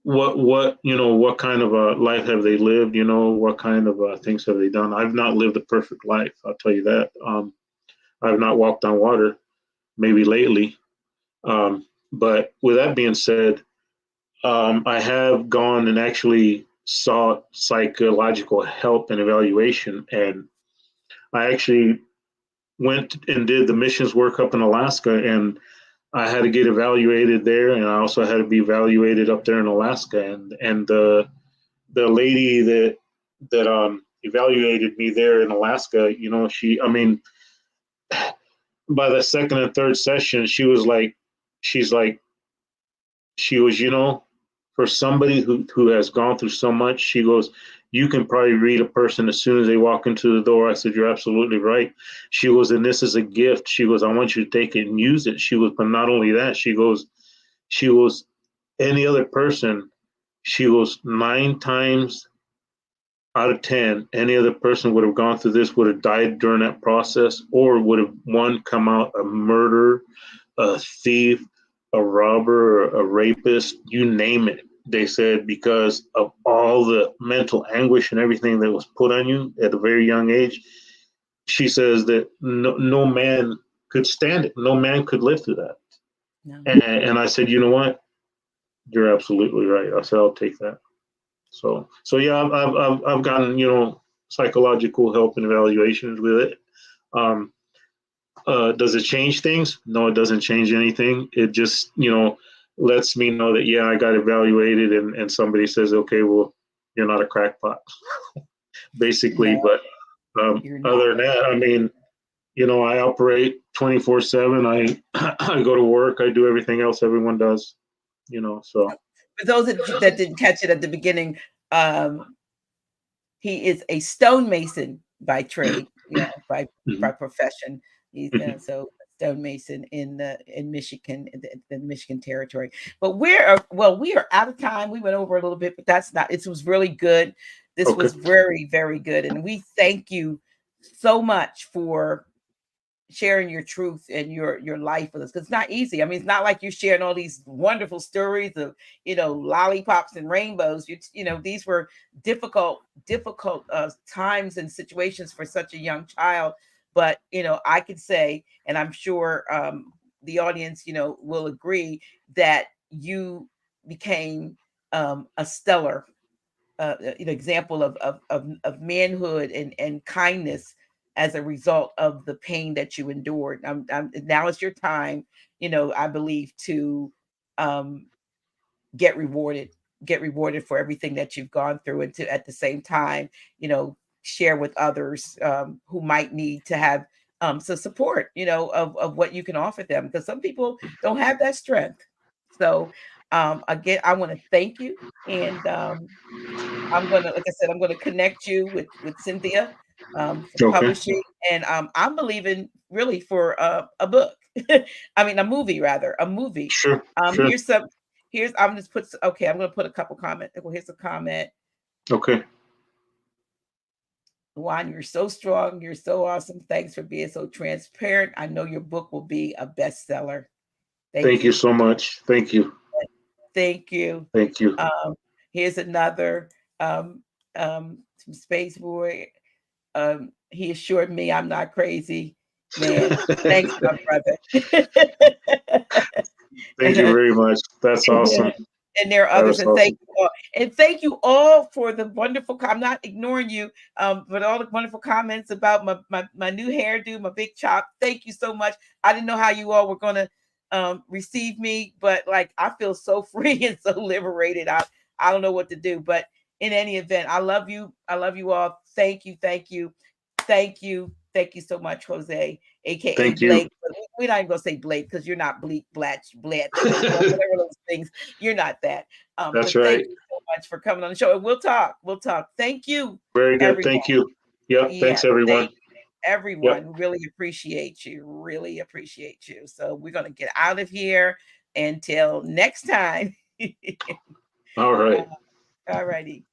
what kind of a life have they lived? What kind of things have they done? I've not lived a perfect life. I'll tell you that. I've not walked on water, maybe lately. But with that being said, I have gone and actually sought psychological help and evaluation. And I actually went and did the missions work up in Alaska, and I had to get evaluated there, and I also had to be evaluated up there in Alaska. And the lady that evaluated me there in Alaska, I mean, by the second and third session, she's like, she was, for somebody who has gone through so much, she goes, you can probably read a person as soon as they walk into the door. I said, you're absolutely right. She goes, and this is a gift. She goes, I want you to take it and use it. She goes, but not only that, she goes, any other person, she goes, 9 times out of 10, any other person would have gone through this, would have died during that process, or would have one come out a murderer, a thief, a robber, a rapist, you name it. They said because of all the mental anguish and everything that was put on you at a very young age. She says that no man could stand it. No man could live through that. no. And I said, you know what? You're absolutely right. I said, I'll take that. So yeah, I've gotten psychological help and evaluations with it. Um, does it change things? No, it doesn't change anything. It just lets me know that yeah, I got evaluated, and somebody says, okay, well, you're not a crackpot, No, basically. But you're not. other than that, I mean, I operate 24/7. I I go to work. I do everything else everyone does. So For those that didn't catch it at the beginning, um, he is a stonemason by trade, by mhm, profession. He's mhm. so stonemason in Michigan, the Michigan territory. But we are out of time. We went over a little bit, but that's not. It was really good. This Okay. was very, very good, and we thank you so much for sharing your truth and your life with us, because it's not easy. I mean, it's not like you're sharing all these wonderful stories of lollipops and rainbows. These were difficult times and situations for such a young child. But I could say, and I'm sure the audience will agree, that you became a stellar example of manhood and kindness as a result of the pain that you endured. Now it's your time, I believe, to um, get rewarded, for everything that you've gone through, and to at the same time, share with others who might need to have some support, of what you can offer them, because some people don't have that strength. So again, I want to thank you, and I'm gonna, like I said, I'm gonna connect you with Cynthia for Okay. publishing, and I'm believing really for a book. I mean, a movie rather, a movie. Sure. Sure. Here's some. Here's I'm just put. Okay, I'm gonna put a couple comments. Well, here's a comment. Okay. Juan, you're so strong. You're so awesome. Thanks for being so transparent. I know your book will be a bestseller. Thank Thank you you. so much. Thank you. Thank you. Thank you. Here's another from Space Boy. He assured me I'm not crazy. Man, thanks, my brother. Thank you very much. That's awesome. And there are That others, is and awesome. thank you all for the wonderful. I'm not ignoring you, but all the wonderful comments about my new hairdo, my big chop. Thank you so much. I didn't know how you all were gonna receive me, but like I feel so free and so liberated. I don't know what to do, but in any event, I love you. I love you all. Thank you, thank you, thank you, thank you so much, Jose, aka Thank you. Blake. But we're not even gonna say Blake because you're not bleak, blatch, blatch, whatever those things. You're not that. That's But thank right. you so much for coming on the show, and we'll talk. We'll talk. Thank you, Very good. everyone. Thank you. Yep. Yeah, Thanks, everyone. thank everyone. Yep. Really appreciate you. Really appreciate you. So we're gonna get out of here until next time. All right. All righty.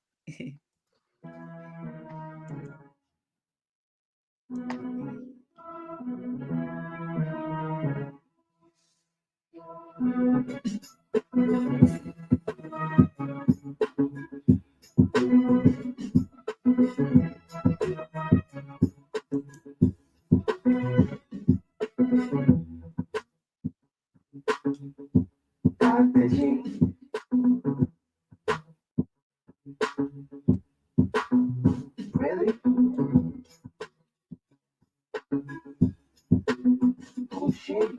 Really? Oh shit.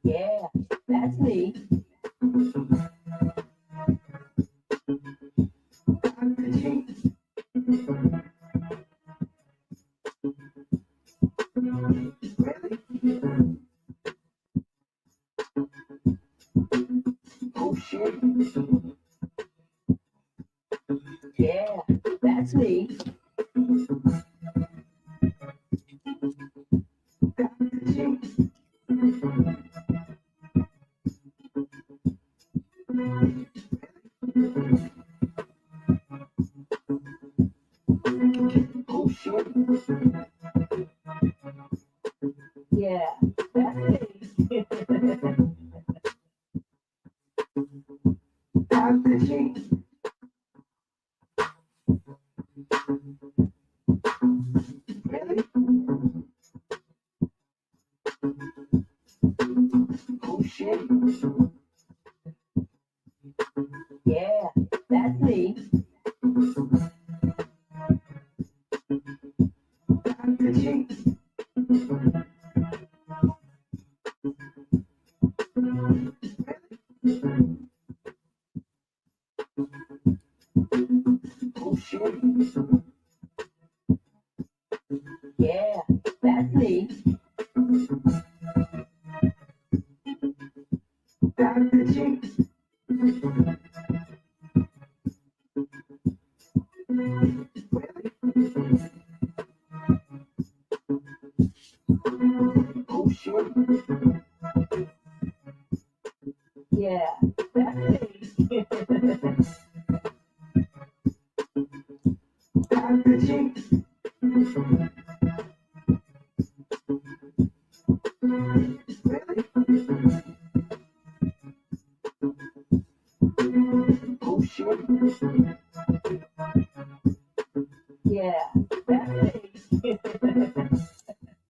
Yeah, that's me. Really? Oh shit. Yeah, that's me. Oh shit. Yeah, that's me. Really? Oh shit. Yeah, that's me. Oh shit. Yeah, that's me. Oh shit. Yeah, that's me. Oh shit.